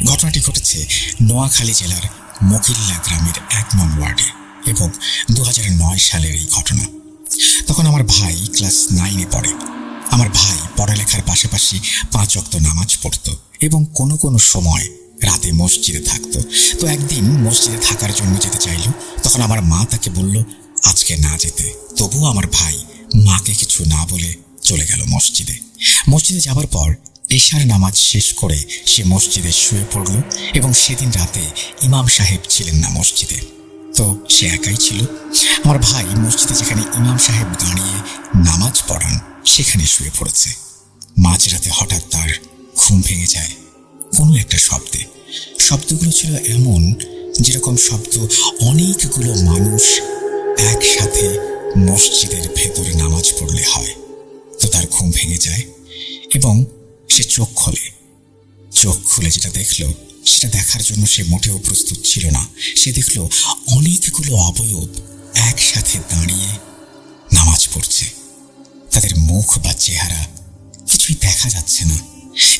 ঘটনাটি ঘটেছে নোয়াখালী জেলার মকিল্লা গ্রামের ১ নং ওয়ার্ডে এবং ২০০৯ সালের এই ঘটনা। তখন আমার ভাই ক্লাস 9-এ পড়ে। আমার ভাই পড়ালেখার পাশাপাশি 5 ওয়াক্ত নামাজ পড়ত এবং কোনো কোনো সময় রাতে মসজিদে থাকতো। তো একদিন মসজিদে থাকার জন্য যেতে চাইল, তখন আমার মা তাকে বলল আজকে না যেতে। তবুও আমার ভাই মাকে কিছু না বলে চলে গেল মসজিদে। মসজিদে যাবার পর এশার নামাজ শেষ করে সে মসজিদে শুয়ে পড়ল এবং সেদিন রাতে ইমাম সাহেব ছিলেন না মসজিদে, তো সে একাই ছিল। আমার ভাই মসজিদে যেখানে ইমাম সাহেব দাঁড়িয়ে নামাজ পড়ান সেখানে শুয়ে পড়েছে। মাঝরাতে হঠাৎ তার ঘুম ভেঙে যায় কোনো একটা শব্দে। শব্দগুলো ছিল এমন যেরকম শব্দ অনেকগুলো মানুষ একসাথে মসজিদের ভেতরে নামাজ পড়লে হয়। তো তার ঘুম ভেঙে যায় এবং সে চোখ খুলে যেটা দেখল, সেটা দেখার জন্য সে মোটেও প্রস্তুত ছিল না। সে দেখল অনেকগুলো অবয়ব একসাথে দাঁড়িয়ে নামাজ পড়ছে। তাদের মুখ বা চেহারা কিছুই দেখা যাচ্ছে না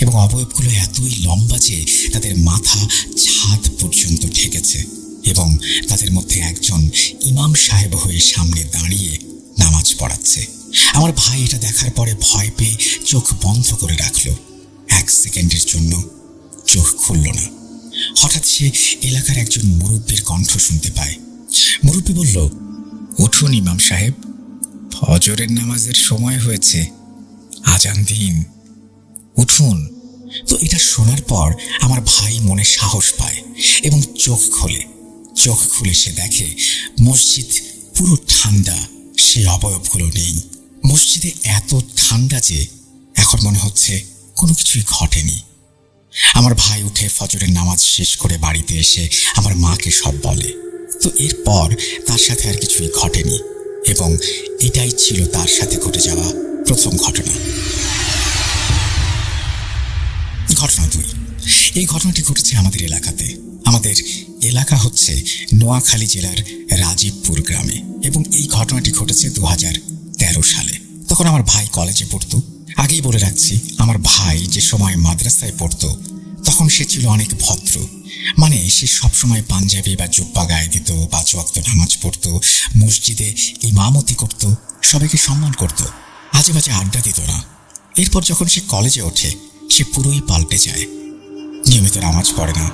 এবং অবয়বগুলো এতই লম্বা যে তাদের মাথা ছাদ পর্যন্ত ঠেকেছে এবং তাদের মধ্যে একজন ইমাম সাহেব হয়ে সামনে দাঁড়িয়ে নামাজ পড়াচ্ছে। আমার ভাই এটা দেখার পরে ভয় পেয়ে চোখ বন্ধ করে রাখলো। 1 সেকেন্ডের জন্য চোখ খুলল না। হঠাৎ সে এলাকার একজন মুরব্বীর কণ্ঠ শুনতে পায়। মুরব্বী বলল, উঠুন ইমাম সাহেব, ফজরের নামাজের সময় হয়েছে, আজান দিন, উঠুন। তো এটা শোনার পর আমার ভাই মনে সাহস পায় এবং চোখ খুলে সে দেখে মসজিদ পুরো ঠান্ডা, সে অবয়বগুলো নেই। মসজিদে এত ঠান্ডা যে এখন মনে হচ্ছে কোনো কিছুই ঘটেনি। আমার ভাই উঠে ফজরের নামাজ শেষ করে বাড়িতে এসে আমার মাকে সব বলে। তো এরপর তার সাথে আর কিছুই ঘটেনি এবং এটাই ছিল তার সাথে ঘটে যাওয়া প্রথম ঘটনা। ঘটনা 2, এই ঘটনাটি ঘটেছে আমাদের এলাকাতে। আমাদের এলাকা হচ্ছে নোয়াখালী জেলার রাজীবপুর গ্রামে এবং এই ঘটনাটি ঘটেছে 2013 সালে। তখন আমার ভাই কলেজে পড়তো। আগেই বলে রাখছি, আমার ভাই যে সময় মাদ্রাসায় পড়তো তখন সে ছিল অনেক ভদ্র। মানে সে সবসময় পাঞ্জাবি বা জুব্বা গায়ে দিত, 5 ওয়াক্ত নামাজ পড়তো, মসজিদে ইমামতি করত, সবাইকে সম্মান করত, আজে বাজে আড্ডা দিত না। এরপর যখন সে কলেজে ওঠে সে পুরোই পাল্টে যায়। নিয়মিত নামাজ পড়ে না,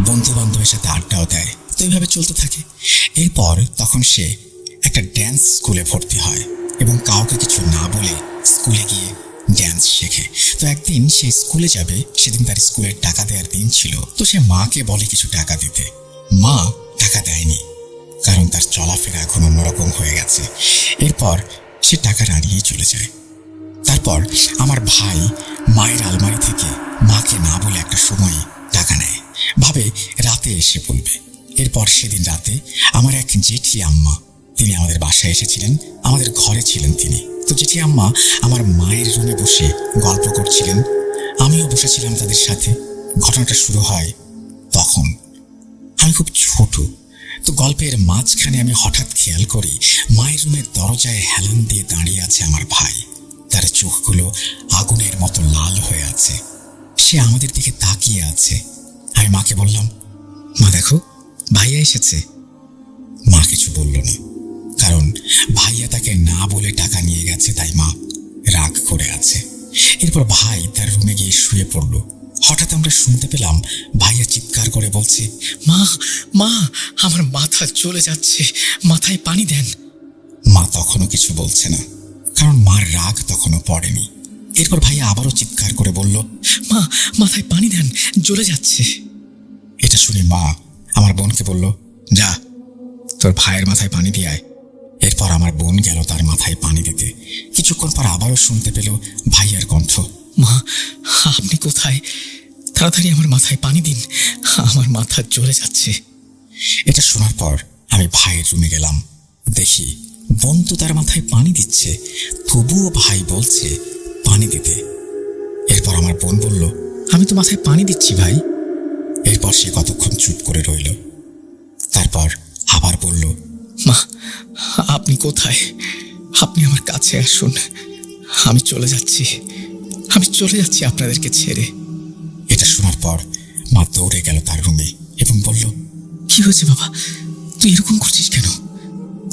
বন্ধু বান্ধবের সাথে আড্ডাও দেয়, তো এইভাবে চলতে থাকে। এরপর তখন সে একটা ড্যান্স স্কুলে ভর্তি হয় এবং কাউকে কিছু না বলে স্কুলে গিয়ে ড্যান্স শেখে। তো একদিন সে স্কুলে যাবে, সেদিন তার স্কুলের টাকা দেওয়ার দিন ছিল। তো সে মাকে বলে কিছু টাকা দিতে। মা টাকা দেয়নি, কারণ তার চলাফেরা এখন অন্যরকম হয়ে গেছে। এরপর সে টাকা হারিয়ে চলে যায়। তারপর আমার ভাই মায়ের আলমারি থেকে মাকে না বলে একটা সময় টাকা নেয়, ভাবে রাতে এসে বলবে। এরপর সেদিন রাতে আমার এক জেঠি আম্মা, তিনি আমাদের বাসায় এসেছিলেন, আমাদের ঘরে ছিলেন তিনি। তো জেঠি আম্মা আমার মায়ের রুমে বসে গল্প করছিলেন, আমিও বসেছিলাম তাদের সাথে। ঘটনাটা শুরু হয় তখন। আমি খুব ছোট, তো গল্পের মাঝখানে আমি হঠাৎ খেয়াল করি মায়ের রুমের দরজায় হেলান দিয়ে দাঁড়িয়ে আছে আমার ভাই। তার চোখগুলো আগুনের মতো লাল হয়ে আছে, সে আমাদের দিকে তাকিয়ে আছে। আমি মাকে বললাম, মা দেখো ভাইয়া এসেছে। মা কিছু বলল না, কারণ ভাইয়া তাকে না বলে টাকা নিয়ে গেছে, তাই মা রাগ করে আছে। এরপর ভাই তার রুমে গিয়ে শুয়ে পড়ল। হঠাৎ আমরা শুনতে পেলাম ভাইয়া চিৎকার করে বলছে, মা মা আমার মাথা চলে যাচ্ছে, মাথায় পানি দেন। মা তখনও কিছু বলছে না, কারণ মার রাগ তখনও পড়েনি। এরপর ভাইয়া আবারও চিৎকার করে বলল, মা মাথায় পানি দেন, জ্বলে যাচ্ছে। এটা শুনে মা আমার বোনকে বলল, যা তোর ভাইয়ের মাথায় পানি দিয়ে আয়। এরপর আমার বোন গেল তার মাথায় পানি দিতে। কিছুক্ষণ পর আবারও শুনতে পেল ভাইয়ার কণ্ঠ, মা আপনি কোথায়, তাড়াতাড়ি আমার মাথায় পানি দিন, আমার মাথা জ্বলে যাচ্ছে। এটা শোনার পর আমি ভাইয়ের রুমে গেলাম, দেখি বোন তো তার মাথায় পানি দিচ্ছে, তবুও ভাই বলছে পানি দিতে। এরপর আমার বোন বলল, আমি তো মাথায় পানি দিচ্ছি ভাই। এরপর সে কতক্ষণ চুপ করে রইল, তারপর আবার বলল, মা আপনি কোথায়, আপনি আমার কাছে আসুন, আমি চলে যাচ্ছি আপনাদেরকে ছেড়ে। এটা শোনার পর মা দৌড়ে গেল তার রুমে এবং বলল, কি হয়েছে বাবা, তুই এরকম করছিস কেন?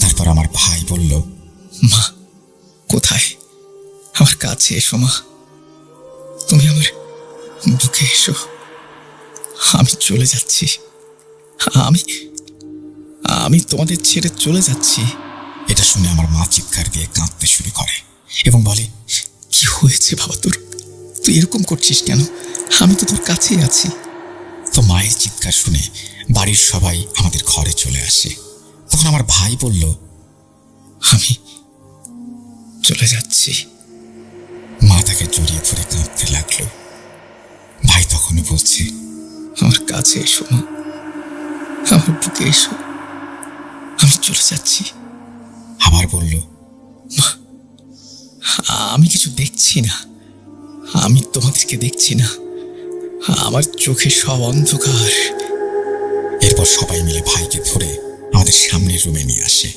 তারপর আমার ভাই বলল, মা কোথায়? আমার কাছে এসো মা, তুমি আমার বুকে এসো, আমি চলে যাচ্ছি, আমি আমি তোমাদের ছেড়ে চলে যাচ্ছি। এটা শুনে আমার মা চিৎকার দিয়ে কাঁদতে শুরু করে এবং বলে, কি হয়েছে বাবা তোর, তুই এরকম করছিস কেন? আমি তো তোর কাছেই আছি। তো মায়ের চিৎকার শুনে বাড়ির সবাই আমাদের ঘরে চলে আসে। তখন আমার ভাই বলল, আমি চলে যাচ্ছি। মা তাকে জড়িয়ে ধরে কাঁদতে লাগলো। ভাই তখনই বলছে, আমার কাছে এসো মা, আমার বুকে এসো, আমি চলে যাচ্ছি। আবার বলল, মা আমি কিছু দেখছি না, আমি তোমাদেরকে দেখছি না, আমার চোখে সব অন্ধকার। এরপর সবাই মিলে ভাইকে ধরে আমাদের সামনের রুমে নিয়ে আসে।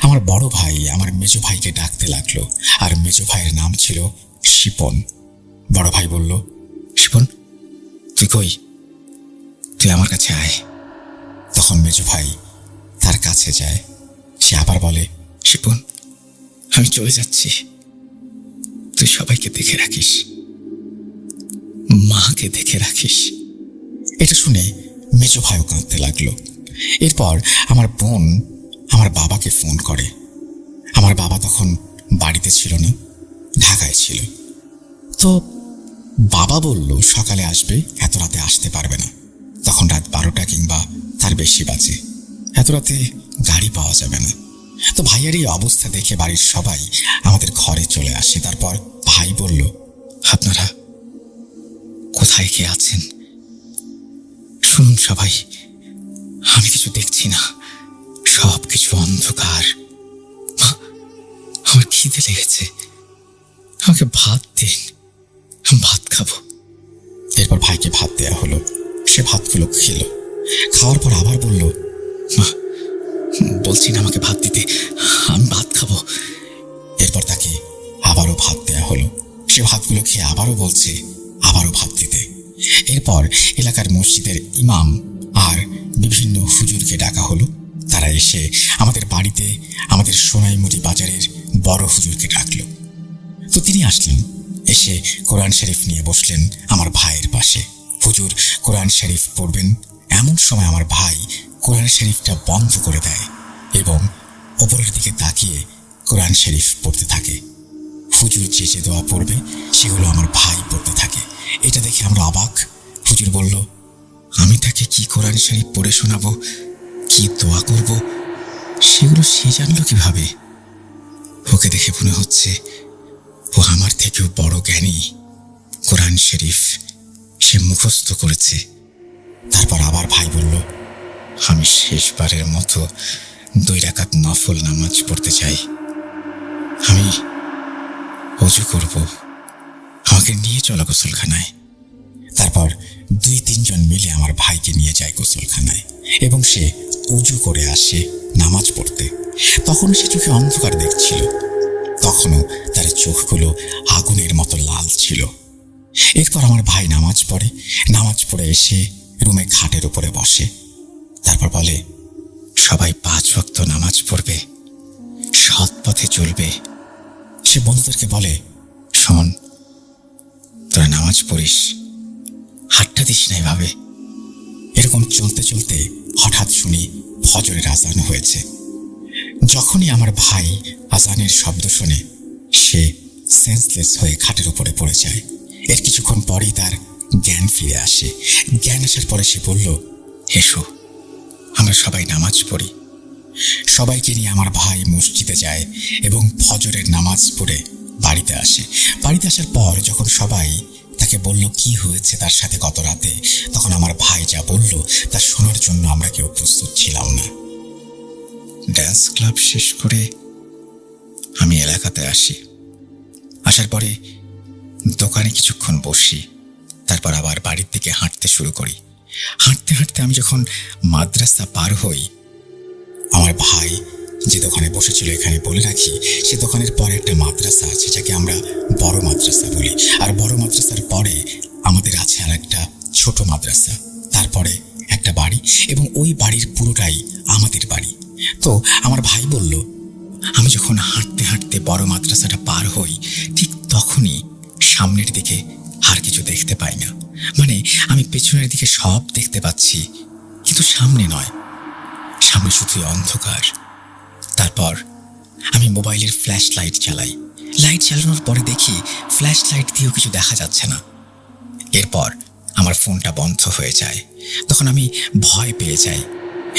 আমার বড় ভাই আমার মেজো ভাইকে ডাকতে লাগলো, আর মেজো ভাইয়ের নাম ছিল শিপন। বড় ভাই বলল, শিপন তুই কই, তুই আমার কাছে আয়। তখন মেজো ভাই তার কাছে যায়। সে আবার বলে, শিপন আমি চলে যাচ্ছি, তুই সবাইকে দেখে রাখিস, মাকে দেখে রাখিস। এটা শুনে মেজো ভাইও কাঁদতে লাগলো। এরপর আমার বোন আমার বাবাকে ফোন করে। আমার বাবা তখন বাড়িতে ছিল না, ঢাকায় ছিল। তো বাবা বলল সকালে আসবে, এত রাতে আসতে পারবে না। তখন রাত 12টা কিংবা তার বেশি বাজে, এত রাতে গাড়ি পাওয়া যাবে না। তো ভাইয়ের এই অবস্থা দেখে বাড়ির সবাই আমাদের ঘরে চলে আসে। তারপর ভাই বলল, আপনারা কোথায় কে আছেন? শুনুন সবাই, আমি কিছু দেখছি না, সব কিছু অন্ধকার। আমার খিদে লেগেছে, আমাকে ভাত দিন, ভাত খাবো। এরপর ভাইকে ভাত দেয়া হলো। সে ভাতগুলো খেলো। খাওয়ার পর আবার বলল, মা বলছি না আমাকে ভাত দিতে, আমি ভাত খাবো। এরপর তাকে আবারও ভাত দেয়া হলো। সে ভাতগুলো খেয়ে আবারও বলছে আবারও ভাত দিতে। এরপর এলাকার মসজিদের ইমাম আর বিভিন্ন হুজুরকে ডাকা হলো। তারা এসে আমাদের বাড়িতে আমাদের সোনাইমুড়ি বাজারের বড় হুজুরকে ডাকলো। তো তিনি আসলেন, এসে কোরআন শরীফ নিয়ে বসলেন আমার ভাইয়ের পাশে। হুজুর কোরআন শরীফ পড়বেন, এমন সময় আমার ভাই কোরআন শরীফটা বন্ধ করে দেয় এবং ওপরের দিকে তাকিয়ে কোরআন শরীফ পড়তে থাকে। হুজুর যে যে দোয়া পড়বে সেগুলো আমার ভাই পড়তে থাকে। এটা দেখে আমরা অবাক। হুজুর বলল, আমি তাকে কি কোরআন শরীফ পড়ে শোনাবো, কি দোয়া করব, সেগুলো সে জানলো কিভাবে? ওকে দেখে মনে হচ্ছে ও আমার থেকেও বড় জ্ঞানী। কোরআন শরীফ সে মুখস্থ করেছে। তারপর আবার ভাই বলল, আমি শেষবারের মতো 2 রাকাত নফল নামাজ পড়তে চাই, আমি ওযু করব, আমাকে নিয়ে চলো গোসলখানায়। তারপর 2-3 জন মিলে আমার ভাইকে নিয়ে যায় গোসলখানায় এবং সে ওযু করে আসে নামাজ পড়তে। তখন সে চোখে অন্ধকার দেখছিল, তখনও তার চোখগুলো আগুনের মতো লাল ছিল। এরপর আমার ভাই নামাজ পড়ে এসে রুমে খাটের উপরে বসে। তারপর বলে, সবাই 5 ওয়াক্ত নামাজ পড়বে, সৎ পথে চলবে। সে বন্ধুদেরকে বলে, শোন তোরা নামাজ পড়িস, হাতটা দিস না এভাবে। এরকম চলতে চলতে হঠাৎ শুনি ফজরের আজান হয়েছে। যখনই আমার ভাই আজানের শব্দ শুনে সে সেন্সলেস হয়ে খাটের উপরে পড়ে যায়। এর কিছুক্ষণ পরেই তার জ্ঞান ফিরে আসে। জ্ঞান আসার পরে সে বলল, এসো আমরা সবাই নামাজ পড়ি। সবাইকে নিয়ে আমার ভাই মসজিদে যায় এবং ফজরের নামাজ পড়ে বাড়িতে আসে। বাড়িতে আসার পর যখন সবাই তাকে বলল কি হয়েছে তার সাথে গত রাতে, তখন আমার ভাই যা বলল তা শোনার জন্য আমরা কেউ প্রস্তুত ছিলাম না। ড্যান্স ক্লাব শেষ করে আমি এলাকাতে আসি। আসার পরে দোকানে কিছুক্ষণ বসি, তারপর আবার বাড়ির দিকে হাঁটতে শুরু করি। হাঁটতে হাঁটতে আমি যখন মাদ্রাসা পার হই, আমার ভাই যে দোকানে বসেছিল, এখানে বলে রাখি সে দোকানের পরে একটা মাদ্রাসা আছে যাকে আমরা বড় মাদ্রাসা বলি, আর বড় মাদ্রাসার পরে আমাদের আছে আর একটা ছোট মাদ্রাসা। তারপরে একটা বাড়ি, এবং ওই বাড়ির পুরোটাই আমাদের বাড়ি। তো আমার ভাই বলল, আমি যখন হাঁটতে হাঁটতে বড় মাদ্রাসাটা পার হই, ঠিক তখনই সামনের দিকে আর কিছু দেখতে পাই না। মানে আমি পেছনের দিকে সব দেখতে পাচ্ছি, কিন্তু সামনে নয়, সামনে শুধুই অন্ধকার। তারপর আমি মোবাইলের ফ্ল্যাশ লাইট চালাই। লাইট চালানোর পরে দেখি ফ্ল্যাশ লাইট দিয়েও কিছু দেখা যাচ্ছে না। এরপর আমার ফোনটা বন্ধ হয়ে যায়। তখন আমি ভয় পেয়ে যাই।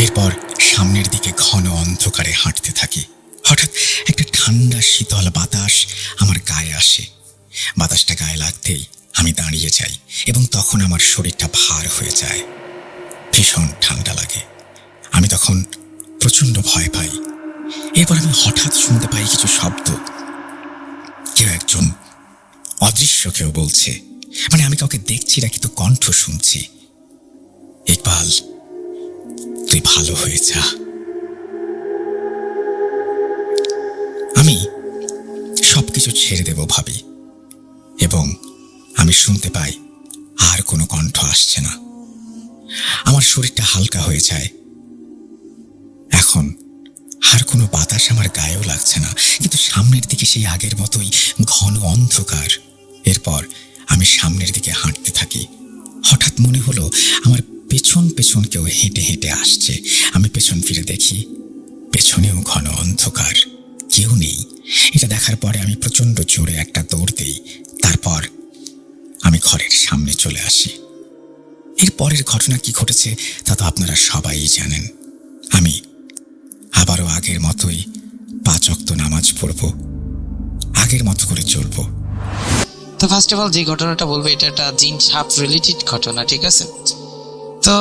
এরপর সামনের দিকে ঘন অন্ধকারে হাঁটতে থাকি। হঠাৎ একটা ঠান্ডা শীতল বাতাস আমার গায়ে আসে। বাতাসটা গায়ে লাগতেই আমি দাঁড়িয়ে যাই, এবং তখন আমার শরীরটা ভার হয়ে যায়। ভীষণ ঠান্ডা লাগে। আমি তখন প্রচণ্ড ভয় পাই। এরপর আমি হঠাৎ শুনতে পাই কিছু শব্দ। কেউ একজন অদৃশ্য কেউ বলছে, মানে আমি কাউকে দেখছি না, কিন্তু কণ্ঠ শুনছি, ইকবাল তুই ভালো হয়ে যা। আমি সবকিছু ছেড়ে দেব ভাবি, এবং আমি শুনতে পাই আর কোনো কণ্ঠ আসছে না। আমার শরীরটা হালকা হয়ে যায়। এখন আর কোনো বাতাস আমার গায়েও লাগছে না, কিন্তু সামনের দিকে সেই আগের মতোই ঘন অন্ধকার। এরপর আমি সামনের দিকে হাঁটতে থাকি। হঠাৎ মনে হলো আমার পেছন পেছন কেউ হেঁটে হেঁটে আসছে। আমি পেছন ফিরে দেখি, পেছনেও ঘন অন্ধকার, কেউ নেই। এটা দেখার পরে আমি প্রচণ্ড জোরে একটা দৌড় দিই। তারপর আমি ঘরের সামনে চলে আসি। এর পরের ঘটনা কি ঘটেছে তা তো আপনারা সবাই জানেন। আমি আবারও আগের মতোই 5 ওয়াক্ত নামাজ পড়ব, আগের মতো করে চলবো। তো ফার্স্ট অফ অল যে ঘটনাটা বলবো, এটা একটা জিন সাপ রিলেটেড ঘটনা, ঠিক আছে? তো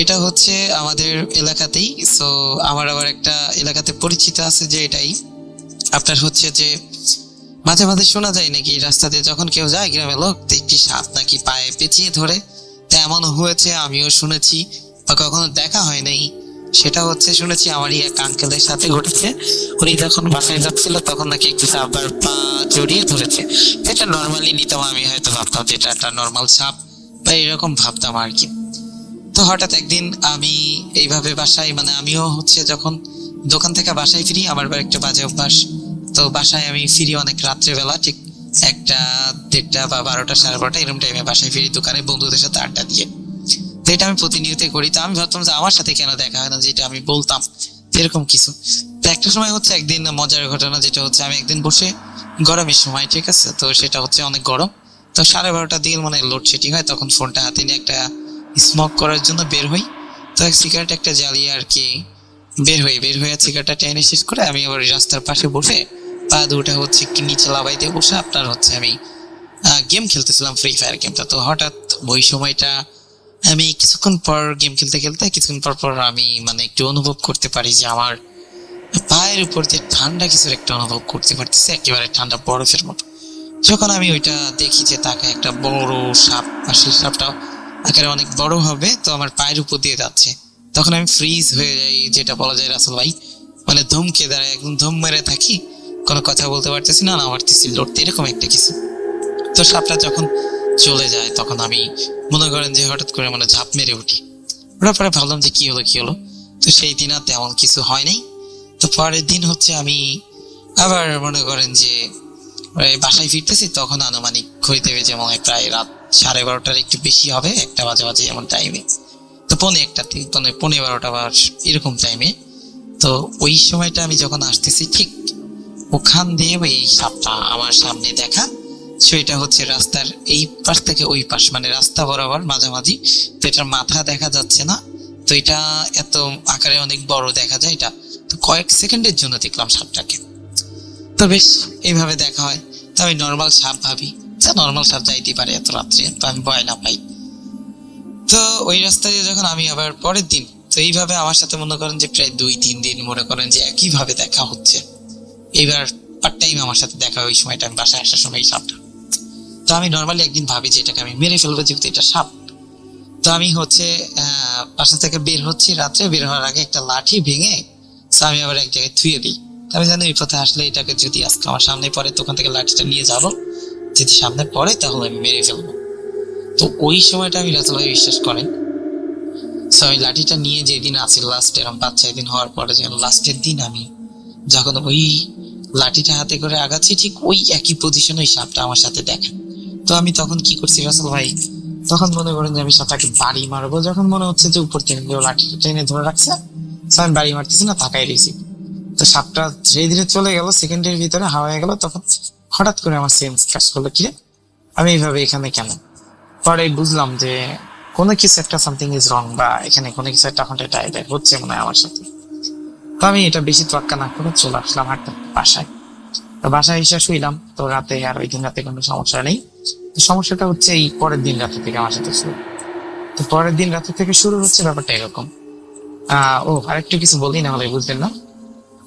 এটা হচ্ছে আমাদের এলাকাতেই। সো আমার আবার একটা এলাকাতে পরিচিত আছে যে এটাই আপনার হচ্ছে যে মাঝে মাঝে শোনা যায় নাকি রাস্তাতে যখন কেউ যায় গ্রামের লোক, একটি সাপ নাকি পায়ে পেঁচিয়ে ধরে। তো এমন হয়েছে, আমিও শুনেছি, বা কখনো দেখা হয় নাই। সেটা হচ্ছে শুনেছি আমারই এক আঙ্কেলের সাথে ঘটেছে। উনি যখন বাসায় যাচ্ছিল তখন নাকি একটু সাপের পা জড়িয়ে ধরেছে। এটা নর্মালি নিতাম, আমি হয়তো ভাবতাম যে এটা একটা নর্মাল সাপ বা এরকম ভাবতাম আর কি। তো হঠাৎ একদিন আমি এইভাবে বাসায়, মানে আমিও হচ্ছে যখন দোকান থেকে বাসায় ফিরি, আমার একটা বাজে অভ্যাস। তো বাসায় আমি ফিরি অনেক রাত্রেবেলা, ঠিক 1টা 1:30 বা 12টা 12:30 এরকম টাইমে বাসায় ফিরি, দোকানে বন্ধুদের সাথে আড্ডা দিয়ে। তো এটা আমি প্রতিনিয়তই করি। তো আমি ভাবতাম যে আমার সাথে কেন দেখা হয় না, যেটা আমি বলতাম এরকম কিছু। তো একটা সময় হচ্ছে একদিন মজার ঘটনা, যেটা হচ্ছে আমি একদিন বসে গরমের সময়, ঠিক আছে, তো সেটা হচ্ছে অনেক গরম। তো 12:30টার দিকে মনে হয় লোডশেডিং হয়, তখন ফোনটা হাতে নিয়ে একটা স্মোক করার জন্য বের হই। তো সিগারেট একটা জ্বালিয়ে আর কি বের হয়ে সিগারেটটা টেনে শেষ করে আমি আবার রাস্তার পাশে বসে পা দুটা হচ্ছে নিচে লাবাইতে বসে আপনার হচ্ছে আমি গেম খেলতেছিলাম, ফ্রি ফায়ার গেমটা। তো হঠাৎ ওই সময়টা আমি কিছুক্ষণ পর গেম খেলতে খেলতে কিছুক্ষণ পর পর আমি মানে একটু অনুভব করতে পারি যে আমার পায়ের উপর যে ঠান্ডা কিছুর একটা অনুভব করতে পারতেছে, একেবারে ঠান্ডা বরফের মতো। যখন আমি ওইটা দেখি যে তাকে একটা বড় সাপ, আর সেই সাপটা আকারে অনেক বড় হবে, তো আমার পায়ের উপর দিয়ে যাচ্ছে, তখন আমি ফ্রিজ হয়ে যাই, যেটা বলা যায় রাসেল ভাই, মানে ধমকে দাঁড়ায়, একদম ধম মেরে থাকি, কোনো কথা বলতে পারতেছি না, পারতেছি লড়তে, এরকম একটা কিছু। তো সাপটা যখন চলে যায় তখন আমি মনে করেন যে হঠাৎ করে মানে ঝাঁপ মেরে উঠি। ওটার পরে ভাবলাম যে কি হলো। তো সেই দিন আর তেমন কিছু হয় নাই। তো পরের দিন হচ্ছে আমি আবার মনে করেন যে বাসায় ফিরতেছি, তখন আনুমানিক হইতে হবে যেমন প্রায় রাত 12:30টার একটু বেশি হবে, 1টা বাজে এমন টাইমে। তো 12:30 বা এরকম টাইমে। তো ওই সময়টা আমি যখন আসতেছি, ঠিক ওখান দিয়ে এই সাপটা আমার সামনে দেখা। সেটা হচ্ছে রাস্তার এই পাশ থেকে ওই পাশ, মানে রাস্তা বরাবর মাঝামাঝি। তো এটার মাথা দেখা যাচ্ছে না, তো এটা এত আকারে অনেক বড় দেখা যায় এটা। তো কয়েক সেকেন্ডের জন্য দেখলাম সাপটাকে। তো বেশ এইভাবে দেখা হয়। তো আমি নর্মাল সাপ ভাবি, যা নর্মাল সাপ যাইতে পারে এত রাত্রে, তো আমি ভয় না পাই। তো ওই রাস্তা দিয়ে যখন আমি আবার পরের দিন, তো এইভাবে আমার সাথে মনে করেন যে প্রায় 2-3 দিন মনে করেন যে একইভাবে দেখা হচ্ছে। এইবার পার্ট টাইম আমার সাথে দেখা ওই সময়টা আমি বাসায় আসার সময় এই সাপটা। তো আমি নর্মালি একদিন ভাবি যে এটাকে আমি মেরে ফেলবো, যেহেতু এটা সাপ। তো আমি হচ্ছে বাসা থেকে বের হচ্ছি, রাত্রে বের হওয়ার আগে একটা লাঠি ভেঙে আমি আবার এক জায়গায় থুয়ে দিই। আমি জানি এই পথে আসলে এটাকে যদি আজকে আমার সামনে পড়ে, তখন থেকে লাঠিটা নিয়ে যাবো, যদি সামনে পড়ে তাহলে আমি মেরে ফেলবো। তো ওই সময়টা আমি রাসেল ভাই বিশ্বাস করেন, সো ওই লাঠিটা নিয়ে যেদিন আছি লাস্ট এরকম 5-6 দিন হওয়ার পরে, যেন লাস্টের দিন আমি যখন ওই লাঠিটা হাতে করে আগাচ্ছি, ঠিক ওই একই পজিশনে ওই সাপটা আমার সাথে দেখা। তো আমি তখন কি করছি রাসেল ভাই, তখন মনে করেন যে আমি সাপটাকে বাড়ি মারবো, যখন মনে হচ্ছে যে উপর থেকে কেউ লাঠিটা টেনে ধরে রাখছে, তো আমি বাড়ি মারতেছি না, তাকাই রয়েছি। তো সাপটা ধীরে ধীরে চলে গেল, সেকেন্ডের ভিতরে হাওয়া হয়ে গেল। তখন হঠাৎ করে আমার সেন্স কাজ করলো, কি রে, আমি এইভাবে এখানে কেন? পরে বুঝলাম যে কোনো কিছু একটা সামথিং ইজ রং, বা এখানে কোনো কিছু একটা হচ্ছে মনে হয় আমার সাথে। তো আমি এটা বেশি তোয়াক্কা না করে চলে আসলাম হাঁটতে বাসায়। তো বাসায় এসে শুইলাম। তো রাতে আর ওই দিন রাতে কোনো সমস্যা নেই। তো সমস্যাটা হচ্ছে এই পরের দিন রাতে থেকে আমার সাথে শুরু। তো পরের দিন রাতে থেকে শুরু হচ্ছে ব্যাপারটা এরকম। আরেকটু কিছু বলি, না হলে বুঝবেন না।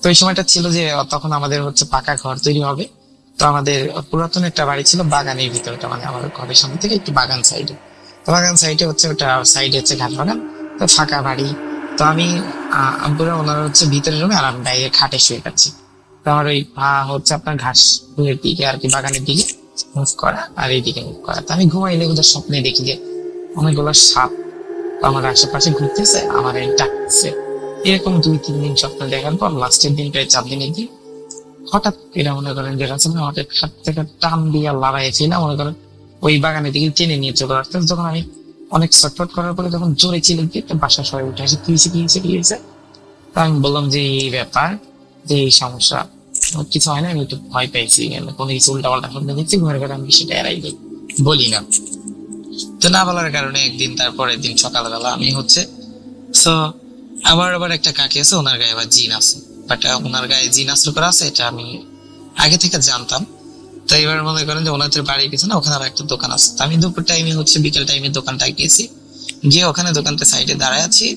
তো এই সময়টা ছিল যে তখন আমাদের হচ্ছে পাকা ঘর তৈরি হবে। তো আমাদের পুরাতন একটা বাড়ি ছিল বাগানের ভিতরটা, মানে আমার ঘরের সামনে থেকে একটু বাগান সাইডে। তো বাগান সাইডে হচ্ছে ওটা, সাইডে হচ্ছে ঘাট বাগান। তো ফাঁকা বাড়ি। তো আমি আব্বুরা ওনারা হচ্ছে ভিতরের রুমে আর আমি বাইরে খাটে শুয়ে পাচ্ছি। তো আমার ওই পা হচ্ছে আপনার ঘাস দিকে আর কি, বাগানের দিকে মুভ করা আর এইদিকে মুভ করা। তো আমি ঘুমাইলে ওদের স্বপ্নে দেখি যে অনেকগুলো সাপ আমার আশেপাশে ঘুরতেছে, আমার ডাকছে। এরকম 2-3 দিন স্বপ্ন দেখার পর লাস্টের দিন, প্রায় 4 দিনের দিন, হঠাৎ এটা মনে করেন যে রাসেল ভাই হঠাৎ হাত থেকে টান দিয়ে লাগাইছিলাম, মনে করেন ওই বাগানের দিকে টেনে নিয়ে চলে আসতে। যখন আমি অনেক ছটফট করার পরে যখন জোরে চিলে দিয়ে বাসা সবাই উঠে আসে, কি হয়েছে। তো আমি বললাম যে এই ব্যাপার, যে এই সমস্যা, কিছু হয় না, আমি একটু ভয় পাইছি, কোনো কিছু উল্টা পাল্টা স্বপ্ন দেখছি, ঘরে ঘরে আমি সেটা এড়াই দিই, বলি না। তো না বলার কারণে একদিন, তারপরের দিন সকালবেলা আমি হচ্ছে, সো আমার আবার একটা কাকি আছে, ওনার গায়ে আবার জিন আছে। বাট ওনার গায়ে জিন আসর করা আছে এটা আমি আগে থেকে জানতাম। তো এবার মনে করেন যে ওনাদের বাড়ির পিছনে ওখানে আবার একটা দোকান আছে। তো আমি দুপুর টাইমে হচ্ছে, বিকেল টাইমে দোকানটা গিয়েছি, গিয়ে ওখানে দোকানটা সাইডে দাঁড়ায় আছি।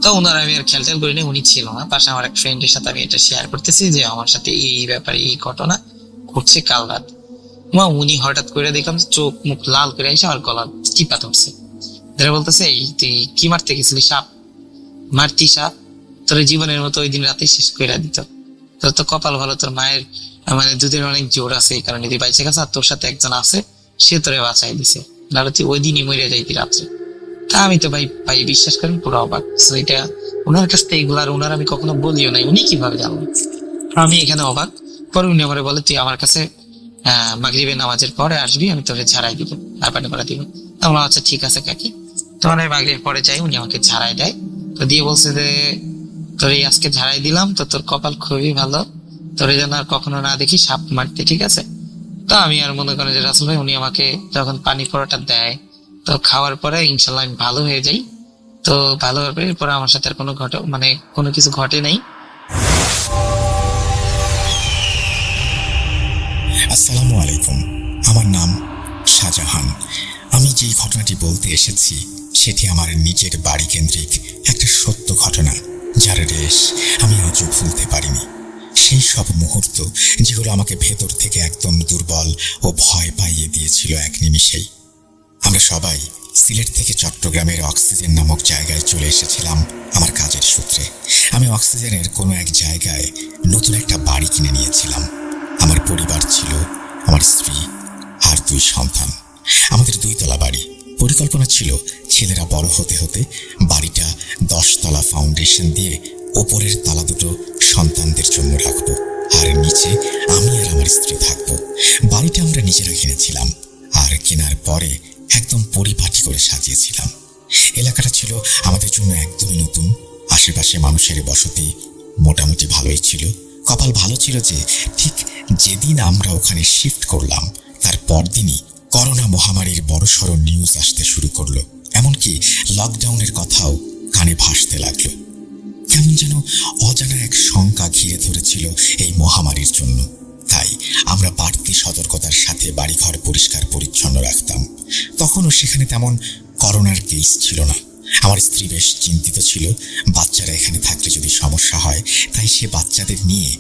তো ওনার আমি আর খেয়াল টেয়াল করিনি, উনি ছিল না পাশে। আমার এক ফ্রেন্ডের সাথে আমি এটা শেয়ার করতেছি যে আমার সাথে এই ব্যাপারে এই ঘটনা ঘটছে কাল রাত। উনি হঠাৎ করে দেখলাম চোখ মুখ লাল করে এসে আমার গলা চিপা ধরছে, ধরে বলতেছে, এই তুই কি মারতে গেছিলি? সাপ মারতি? সাপ তোর জীবনের মতো ওই দিন রাতে শেষ করে দিত। তোর তো কপাল ভালো, তোর মায়ের মানে দুধের অনেক জোর আছে, এই কারণে তুই বাইচে গেছে, আর তোর সাথে একজন আছে, সে তোরে বাঁচাই দিছে, নাহলে তুই ওই দিনই মরে যাইতি রাত্রে। তা আমি তো ভাই ভাই বিশ্বাস করেন পুরো অবাক। এটা ওনার কাছ থেকে এগুলো আর ওনার আমি কখনো বলিও নাই, উনি কিভাবে জানলেন? আমি এখানে অবাক। পরে উনি আমার বলে, তুই আমার কাছে মাগরিবের নামাজের পরে আসবি, আমি তোকে ঝাড়াই দিব, আর পানি পড়া দিব। আমার আচ্ছা ঠিক আছে কাকি। তখন আমি মাগরিবের পরে যাই, উনি আমাকে ঝাড়াই দেয়। তো দিয়ে বলছে যে তোর এই আজকে ঝাড়াই দিলাম, তো তোর কপাল খুবই ভালো, তোর যেন আর কখনো না দেখি সাপ মারতে, ঠিক আছে? তো আমি আর মনে করেন যে রাসেল ভাই, উনি আমাকে যখন পানি পড়াটা দেয়, তো খাওয়ার পরে ইনশাল্লাহ আমি ভালো হয়ে যাই। তো ভালো হওয়ার পরে এরপরে আমার সাথে আর কোনো কিছু ঘটে নাই। আসসালামু আলাইকুম। আমার নাম শাহজাহান। আমি যেই ঘটনাটি বলতে এসেছি সেটি আমার নিজের বাড়ি কেন্দ্রিক একটা সত্য ঘটনা, যার রেশ আমি আজও ভুলতে পারিনি। সেই সব মুহূর্ত যেগুলো আমাকে ভেতর থেকে একদম দুর্বল ও ভয় পাইয়ে দিয়েছিল এক নিমিষেই। আমরা সবাই সিলেট থেকে চট্টগ্রামের অক্সিজেন নামক জায়গায় চলে এসেছিলাম আমার কাজের সূত্রে। আমি অক্সিজেনের কোনো এক জায়গায় নতুন একটা বাড়ি কিনে নিয়েছিলাম। আমার পরিবার ছিল আমার স্ত্রী আর 2 সন্তান। আমাদের 2 তলা বাড়ি। পরিকল্পনা ছিল ছেলেরা বড় হতে হতে বাড়িটা 10 তলা ফাউন্ডেশন দিয়ে ওপরের তলা দুটো সন্তানদের জন্য রাখবো, আর নিচে আমি আর আমার স্ত্রী থাকবো। বাড়িটা আমরা নিজেরা কিনেছিলাম, আর কেনার পরে একদম পরিপাটি করে সাজিয়েছিলাম। এলাকাটা ছিল আমাদের জন্য একদমই নতুন। আশেপাশে মানুষের বসতি মোটামুটি ভালোই ছিল। কপাল ভালো ছিল যে ঠিক যেদিন আমরা ওখানে শিফট করলাম তার পরদিনই করোনা মহামারীর বড়সড় নিউজ আসতে শুরু করলো। এমনকি লকডাউনের কথাও কানে ভাসতে লাগলো। কেমন যেন অজানা এক শঙ্কা ঘিরে ধরেছিল এই মহামারীর জন্য। তাই আমরা বাড়তি সতর্কতার সাথে বাড়িঘর পরিষ্কার পরিচ্ছন্ন রাখতাম। তখনও সেখানে তেমন করোনার কেস ছিল না। আমার স্ত্রী বেশ চিন্তিত ছিল বাচ্চারা এখানে থাকলে যদি সমস্যা হয়, তাই সে বাচ্চাদের নিয়ে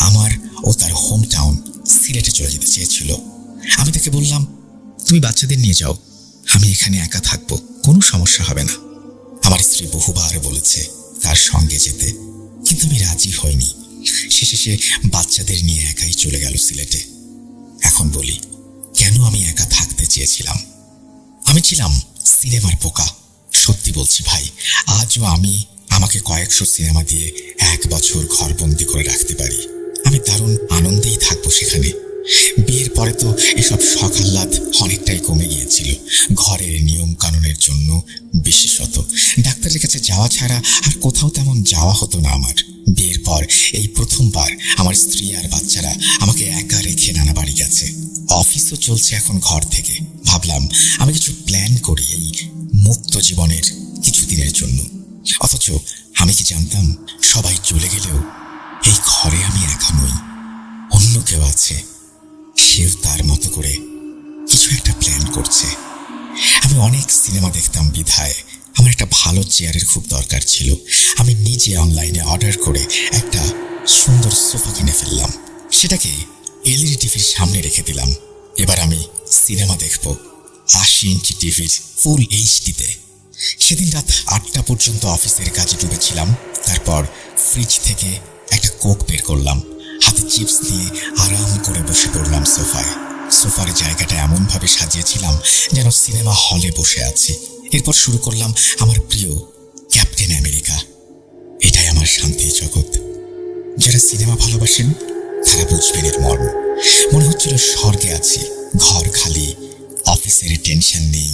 আমার ও তার হোম টাউন সিলেটে চলে যেতে চেয়েছিল। আমি তাকে বললাম, তুমি বাচ্চাদের নিয়ে যাও, আমি এখানে একা থাকবো, কোনো সমস্যা হবে না। আমার স্ত্রী বহুবার বলেছে তার সঙ্গে যেতে, কিন্তু আমি রাজি হইনি। শেষে সে বাচ্চাদের নিয়ে একাই চলে গেল সিলেটে। এখন বলি, কেন আমি একা থাকতে চেয়েছিলাম? আমি ছিলাম সিনেমার বোকা। সত্যি বলছি ভাই, আজও আমি আমাকে কয়েকশো সিনেমা দিয়ে 1 বছর ঘরবন্দি করে রাখতে পারি। আমি দারুণ আনন্দেই থাকবো সেখানে। বিয়ের পরে তো এসব শখ আহ্লাদ অনেকটাই কমে গিয়েছিল, ঘরের নিয়ম কানুনের জন্য বিশেষত। ডাক্তারের কাছে যাওয়া ছাড়া আর কোথাও তেমন যাওয়া হতো না আমার। বিয়ের পর এই প্রথমবার আমার স্ত্রী আর বাচ্চারা আমাকে একা রেখে নানা বাড়ি গেছে। অফিসও চলছে এখন ঘর থেকে। ভাবলাম আমি কিছু প্ল্যান করি এই মুক্ত জীবনের কিছুদিনের জন্য। অথচ আমি কি জানতাম, সবাই চলে গেলেও এই ঘরে আমি একা নই, অন্য কেউ আছে। সেও তার মতো করে কিছু একটা প্ল্যান করছে। আমি অনেক সিনেমা দেখতাম বিধায় আমার একটা ভালো চেয়ারের খুব দরকার ছিল। আমি নিজে অনলাইনে অর্ডার করে একটা সুন্দর সোফা কিনে ফেললাম। সেটাকে এলইডি টিভির সামনে রেখে দিলাম। এবার আমি সিনেমা দেখব 80 ইঞ্চি টিভির ফুল এইচডিতে। সেদিন রাত 8টা পর্যন্ত অফিসের কাজে ডুবেছিলাম। তারপর ফ্রিজ থেকে একটা কোক বের করলাম, হাতে চিপস নিয়ে আরাম করে বসে পড়লাম সোফায়। সোফার জায়গাটা এমনভাবে সাজিয়েছিলাম যেন সিনেমা হলে বসে আছি। এরপর শুরু করলাম আমার প্রিয় ক্যাপ্টেন আমেরিকা। এটাই আমার শান্তির জগৎ। যারা সিনেমা ভালোবাসেন তারা বুঝবেন এর মর্ম। মনে হচ্ছিল স্বর্গে আছি। ঘর খালি, অফিসের টেনশন নেই,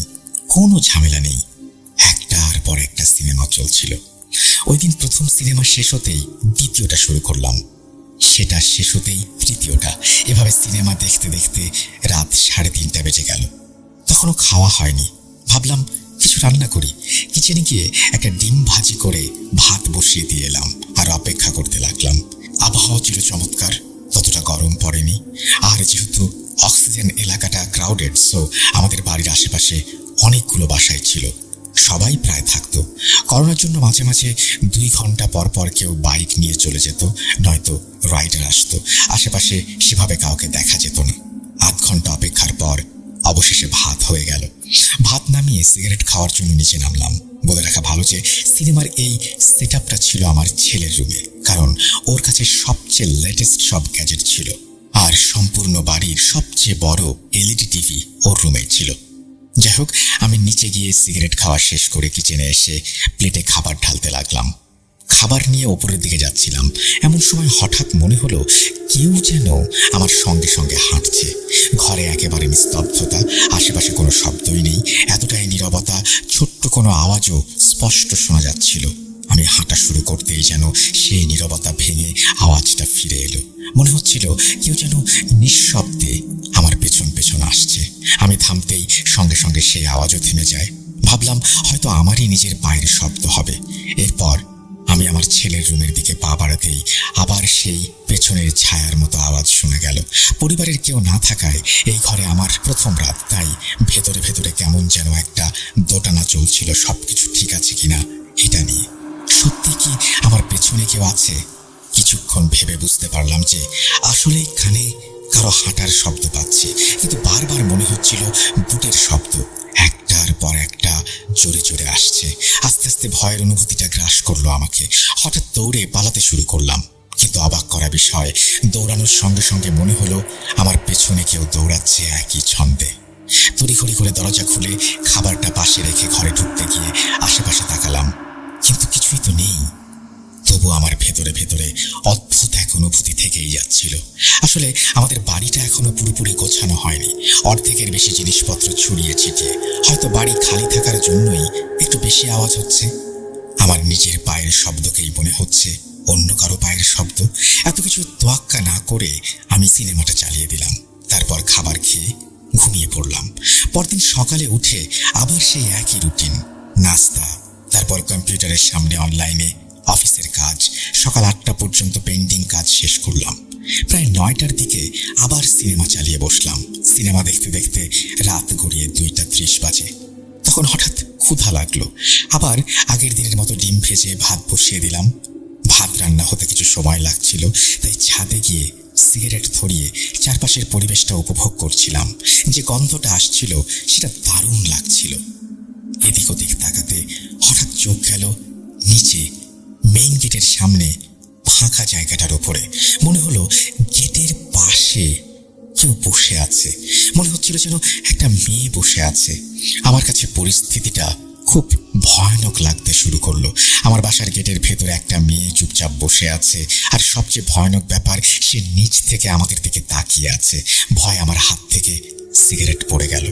কোনো ঝামেলা নেই। একটার পর একটা সিনেমা চলছিল। ওই দিন প্রথম সিনেমা শেষ হতেই দ্বিতীয়টা শুরু করলাম, সেটা শেষ হতেই তৃতীয়টা। এভাবে সিনেমা দেখতে দেখতে রাত 3:30 বেজে গেল। তখনও খাওয়া হয়নি। ভাবলাম কিছু রান্না করি। কিচেনে গিয়ে একটা ডিম ভাজি করে ভাত বসিয়ে দিয়ে এলাম আর অপেক্ষা করতে লাগলাম। আবহাওয়া ছিল চমৎকার, ততটা গরম পড়েনি। আর যেহেতু অক্সিজেন এলাকাটা ক্রাউডেড, সো আমাদের বাড়ির আশেপাশে অনেকগুলো বাসায় ছিল, সবাই প্রায় থাকতো। করোনার জন্য মাঝে মাঝে 2 ঘন্টা পর পর কেউ বাইক নিয়ে চলে যেত, নয়তো রাইডার আসতো। আশেপাশে সেভাবে কাউকে দেখা যেত না। 8 ঘন্টা অপেক্ষার পর অবশেষে ভাত হয়ে গেল। ভাত নামিয়ে সিগারেট খাওয়ার জন্য নিচে নামলাম। বলে রাখা ভালো যে সিনেমার এই সেটআপটা ছিল আমার ছেলের রুমে, কারণ ওর কাছে সবচেয়ে লেটেস্ট সব গ্যাজেট ছিল। আর সম্পূর্ণ বাড়ির সবচেয়ে বড় এলইডি টিভি ওর রুমে ছিল। যাই হোক, আমি নিচে গিয়ে সিগারেট খাওয়া শেষ করে কিচেনে এসে প্লেটে খাবার ঢালতে লাগলাম। খাবার নিয়ে ওপরের দিকে যাচ্ছিলাম, এমন সময় হঠাৎ মনে হলো কেউ যেন আমার সঙ্গে সঙ্গে হাঁটছে। ঘরে একেবারে নিস্তব্ধতা, আশেপাশে কোনো শব্দই নেই। এতটাই নীরবতা, ছোট্ট কোনো আওয়াজও স্পষ্ট শোনা যাচ্ছিল। আমি হাঁটা শুরু করতেই যেন সেই নীরবতা ভেঙে আওয়াজটা ফিরে এলো। মনে হচ্ছিল কেউ যেন নিঃশব্দে আমার পেছন পেছন আসছে। আমি থামতেই সঙ্গে সঙ্গে সেই আওয়াজও থেমে যায়। ভাবলাম হয়তো আমারই নিজের পায়ের শব্দ হবে। এরপর আমি আমার ছেলের রুমের দিকে পা বাড়াতেই আবার সেই পেছনের ছায়ার মতো আওয়াজ শোনা গেল। পরিবারের কেউ না থাকায় এই ঘরে আমার প্রথম রাত, তাই ভেতরে ভেতরে কেমন যেন একটা দোটানা চলছিল সবকিছু ঠিক আছে কিনা এটা নিয়ে। সত্যি কি আমার পেছনে কেউ আছে? কিছুক্ষণ ভেবে বুঝতে পারলাম যে আসলে কানে কারো হাঁটার শব্দ পাচ্ছি, কিন্তু বারবার মনে হচ্ছিল বুটের শব্দ একটার পর একটা জোরে জোরে আসছে। আস্তে আস্তে ভয়ের অনুভূতিটা গ্রাস করলো আমাকে। হঠাৎ দৌড়ে পালাতে শুরু করলাম, কিন্তু অবাক করা বিষয়, দৌড়ানোর সঙ্গে সঙ্গে মনে হলো আমার পেছনে কেউ দৌড়াচ্ছে একই ছন্দে। তড়িঘড়ি করে দরজা খুলে খাবারটা পাশে রেখে ঘরে ঢুকতে গিয়ে আশেপাশে তাকালাম, কিন্তু কিছুই তো নেই। তবু আমার ভেতরে ভেতরে অদ্ভুত এক অনুভূতি থেকেই যাচ্ছিল। আসলে আমাদের বাড়িটা এখনো পুরোপুরি গোছানো হয়নি। অর্ধেকের বেশি জিনিসপত্র ছড়িয়ে ছিটিয়ে। হয়তো বাড়ি খালি থাকার জন্যই একটু বেশি আওয়াজ হচ্ছে। আমার নিজের পায়ের শব্দকেই মনে হচ্ছে অন্য কারো পায়ের শব্দ। এত কিছু তোয়াক্কা না করে আমি সিনেমাটা চালিয়ে দিলাম। তারপর খাবার খেয়ে ঘুমিয়ে পড়লাম। পরদিন সকালে উঠে আবার সেই একই রুটিন, নাস্তা, তারপর কম্পিউটারের সামনে অনলাইনে অফিসের কাজ। সকাল 8টা পর্যন্ত পেন্ডিং কাজ শেষ করলাম। প্রায় 9টার দিকে আবার সিনেমা চালিয়ে বসলাম। সিনেমা দেখতে দেখতে রাত গড়িয়ে 2:30 বাজে। তখন হঠাৎ ক্ষুধা লাগলো। আবার আগের দিনের মতো ডিম ভেজে ভাত বসিয়ে দিলাম। ভাত রান্না হতে কিছু সময় লাগছিল, তাই ছাদে গিয়ে সিগারেট ধরিয়ে চারপাশের পরিবেশটা উপভোগ করছিলাম। যে গন্ধটা আসছিল সেটা দারুণ লাগছিল। এদিক ওদিক তাকাতে হঠাৎ চোখ গেল নিচে মেইন গেটের সামনে ফাঁকা জায়গাটার উপরে। মনে হলো গেটের পাশে কেউ বসে আছে। মনে হচ্ছিল যেন একটা মেয়ে বসে আছে। আমার কাছে পরিস্থিতিটা খুব ভয়ানক লাগতে শুরু করলো। আমার বাসার গেটের ভেতরে একটা মেয়ে চুপচাপ বসে আছে, আর সবচেয়ে ভয়ানক ব্যাপার, সে নিচ থেকে আমাদের দিকে তাকিয়ে আছে। ভয় আমার হাত থেকে সিগারেট পড়ে গেল।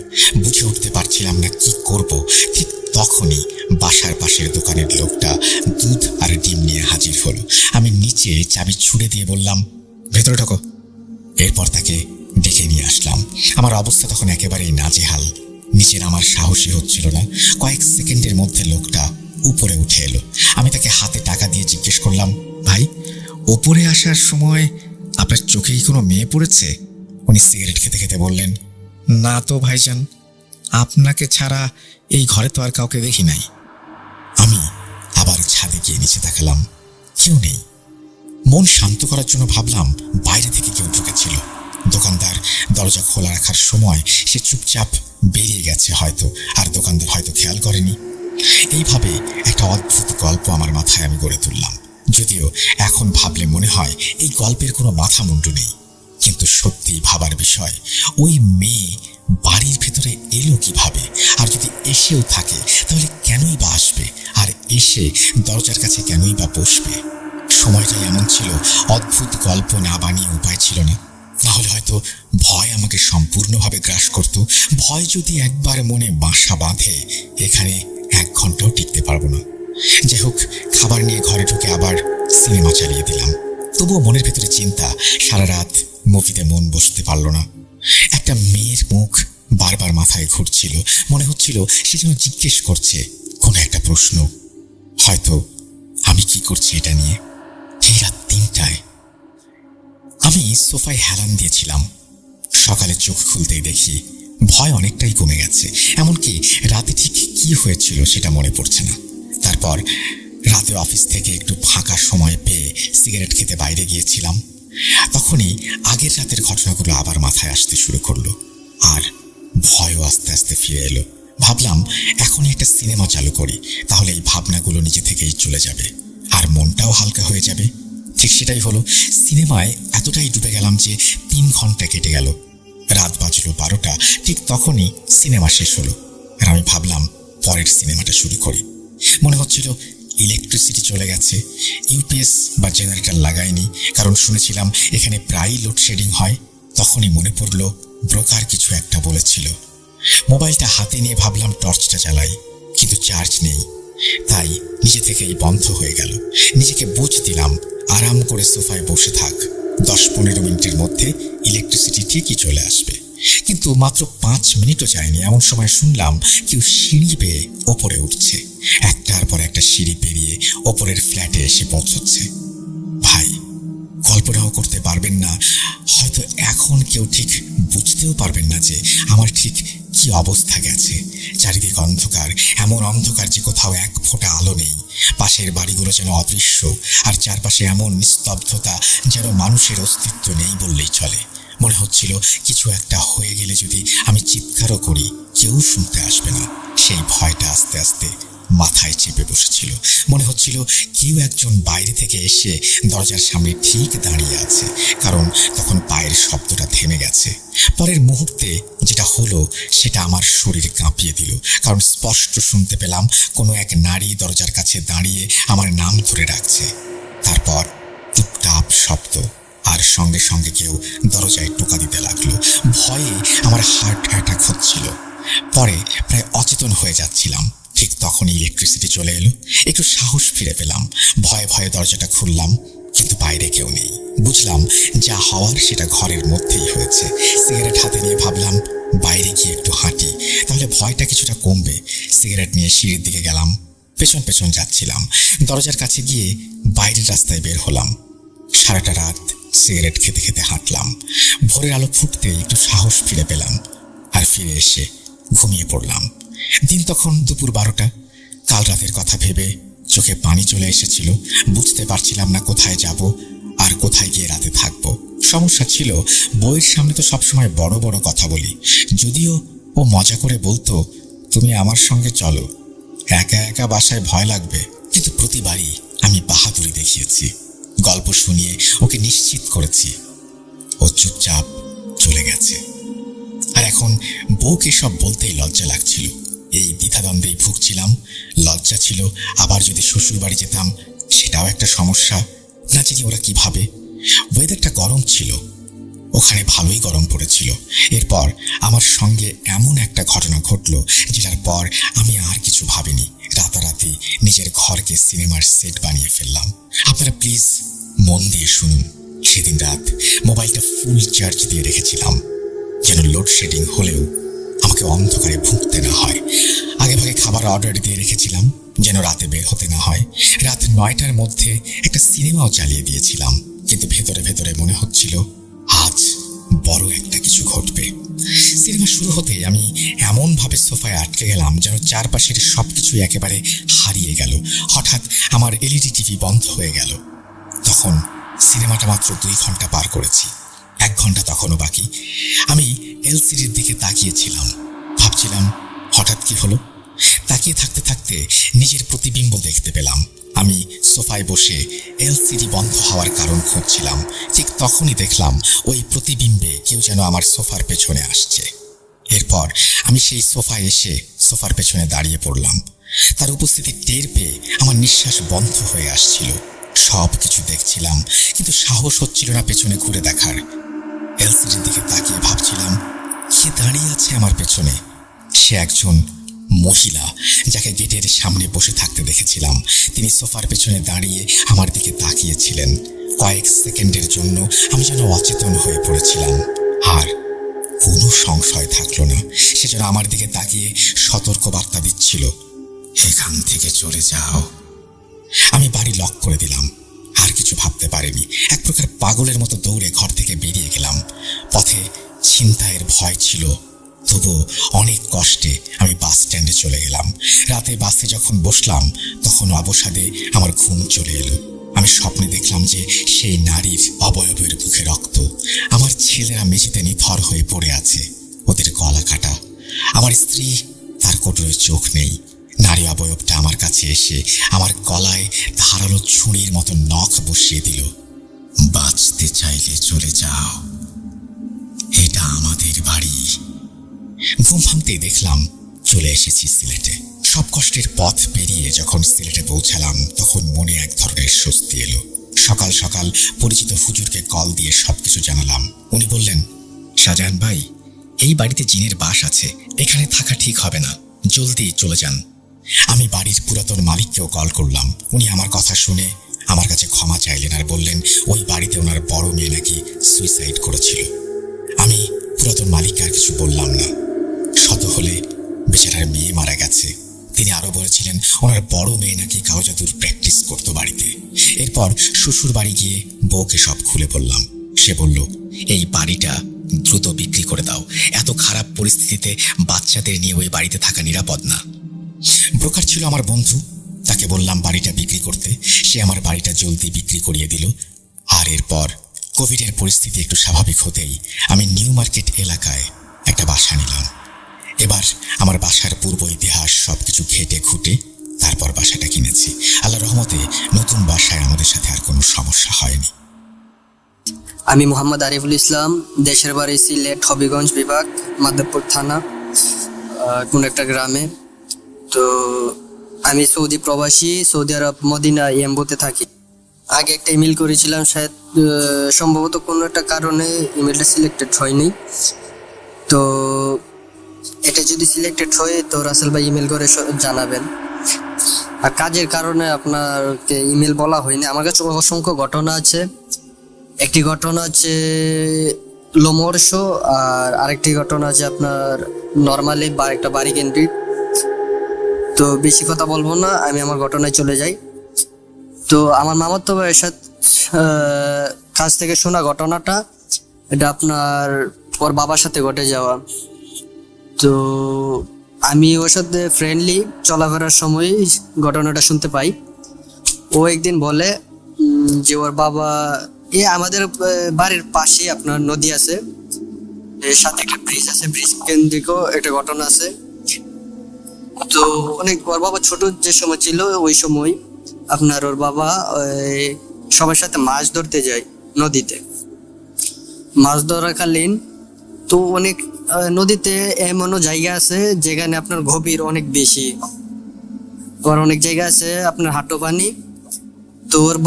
বুঝে উঠতে পারছিলাম না কি করব। ঠিক তখনই বাসার পাশের দোকানের লোকটা দুধ আর ডিম নিয়ে হাজির হলো। আমি নিচে চাবি ছুড়ে দিয়ে বললাম, ভেতরে ঢোকো। এরপর তাকে ডেকে নিয়ে আসলাম। আমার অবস্থা তখন একেবারেই নাজেহাল। নিচের আমার সাহসী হচ্ছিল না। কয়েক সেকেন্ডের মধ্যে লোকটা উপরে উঠে এলো। আমি তাকে হাতে টাকা দিয়ে জিজ্ঞেস করলাম, ভাই, ওপরে আসার সময় আপনার চোখে কি কোনো মেয়ে পড়েছে? উনি সিগারেট খেতে খেতে বললেন, না তো ভাইজান, আপনাকে ছাড়া এই ঘরে তো আর কাউকে দেখি নাই। আমি আবার ছাদে গিয়ে নিচে তাকালাম, কেউ নেই। মন শান্ত করার জন্য ভাবলাম বাইরে থেকে কেউ ঢুকেছিল। দোকানদার দরজা খোলা রাখার সময় সে চুপচাপ বেরিয়ে গেছে হয়তো, আর দোকানদার হয়তো খেয়াল করেনি। এইভাবে একটা অদ্ভুত গল্প আমার মাথায় আমি গড়ে তুললাম। যদিও এখন ভাবলে মনে হয় এই গল্পের কোনো মাথা মুন্ডু নেই, কিন্তু সত্যিই ভাবার বিষয়, ওই মেয়ে বাড়ির ভেতরে এলো কিভাবে? আর যদি এসেও থাকে তাহলে কেনই বা আসবে? আর এসে দরজার কাছে কেনই বা বসবে? সময়টা এমন ছিল, অদ্ভুত গল্প না বানিয়ে উপায় ছিল না। তাহলে হয়তো ভয় আমাকে সম্পূর্ণভাবে গ্রাস করত। ভয় যদি একবার মনে বাসা বাঁধে, এখানে 1 ঘন্টাও টিকতে পারবো না। যাই হোক, খাবার নিয়ে ঘরে ঢুকে আবার সিনেমা চালিয়ে দিলাম। তবুও মনের ভেতরে চিন্তা, সারা রাত মুভিতে মন বসতে পারলো না। একটা মেয়ের মুখ বারবার মাথায় ঘুরছিল। মনে হচ্ছিল সে যেন জিজ্ঞেস করছে কোনো একটা প্রশ্ন। হয়তো আমি কি করছি এটা নিয়ে। এই রাত 3টায় আমি সোফায় হেলান দিয়েছিলাম। সকালে চোখ খুলতেই দেখি ভয় অনেকটাই কমে গেছে। এমনকি রাতে ঠিক কি হয়েছিল সেটা মনে পড়ছে না। তারপর রাতে অফিস থেকে একটু ফাঁকা সময় পেয়ে সিগারেট খেতে বাইরে গিয়েছিলাম। তখনই আগের রাতের ঘটনাগুলো আবার মাথায় আসতে শুরু করলো, আর ভয়ও আস্তে আস্তে ফিরে এলো। ভাবলাম এখনই একটা সিনেমা চালু করি, তাহলে এই ভাবনাগুলো নিজে থেকেই চলে যাবে আর মনটাও হালকা হয়ে যাবে। ঠিক সেটাই হলো। সিনেমায় এতটাই ডুবে গেলাম যে 3 ঘন্টা কেটে গেল। রাত বাজলো 12টা। ঠিক তখনই সিনেমা শেষ হলো, আর আমি ভাবলাম পরের সিনেমাটা শুরু করি। মনে হচ্ছিল ইলেকট্রিসিটি চলে গেছে। ইউপিএস বা জেনারেটর লাগাইনি, কারণ শুনেছিলাম এখানে প্রায়ই লোডশেডিং হয়। তখনই মনে পড়ল ব্রোকার কিছু একটা বলেছিল। মোবাইলটা হাতে নিয়ে ভাবলাম টর্চটা জ্বালাই, কিন্তু চার্জ নেই। তাই নিজে থেকেই বন্ধ হয়ে গেল। নিজেকে বুঝ দিলাম আরাম করে সোফায় বসে থাক, 10-15 মিনিটের মধ্যে ইলেকট্রিসিটি ঠিকই চলে আসবে। কিন্তু মাত্র 5 মিনিটও যায়নি, এমন সময় শুনলাম কেউ সিঁড়ি বেয়ে ওপরে উঠছে। একটার পর একটা সিঁড়ি পেরিয়ে ওপরের ফ্ল্যাটে এসে পৌঁছচ্ছে। ভাই, কল্পনাও করতে পারবেন না, হয়তো এখন কেউ ঠিক বুঝতেও পারবেন না যে আমার ঠিক কি অবস্থা গেছে। চারিদিক অন্ধকার, এমন অন্ধকার যে কোথাও 1 ফোঁটা আলো নেই। পাশের বাড়িগুলো যেন অদৃশ্য, আর চারপাশে এমন নিস্তব্ধতা যেন মানুষের অস্তিত্ব নেই বললেই চলে। মনে হচ্ছিল কিছু একটা হয়ে গেলে যদি আমি চিৎকারও করি, কেউ শুনতে আসবে না। সেই ভয়টা আস্তে আস্তে মাথায় চেপে বসেছিল। মনে হচ্ছিল কেউ একজন বাইরে থেকে এসে দরজার সামনে ঠিক দাঁড়িয়ে আছে, কারণ তখন পায়ের শব্দটা থেমে গেছে। পরের মুহূর্তে যেটা হলো সেটা আমার শরীর কাঁপিয়ে দিল, কারণ স্পষ্ট শুনতে পেলাম কোনো এক নারী দরজার কাছে দাঁড়িয়ে আমার নাম ধরে ডাকছে। তারপর টুপটাপ শব্দ, আর সঙ্গে সঙ্গে কেউ দরজায় টোকা দিতে লাগলো। ভয়ে আমার হার্ট অ্যাটাক হচ্ছিল। পরে প্রায় অচেতন হয়ে যাচ্ছিলাম। ঠিক তখনই ইলেকট্রিসিটি চলে এলো। একটু সাহস ফিরে পেলাম। ভয়ে ভয়ে দরজাটা খুললাম, কিন্তু বাইরে কেউ নেই। বুঝলাম যা হওয়ার সেটা ঘরের মধ্যেই হয়েছে। সিগারেট হাতে নিয়ে ভাবলাম বাইরে গিয়ে একটু হাঁটি, তাহলে ভয়টা কিছুটা কমবে। সিগারেট নিয়ে সিঁড়ির দিকে গেলাম। পেছন পেছন যাচ্ছিলাম। দরজার কাছে গিয়ে বাইরের রাস্তায় বের হলাম। সারাটা রাত সিগারেট খেতে খেতে হাঁটলাম। ভোরের আলো ফুটতে একটু সাহস ফিরে পেলাম, আর ফিরে এসে ঘুমিয়ে পড়লাম। দিন তখন দুপুর 12টা। কাল রাতের কথা ভেবে চোখে পানি চলে এসেছিল। বুঝতে পারছিলাম না কোথায় যাব আর কোথায় গিয়ে রাতে থাকবো। সমস্যা ছিল, বউয়ের সামনে তো সবসময় বড় বড় কথা বলি। যদিও ও মজা করে বলতো, তুমি আমার সঙ্গে চলো, একা একা বাসায় ভয় লাগবে। কিন্তু প্রতিবারই আমি বাহাদুরি দেখিয়েছি। গল্প শুনিয়ে ওকে নিশ্চিত করেছি। ও চুপচাপ চলে গেছে। আর এখন বউকে সব বলতেই লজ্জা লাগছিল। এই দ্বিধাদ্বন্দ্বেই ভুগছিলাম। লজ্জা ছিল, আবার যদি শ্বশুর বাড়ি যেতাম সেটাও একটা সমস্যা। না জানি ওরা কি ভাবে। ওয়েদারটা গরম ছিল, ওখানে ভালোই গরম পড়েছিল। এরপর আমার সঙ্গে এমন একটা ঘটনা ঘটলো যেটার পর আমি আর কিছু ভাবিনি। রাতারাতি নিজের ঘরকে সিনেমার সেট বানিয়ে ফেললাম। আপনারা প্লিজ মন দিয়ে শুনুন। সেদিন রাত মোবাইলটা ফুল চার্জ দিয়ে রেখেছিলাম, যেন লোডশেডিং হলেও আমাকে অন্ধকারে ভুগতে না হয়। আগেভাগে খাবার অর্ডার দিয়ে রেখেছিলাম যেন রাতে বের হতে না হয়। রাত 9টার মধ্যে একটা সিনেমাও চালিয়ে দিয়েছিলাম, কিন্তু ভেতরে ভেতরে মনে হচ্ছিল আজ বড় একটা কিছু ঘটবে। সিনেমা শুরু হতেই আমি এমনভাবে সোফায় আটকে গেলাম যেন চারপাশের সবকিছু একেবারে হারিয়ে গেল। হঠাৎ আমার এলইডি টিভি বন্ধ হয়ে গেল। তখন সিনেমাটা মাত্র 2 ঘন্টা পার করেছি, 1 ঘন্টা তখনও বাকি। আমি এলসিডির দিকে তাকিয়েছিলাম, ভাবছিলাম হঠাৎ কি হলো। তাকিয়ে থাকতে থাকতে নিজের প্রতিবিম্ব দেখতে পেলাম। আমি সোফায় বসে এলসিডি বন্ধ হওয়ার কারণ খুঁজছিলাম। ঠিক তখনই দেখলাম ওই প্রতিবিম্বে কেউ যেন আমার সোফার পেছনে আসছে। এরপর আমি সেই সোফায় এসে সোফার পেছনে দাঁড়িয়ে পড়লাম। তার উপস্থিতি টের পেয়ে আমার নিঃশ্বাস বন্ধ হয়ে আসছিল। সব কিছু দেখছিলাম, কিন্তু সাহস হচ্ছিল না পেছনে ঘুরে দেখার। এলসিডির দিকে তাকিয়ে ভাবছিলাম কে দাঁড়িয়ে আছে আমার পেছনে। সে একজন মহিলা, যাকে গেটের সামনে বসে থাকতে দেখেছিলাম। তিনি সোফার পেছনে দাঁড়িয়ে আমার দিকে তাকিয়েছিলেন। কয়েক সেকেন্ডের জন্য আমি যেন অচেতন হয়ে পড়েছিলাম। আর কোনো সংশয় থাকলো না, সে যেন আমার দিকে তাকিয়ে সতর্ক বার্তা দিচ্ছিল, এখান থেকে চলে যাও। আমি বাড়ি লক করে দিলাম। আর কিছু ভাবতে পারিনি, এক প্রকার পাগলের মতো দৌড়ে ঘর থেকে বেরিয়ে গেলাম। পথে ছিনতাইয়ের ভয় ছিল, তবুও অনেক কষ্টে আমি বাস স্ট্যান্ডে চলে গেলাম। রাতে বাসে যখন বসলাম তখন অবসাদে আমার ঘুম চলে এলো। আমি স্বপ্নে দেখলাম যে সেই নারীর অবয়বের মুখে রক্ত। আমার ছেলেরা মেঝেতে নিথর হয়ে পড়ে আছে, ওদের গলা কাটা। আমার স্ত্রী, তার কোটরে চোখ নেই। নারী অবয়বটা আমার কাছে এসে আমার গলায় ধারালো ছুরির মতো নখ বসিয়ে দিল। বাঁচতে চাইলে চলে যাও, এটা আমাদের বাড়ি। ঘুম ভাঙতেই দেখলাম চলে এসেছি সিলেটে। সব কষ্টের পথ পেরিয়ে যখন সিলেটে পৌঁছালাম তখন মনে এক ধরনের স্বস্তি এলো। সকাল সকাল পরিচিত হুজুরকে কল দিয়ে সবকিছু জানালাম। উনি বললেন, শাহজাহান ভাই, এই বাড়িতে জিনের বাস আছে, এখানে থাকা ঠিক হবে না, জলদি চলে যান। আমি বাড়ির পুরাতন মালিককেও কল করলাম। উনি আমার কথা শুনে আমার কাছে ক্ষমা চাইলেন আর বললেন ওই বাড়িতে ওনার বড় মেয়ে নাকি সুইসাইড করেছিল। আমি পুরাতন মালিককে আর কিছু বললাম না। শত হলে বেচারার মেয়ে মারা গেছে। তিনি আরো বলেছিলেন ওনার বড় মেয়ে নাকি কালো জাদুর প্র্যাকটিস করতো বাড়িতে। এরপর শ্বশুর বাড়ি গিয়ে বউকে সব খুলে বললাম। সে বলল, এই বাড়িটা দ্রুত বিক্রি করে দাও, এত খারাপ পরিস্থিতিতে বাচ্চাদের নিয়ে ওই বাড়িতে থাকা নিরাপদ না। ব্রোকার ছিল আমার বন্ধু, তাকে বললাম বাড়িটা বিক্রি করতে। সে আমার বাড়িটা জলদি বিক্রি করিয়ে দিল। আর এরপর কোভিডের পরিস্থিতি একটু স্বাভাবিক হতেই আমি নিউ মার্কেট এলাকায় একটা বাসা নিলাম। এবার আমার বাসার পূর্ব ইতিহাস সবকিছু ঘেটে খুঁটে তারপর বাসাটা কিনেছি। আল্লাহর রহমতে নতুন বাসায় আমাদের সাথে আর কোনো সমস্যা হয়নি। আমি মোহাম্মদ আরিফুল ইসলাম, দেশের বাড়ি সিলেট হবিগঞ্জ বিভাগ, মাধবপুর থানা, কোন একটা গ্রামে। তো আমি সৌদি প্রবাসী, সৌদি আরব মদিনা এমবোতে থাকি। আগে একটা ইমেল করেছিলাম, শায়দ সম্ভবত কোনো একটা কারণে ইমেলটা সিলেক্টেড হয়নি। তো এটা যদি সিলেক্টেড হয় তো রাসেল ভাই ইমেল করে জানাবেন। আর কাজের কারণে আপনাকে ইমেল বলা হয়নি। আমার কাছে অসংখ্য ঘটনা আছে। একটি ঘটনা আছে লোমহর্ষ, আর আরেকটি ঘটনা আছে আপনার নর্মালি একটা বাড়ি কেন্দ্রিক। তো বেশি কথা বলবো না, আমি আমার ঘটনায় চলে যাই। তো আমার মামাতো ভাইয়ের সাথে কাছ থেকে শোনা ঘটনাটা, এটা আপনার ওর বাবার সাথে ঘটে যাওয়া। তো আমি ওর সাথে ফ্রেন্ডলি চলাফেরার সময় ঘটনাটা শুনতে পাই। ও একদিন বলে যে ওর বাবা, আমাদের বাড়ির পাশে আপনার নদী আছে, এর সাথে একটা ব্রিজ আছে, ব্রিজ কেন্দ্রিকও একটা ঘটনা আছে। তো অনেক ওর বাবা ছোট যে সময় ছিল ওই সময় আপনার ওর বাবা সবার সাথে মাছ ধরতে যায় নদীতে। মাছ ধরাকালীন তো অনেক নদীতে এমনও জায়গা আছে যেখানে আপনার গভীর অনেক বেশি, আবার অনেক জায়গা আছে আপনার হাঁটু পানি। তো ওর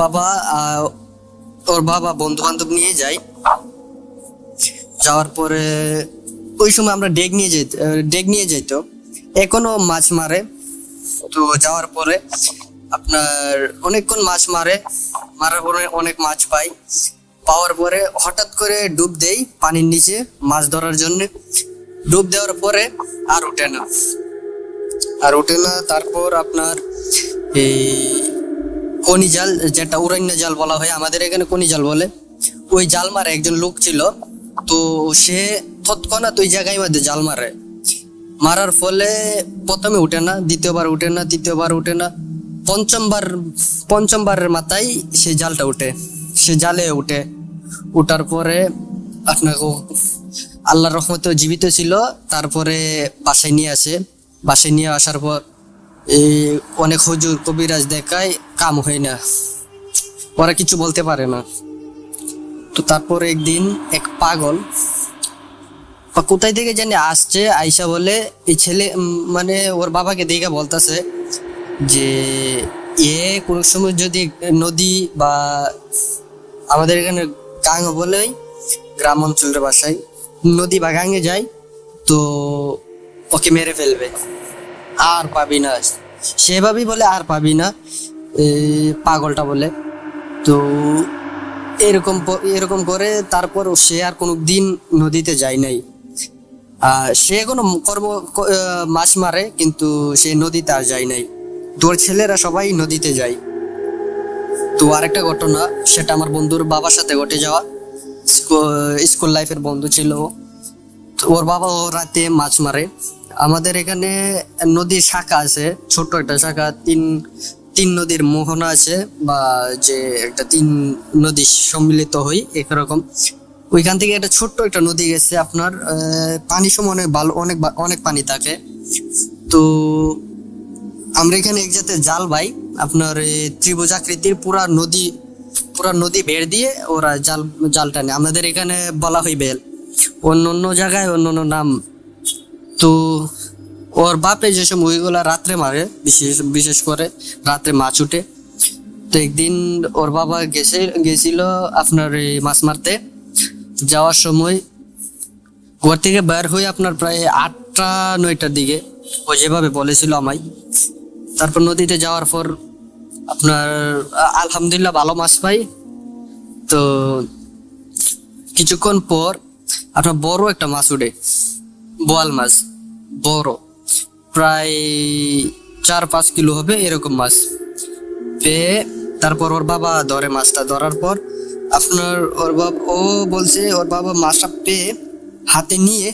বাবা বন্ধু বান্ধব নিয়ে যায়। যাওয়ার পরে ওই সময় আমরা ডেক নিয়ে যাইতো, এখনো মাছ মারে। তো যাওয়ার পরে আপনার অনেকক্ষণ মাছ মারার পরে অনেক মাছ পাওয়ার পরে হঠাৎ করে ডুব দেই পানির নিচে মাছ ধরার জন্য। ডুব দেওয়ার পরে আর ওঠে না। তারপর আপনার এই কনি জাল, যেটা উড়াইনা জাল বলা হয়, আমাদের এখানে কনি জাল বলে, ওই জাল মারে একজন লোক ছিল। তো সে তৎক্ষণাৎ ওই জায়গায় মধ্যে জাল মারার ফলে প্রথমে উঠে না, দ্বিতীয়বার উঠে না, পঞ্চমবারের মাথায় সে জালটা সে জালে উঠার পরে আপনাকে আল্লাহর রহমতে জীবিত ছিল। তারপরে বাসায় নিয়ে আসার পর এই অনেক হুজুর কবিরাজ দেখায়, কাম হয় না, ওরা কিছু বলতে পারে না। তো তারপরে একদিন এক পাগল কোথায় থেকে জানি আসছে, আইসা বলে এই ছেলে মানে ওর বাবাকে দেখে বলতেছে যে কোনো সময় যদি নদী বা আমাদের এখানে গাং বলে গ্রাম অঞ্চলের ভাষায় নদী বা গাঙে যায়, তো ওকে মেরে ফেলবে, আর পাবি না। সেভাবেই বলে আর পাবি না, পাগলটা বলে। তো এরকম করে তারপর সে আর কোনো দিন নদীতে যায় নাই। সে কোনো মাছ মারে, কিন্তু সে নদীতে আর যায় নাই। তোর ছেলেরা সবাই নদীতে যায়। তো আরেকটা ঘটনা, সেটা আমার বন্ধুর বাবার সাথে ঘটে যাওয়া। স্কুল লাইফের বন্ধু ছিল। ওর বাবা ও রাতে মাছ মারে। আমাদের এখানে নদীর শাখা আছে, ছোট্ট একটা শাখা, তিন নদীর মোহনা আছে, বা যে একটা তিন নদী সম্মিলিত হই একরকম। ওইখান থেকে একটা ছোট্ট একটা নদী গেছে আপনার, পানি সময় অনেক ভালো, অনেক পানি থাকে। তো আমরা এখানে এক জাতের জাল ভাই, আপনার ত্রিভুজ আকৃতির পুরা নদী বের দিয়ে ওরা জাল টানে। আমাদের এখানে বলা হয় বেল, অন্য জায়গায় অন্য নাম। তো ওর বাপে যে সময় ওইগুলা রাত্রে মারে, বিশেষ করে রাত্রে মাছ উঠে। তো একদিন ওর বাবা গেছিল আপনার মাছ মারতে। যাওয়ার সময় ঘর থেকে বের হয়ে আপনার প্রায় 8টা-9টার দিকে, ও যেভাবে বলেছিল আমায়। তারপর নদীতে যাওয়ার পর আপনার আলহামদুলিল্লাহ ভালো মাছ পাই। তো কিছুক্ষণ পর আপনার বড় একটা মাছ উঠে, বোয়াল মাছ, বড়, প্রায় 4-5 কিলো হবে এরকম মাছ পেয়ে। তারপর ওর বাবা ধরে মাছটা। ধরার পর আপনার ও বলছে ওর বাবা মাছটা পেয়ে হাতে নিয়ে,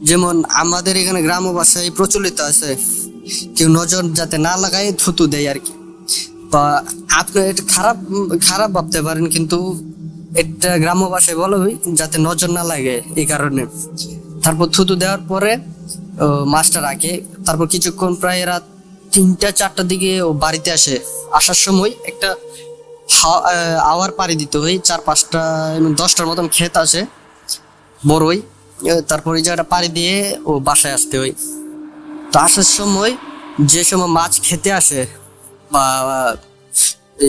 যেমন আমাদের এখানে গ্রাম্য ভাষায় প্রচলিত আছে, কেউ নজর যাতে না লাগায় থুতু দেয় আর কি। বা আপনি এটা খারাপ ভাবতে পারেন, কিন্তু এটা গ্রাম্য ভাষায় বলা হয় যাতে নজর না লাগে, এই কারণে। তারপর থুতু দেওয়ার পরে মাছটা রাখে। তারপর কিছুক্ষণ প্রায় রাত 3টা-4টার দিকে ও বাড়িতে আসার সময় একটা আওয়ার পাড়ি দিতে হয়, 4-5টা 10টার মতন ক্ষেত আছে বড়ই। তারপর এই জায়গাটা পাড়ি দিয়ে ও বাসায় আসতে হয়। তো আসার সময় যে সময় মাছ খেতে আসে, বা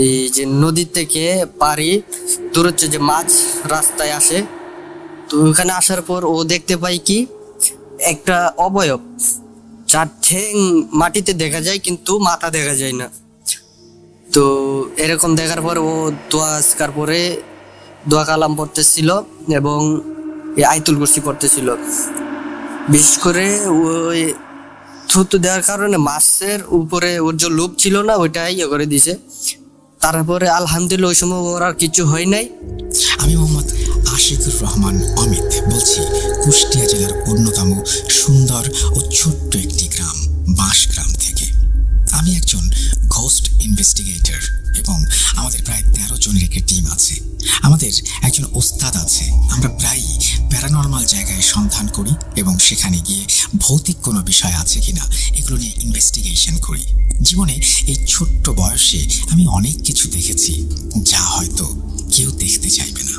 এই যে নদী থেকে পাড়ি দূরত্বে যে মাছ রাস্তায় আসে, তো ওখানে আসার পর ও দেখতে পাই কি একটা অবয়ব, যার ঠ্যাং মাটিতে দেখা যায় কিন্তু মাথা দেখা যায় না। তো এরকম দেখার পর ও দোয়া কালাম পড়তেছিল এবং আয়াতুল কুরসি পড়তেছিল। বিশেষ করে ওই থুতু দেওয়ার কারণে মাছের উপরে ওর যে লোভ ছিল না, ওইটাই করে দিছে। তারপরে আলহামদুলিল্লাহ ওই সময় ওর আর কিছু হয় নাই। আমি মোহাম্মদ আশিকুর রহমান অমিত বলছি, কুষ্টিয়া জেলার অন্যতম সুন্দর ও ছোট্ট একটি গ্রাম বাঁশগ্রাম থেকে। আমি একজন ঘোস্ট ইনভেস্টিগেটর এবং আমাদের প্রায় 13 জনের একটি টিম আছে। আমাদের একজন ওস্তাদ আছে। আমরা প্রায়ই প্যারানর্মাল জায়গায় সন্ধান করি এবং সেখানে গিয়ে ভৌতিক কোনো বিষয় আছে কিনা এগুলো নিয়ে ইনভেস্টিগেশন করি। জীবনে এই ছোট্ট বয়সে আমি অনেক কিছু দেখেছি যা হয়তো কেউ দেখতে চাইবে না।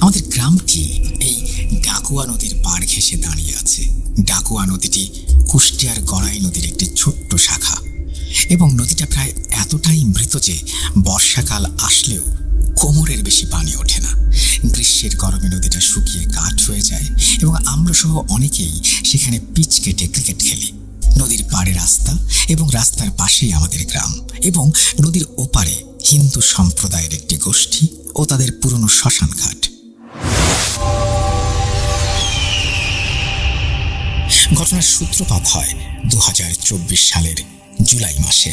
আমাদের গ্রামটি এই ডাকুয়া নদীর পাড় ঘেঁষে দাঁড়িয়ে আছে। ডাকুয়া নদীটি কুষ্টিয়ার গড়াই নদীর একটি ছোট্ট শাখা এবং নদীটা প্রায় এতটাই মৃত যে বর্ষাকাল আসলেও কোমরের বেশি পানি ওঠে না। গ্রীষ্মের গরমে নদীটা শুকিয়ে কাঠ হয়ে যায় এবং আমরা সহ অনেকেই সেখানে পিচ কেটে ক্রিকেট খেলি। নদীর পাড়ে রাস্তা এবং রাস্তার পাশেই আমাদের গ্রাম এবং নদীর ওপারে হিন্দু সম্প্রদায়ের একটি গোষ্ঠী ও তাদের পুরনো শ্মশান ঘাট। ঘটনার সূত্রপাত হয় 2024 সালের জুলাই মাসে।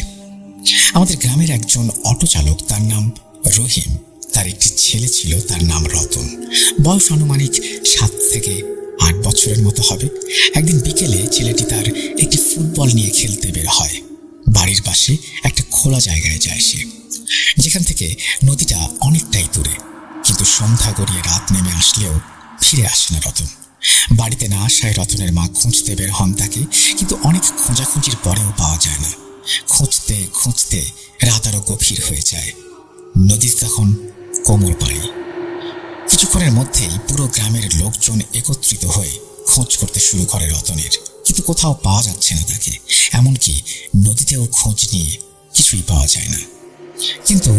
আমাদের গ্রামের একজন অটো চালক, তার নাম রহিম, তার একটি ছেলে ছিল, তার নাম রতন। বয়স আনুমানিক 7 থেকে 8 বছরের মতো হবে। একদিন বিকেলে ছেলেটি তার একটি ফুটবল নিয়ে খেলতে বের হয়। বাড়ির পাশে একটা খোলা জায়গায় যায় সে, যেখান থেকে নদীটা অনেকটাই দূরে। কিন্তু সন্ধ্যা গড়িয়ে রাত নেমে আসলেও ফিরে আসে না রতন। বাড়িতে না আসায় রতনের মা খুঁজতে বের হন তাকে, কিন্তু অনেক খোঁজাখুঁজির পরেও পাওয়া যায় না। খুঁজতে খুঁজতে রাত আরো গভীর হয়ে যায়। নদী তখন কোমর পাড়ি। কিছুক্ষণের মধ্যেই পুরো গ্রামের লোকজন একত্রিত হয়ে খোঁজ করতে শুরু করে রতনের, কিন্তু কোথাও পাওয়া যাচ্ছে না তাকে। এমনকি নদীতেও খোঁজ নিয়ে কিছুই পাওয়া যায় না। কিন্তু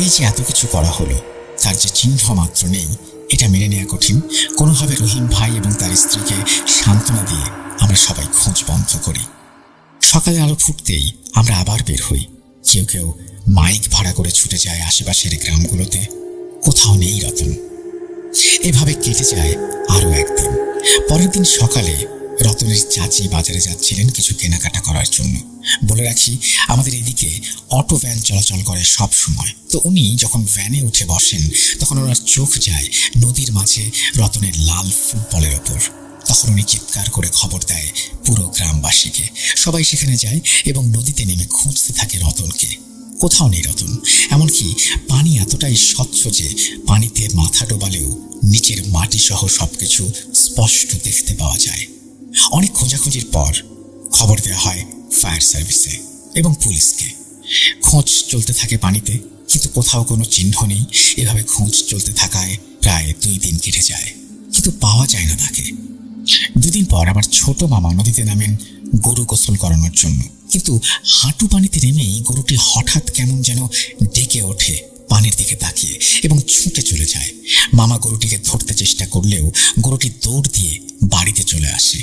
এই যে এত কিছু করা হলো, তার যে চিহ্ন মাত্র নেই, এটা মেনে নেওয়া কঠিন। কোনোভাবে রহিম ভাই এবং তার স্ত্রীকে সান্ত্বনা দিয়ে আমরা সবাই খোঁজ বন্ধ করি। সকালে আলো ফুটতেই আমরা আবার বের হই। কেউ কেউ মাইক ভাড়া করে ছুটে যায় আশেপাশের গ্রামগুলোতে। কোথাও নেই রতন। এভাবে কেটে যায় আরো একদিন। পরের দিন সকালে রতনের চাচি বাজারে যাচ্ছিলেন কিছু কেনাকাটা করার জন্য। বলে রাখি, আমাদের এদিকে অটো ভ্যান চলাচল করে সব সময়। তো উনি যখন ভ্যানে উঠে বসেন, তখন ওনার চোখ যায় নদীর মাঝে রতনের লাল ফুটবলের ওপর। তখন উনি চিৎকার করে খবর দেয় পুরো গ্রামবাসীকে। সবাই সেখানে যায় এবং নদীতে নেমে খুঁজতে থাকে রতনকে। কোথাও নেই রতন। এমনকি পানি এতটাই স্বচ্ছ যে পানিতে মাথা ডোবালেও নিচের মাটি সহ সবকিছু স্পষ্ট দেখতে পাওয়া যায়। অনেক খোঁজাখুঁজির পর খবর দেওয়া হয় ফায়ার সার্ভিসে এবং পুলিশকে। খোঁজ চলতে থাকে পানিতে, কিন্তু কোথাও কোনো চিহ্ন নেই। এভাবে খোঁজ চলতে থাকায় প্রায় 2 দিন কেটে যায়, কিন্তু পাওয়া যায় না তাকে। 2 দিন পর আবার ছোট মামা নদীতে নামেন গরু গোসল করানোর জন্য, কিন্তু হাঁটু পানিতে নেমেই গরুটি হঠাৎ কেমন যেন ডেকে ওঠে পানির দিকে তাকিয়ে এবং ছুটে চলে যায়। মামা গরুটিকে ধরতে চেষ্টা করলেও গরুটি দৌড় দিয়ে বাড়িতে চলে আসে।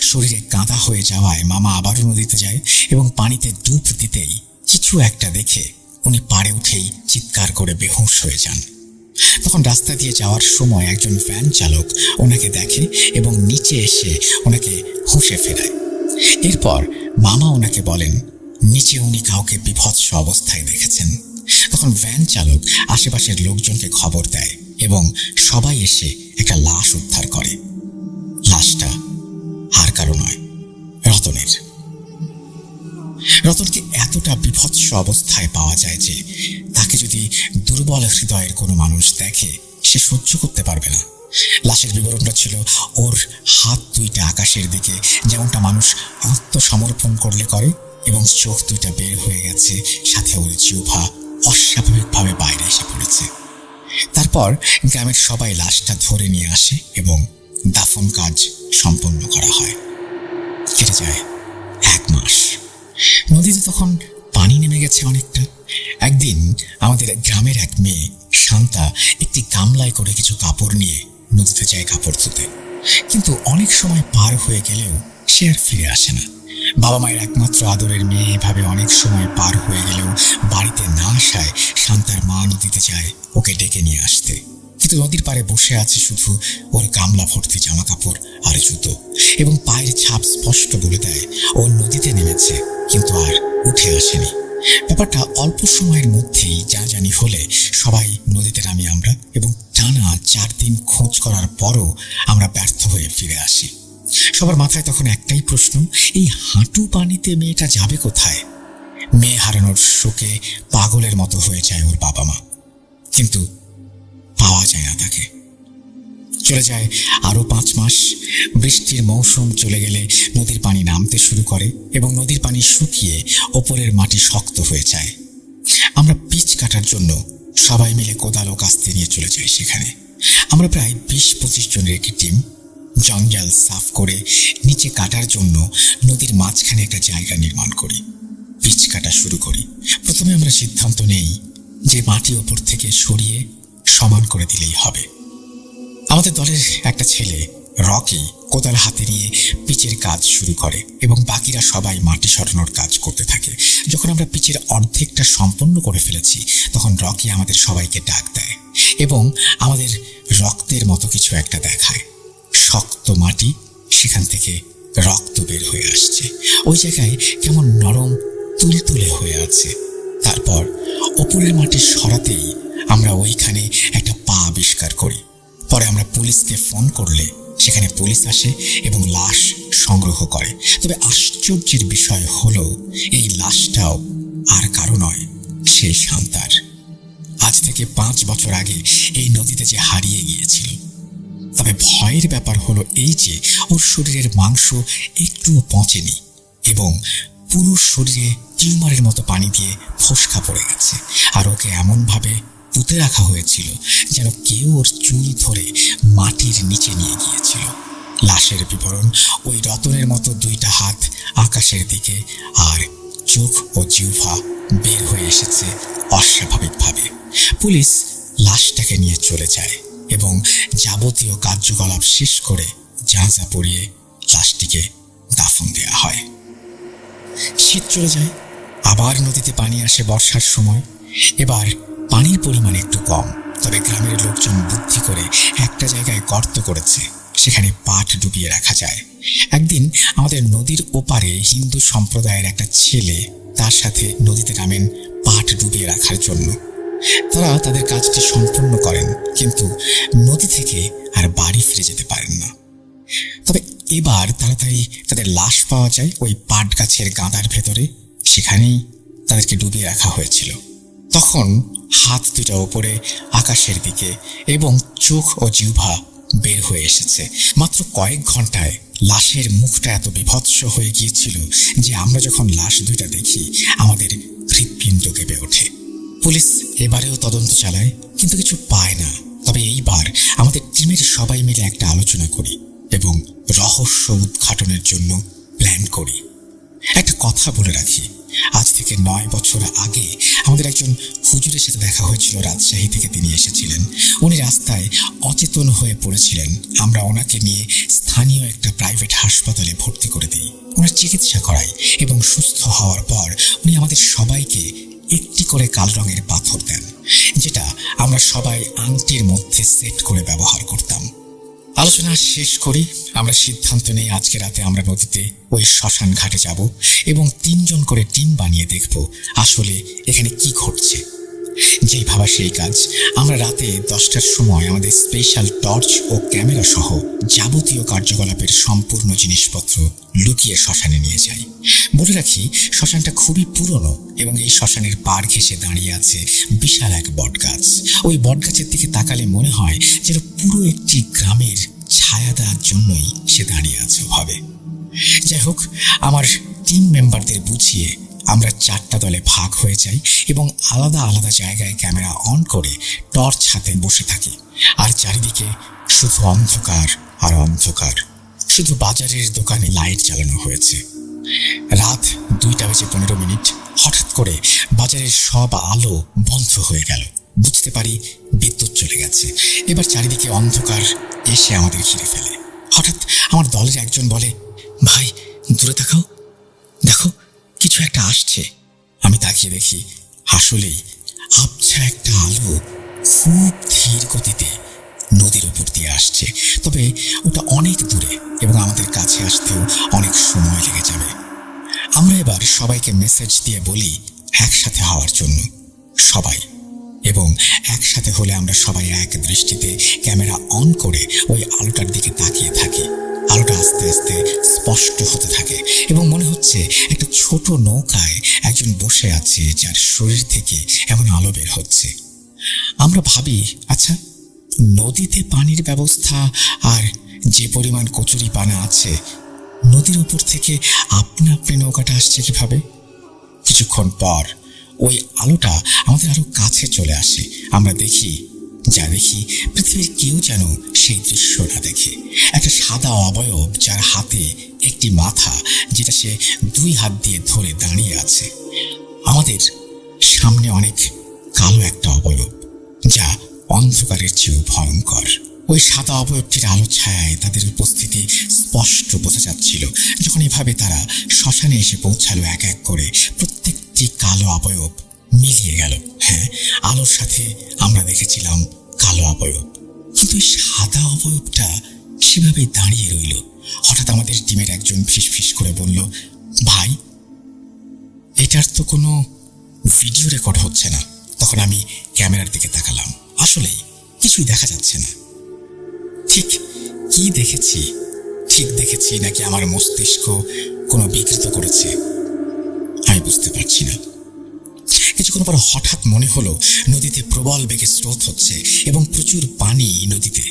শরীরে কাঁদা হয়ে যাওয়ায় মামা আবারও নদীতে যায় এবং পানিতে ডুব দিতেই কিছু একটা দেখে উনি পাড়ে উঠেই চিৎকার করে বেহুঁশ হয়ে যান। তখন রাস্তা দিয়ে যাওয়ার সময় একজন ভ্যান চালক ওনাকে দেখে এবং নিচে এসে ওনাকে হুঁশে ফেরায়। এরপর মামা ওনাকে বলেন নিচে উনি কাউকে বিভৎস অবস্থায় দেখেছেন। তখন ভ্যান চালক আশেপাশের লোকজনকে খবর দেয় এবং সবাই এসে একটা লাশ উদ্ধার করে। লাশটা আর কারো নয়, রতনের। রতনকে এতটা বিভৎস অবস্থায় পাওয়া যায় যে তাকে যদি দুর্বল হৃদয়ের কোনো মানুষ দেখে, সে সহ্য করতে পারবে না। লাশের বিবরণটা ছিল ওর হাত 2টা আকাশের দিকে, যেমনটা মানুষ আত্মসমর্পণ করলে করে, এবং চোখ 2টা বের হয়ে গেছে, সাথে ওর জিহ্বা অস্বাভাবিকভাবে বাইরে এসে পড়েছে। তারপর গ্রামের সবাই লাশটা ধরে নিয়ে আসে এবং দাফন কাজ সম্পন্ন করা হয়। কেটে যায় 1 মাস। নদীতে তখন পানি নেমে গেছে অনেকটা। একদিন আমাদের গ্রামের এক মেয়ে শান্তা একটি গামলায় করে কিছু কাপড় নিয়ে নদীতে যায় কাপড় ধুতে, কিন্তু অনেক সময় পার হয়ে গেলেও সে আর ফিরে আসে না। বাবা মায়ের একমাত্র আদরের মেয়ে এভাবে অনেক সময় পার হয়ে গেলেও বাড়িতে না আসায় শান্তার মা নদীতে যায় ওকে ডেকে নিয়ে আসতে। কিন্তু নদীর পাড়ে বসে আছে শুধু ওর গামলা ভর্তি জামা কাপড় আর জুতো, এবং পায়ের ছাপ স্পষ্ট বলে দেয় ও নদীতে নেমেছে কিন্তু আর উঠে আসেনি। ব্যাপারটা অল্প সময়ের মধ্যেই জানাজানি হলে সবাই নদীতে নামি আমরা, এবং টানা 4 দিন খোঁজ করার পরও আমরা ব্যর্থ হয়ে ফিরে আসি। সবার মাথায় তখন একটাই প্রশ্ন, এই হাঁটু পানিতে মেয়েটা যাবে কোথায়? মেয়ে হারানোর শোকে পাগলের মতো হয়ে যায় ওর বাবা মা, কিন্তু পাওয়া যায় না তাকে। চলে যায় আরো 5 মাস। বৃষ্টির মৌসুম চলে গেলে নদীর পানি নামতে শুরু করে এবং নদীর পানি শুকিয়ে ওপরের মাটি শক্ত হয়ে যায়। আমরা পিচ কাটার জন্য সবাই মিলে কোদাল ও কাস্তে নিয়ে চলে যাই সেখানে। আমরা প্রায় 20-25 জনের একটি টিম জঞ্জাল সাফ করে নিচে কাটার জন্য নদীর মাঝখানে একটা জায়গা নির্মাণ করি। পিচ কাটা শুরু করি। প্রথমে আমরা সিদ্ধান্ত নেই যে মাটি ওপর থেকে সরিয়ে সমান করে দিলেই হবে। আমাদের দলের একটা ছেলে রকি কোদাল হাতে নিয়ে পিচের কাজ শুরু করে এবং বাকিরা সবাই মাটি সরানোর কাজ করতে থাকে। যখন আমরা পিচের অর্ধেকটা সম্পন্ন করে ফেলেছি তখন রকি আমাদের সবাইকে ডাক দেয় এবং আমাদের রক্তের মতো কিছু একটা দেখায়। শক্ত মাটি, সেখান থেকে রক্ত বের হয়ে আসছে। ওই জায়গায় কেমন নরম তুলতুলে হয়ে আছে। তারপর ওপরের মাটি সরাতেই আমরা ওইখানে একটা পা আবিষ্কার করি। পরে আমরা পুলিশকে ফোন করলে সেখানে পুলিশ আসে এবং লাশ সংগ্রহ করে। তবে আশ্চর্যের বিষয় হলো এই লাশটাও আর কারো নয়, সেই শান্তার। আজ থেকে 5 বছর আগে এই নদীতে যে হারিয়ে গিয়েছিল। তবে ভয়ের ব্যাপার হলো এই যে ওর শরীরের মাংস একটুও পচেনি এবং পুরো শরীরে টিউমারের মতো পানি দিয়ে ফোসকা পড়ে গেছে। আর ওকে এমনভাবে পুঁতে রাখা হয়েছিল যেন কেউ ওর চুল ধরে মাটির নিচে নিয়ে গিয়েছিল। লাশের বিবরণ ওই রতনের মতো 2টা হাত আকাশের দিকে আর চোখ ও জিহ্বা বের হয়ে এসেছে অস্বাভাবিকভাবে। পুলিশ লাশটাকে নিয়ে চলে যায় এবং যাবতীয় কার্যকলাপ শেষ করে জানাজা পড়িয়ে লাশটিকে দাফন দেওয়া হয়। শীত চলে যায়, আবার নদীতে পানি আসে বর্ষার সময়। এবার পানির পরিমাণ একটু কম, তবে গ্রামের লোকজন বুদ্ধি করে একটা জায়গায় গর্ত করেছে, সেখানে পাট ডুবিয়ে রাখা যায়। একদিন আমাদের নদীর ওপারে হিন্দু সম্প্রদায়ের একটা ছেলে তার সাথে নদীতে নামেন পাট ডুবিয়ে রাখার জন্য। তারা তাদের কাজটি সম্পূর্ণ করেন, কিন্তু নদী থেকে আর বাড়ি ফিরে যেতে পারেন না। তবে এবার তাড়াতাড়ি তাদের লাশ পাওয়া যায় ওই পাট গাছের গাঁদার ভেতরে। সেখানেই তাদেরকে ডুবিয়ে রাখা হয়েছিল। তখন হাত 2টা ওপরে আকাশের দিকে এবং চোখ ও জিহ্বা বের হয়ে এসেছে। মাত্র কয়েক ঘন্টায় লাশের মুখটা এত বিভৎস হয়ে গিয়েছিল যে আমরা যখন লাশ 2টা দেখি আমাদের হৃৎপিণ্ড কেঁপে ওঠে। পুলিশ এবারেও তদন্ত চালায়, কিন্তু কিছু পায় না। তবে এইবার আমাদের টিমের সবাই মিলে একটা আলোচনা করি এবং রহস্য উদ্ঘাটনের জন্য প্ল্যান করি। একটা কথা বলে রাখি, আজ থেকে 9 বছর আগে আমাদের একজন হুজুরের সাথে দেখা হয়েছিল। রাজশাহী থেকে তিনি এসেছিলেন। উনি রাস্তায় অচেতন হয়ে পড়েছিলেন। আমরা ওনাকে নিয়ে স্থানীয় একটা প্রাইভেট হাসপাতালে ভর্তি করে দিই। ওনার চিকিৎসা করাই এবং সুস্থ হওয়ার পর উনি আমাদের সবাইকে একটি করে কাল রঙের পাথর দেন, যেটা আমরা সবাই আংটির মধ্যে সেট করে ব্যবহার করতাম। আলোচনা শেষ করি, আমরা সিদ্ধান্ত নেই আজকে রাতে আমরা নদীতে ওই শ্মশান ঘাটে যাব এবং 3 জন করে টিম বানিয়ে দেখব আসলে এখানে কি ঘটছে। যেই ভাবা সেই কাজ। আমরা রাতে 10টার সময় আমাদের স্পেশাল টর্চ ও ক্যামেরা সহ যাবতীয় কার্যকলাপের সম্পূর্ণ জিনিসপত্র লুকিয়ে শ্মশানে নিয়ে যাই। বলে রাখি, শ্মশানটা খুবই পুরনো এবং এই শ্মশানের পাড় ঘেঁষে দাঁড়িয়ে আছে বিশাল এক বটগাছ। ওই বটগাছের দিকে তাকালে মনে হয় যেন পুরো একটি গ্রামের ছায়া দেওয়ার জন্যই সে দাঁড়িয়ে আছে ভাবে। যাই হোক, আমার টিম মেম্বারদের বুঝিয়ে আমরা 4টা দলে ভাগ হয়ে যাই এবং আলাদা আলাদা জায়গায় ক্যামেরা অন করে টর্চ হাতে বসে থাকি। আর চারিদিকে শুধু অন্ধকার আর অন্ধকার। শুধু বাজারের দোকানে লাইট জ্বালানো হয়েছে। রাত 2:15 হঠাৎ করে বাজারের সব আলো বন্ধ হয়ে গেল। বুঝতে পারি বিদ্যুৎ চলে গেছে। এবার চারিদিকে অন্ধকার এসে আমাদের ঘিরে ফেলে। হঠাৎ আমার দলের একজন বলে, ভাই দূরে তাকাও, দেখো কিছু একটা আসছে। আমি তাকিয়ে দেখি আসলেই আবছা একটা আলো খুব ধীর গতিতে নদীর উপর দিয়ে আসছে। তবে ওটা অনেক দূরে এবং আমাদের কাছে আসতেও অনেক সময় লেগে যাবে। আমরা এবার সবাইকে মেসেজ দিয়ে বলি একসাথে হওয়ার জন্য, সবাই। এবং একসাথে হলে আমরা সবাই এক দৃষ্টিতে ক্যামেরা অন করে ওই আলোটার দিকে তাকিয়ে থাকি। আলোটা আস্তে আস্তে স্পষ্ট হতে থাকে এবং মনে হচ্ছে একটা ছোট নৌকায় একজন বসে আছে যার শরীর থেকে এমন আলো বের হচ্ছে। আমরা ভাবি, আচ্ছা নদীতে পানির ব্যবস্থা আর যে পরিমাণ কচুরি পানা আছে, নদীর উপর থেকে আপনা আপনি নৌকাটা আসছে কিভাবে? কিছুক্ষণ পর ওই আলোটা আমাদের আরো কাছে চলে আসে। আমরা দেখি যা দেখি পৃথিবীর কেউ যেন সেই দৃশ্য না দেখে। একটা সাদা অবয়ব, যার হাতে একটি মাথা, যেটা সে 2 হাত দিয়ে ধরে দাঁড়িয়ে আছে। আমাদের সামনে অনেক কালো একটা অবয়ব, যা অন্ধকারের চেয়েও ভয়ঙ্কর। ওই সাদা অবয়বটির আলো ছায়ায় তাদের উপস্থিতি স্পষ্ট বোঝা যাচ্ছিল। যখন এভাবে তারা শ্মশানে এসে পৌঁছালো, এক এক করে প্রত্যেকটি কালো অবয়ব মিলিয়ে গেল। হ্যাঁ, আলোর সাথে আমরা দেখেছিলাম কালো অবয়ব, কিন্তু এই সাদা অবয়বটা সেভাবেই দাঁড়িয়ে রইল। হঠাৎ আমাদের টিমের একজন ফিসফিস করে বলল, ভাই, এটার তো কোনো ভিডিও রেকর্ড হচ্ছে না। তখন আমি ক্যামেরার দিকে তাকালাম, আসলেই কিছুই দেখা যাচ্ছে না। ঠিক কি দেখেছি, ঠিক দেখেছি নাকি আমার মস্তিষ্ক কোনো বিকৃত করেছে, আমি বুঝতে পারছি না। কিছুক্ষণ পর হঠাৎ মনে হলো নদীতে প্রবল বেগে স্রোত হচ্ছে এবং প্রচুর পানি নদীতে,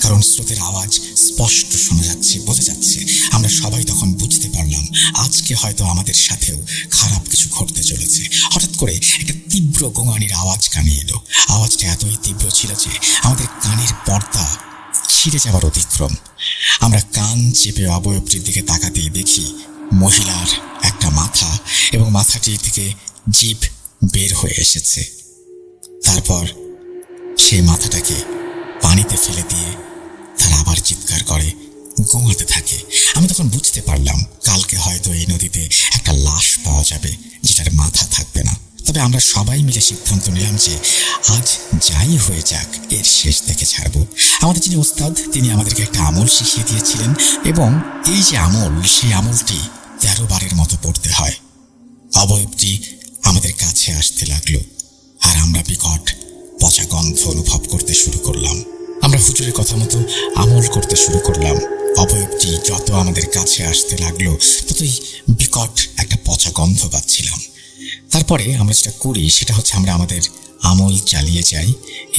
কারণ স্রোতের আওয়াজ স্পষ্ট শোনা যাচ্ছে, বোঝা যাচ্ছে। আমরা সবাই তখন বুঝতে পারলাম আজকে হয়তো আমাদের সাথেও খারাপ কিছু ঘটতে চলেছে। হঠাৎ করে একটা তীব্র গোঙানির আওয়াজ কানে এলো। আওয়াজটা এতই তীব্র ছিল যে আমাদের কানের পর্দা ছিঁড়ে যাবার অতিক্রম। আমরা কান চেপে অবয়বটির দিকে তাকাতেই দেখি মহিলার একটা মাথা, এবং মাথাটি থেকে জিভ বের হয়ে এসেছে। তারপর সেই মাথাটাকে পানিতে ফেলে দিয়ে তারা আবার চিৎকার করে, গোঙাতে থাকে। আমি তখন বুঝতে পারলাম কালকে হয়তো এই নদীতে একটা লাশ পাওয়া যাবে যেটার মাথা থাকবে না। তবে আমরা সবাই মিলে সিদ্ধান্ত নিলাম যে আজ যাই হয়ে যাক, এর শেষ দেখে ছাড়ব। আমাদের যিনি ওস্তাদ, তিনি আমাদেরকে একটা আমল শিখিয়ে দিয়েছিলেন, এবং এই যে আমল, সেই আমলটি 13 বারের মতো পড়তে হয়। অবয়বটি আমাদের কাছে আসতে লাগলো, আর আমরা বিকট পচা গন্ধ অনুভব করতে শুরু করলাম। আমরা হুজুরের কথা মতো আমল করতে শুরু করলাম। অবয়বটি যত আমাদের কাছে আসতে লাগলো, ততই বিকট একটা পচা গন্ধ পাচ্ছিলাম। তারপরে আমরা যেটা করি সেটা হচ্ছে আমরা আমাদের আমল চালিয়ে যাই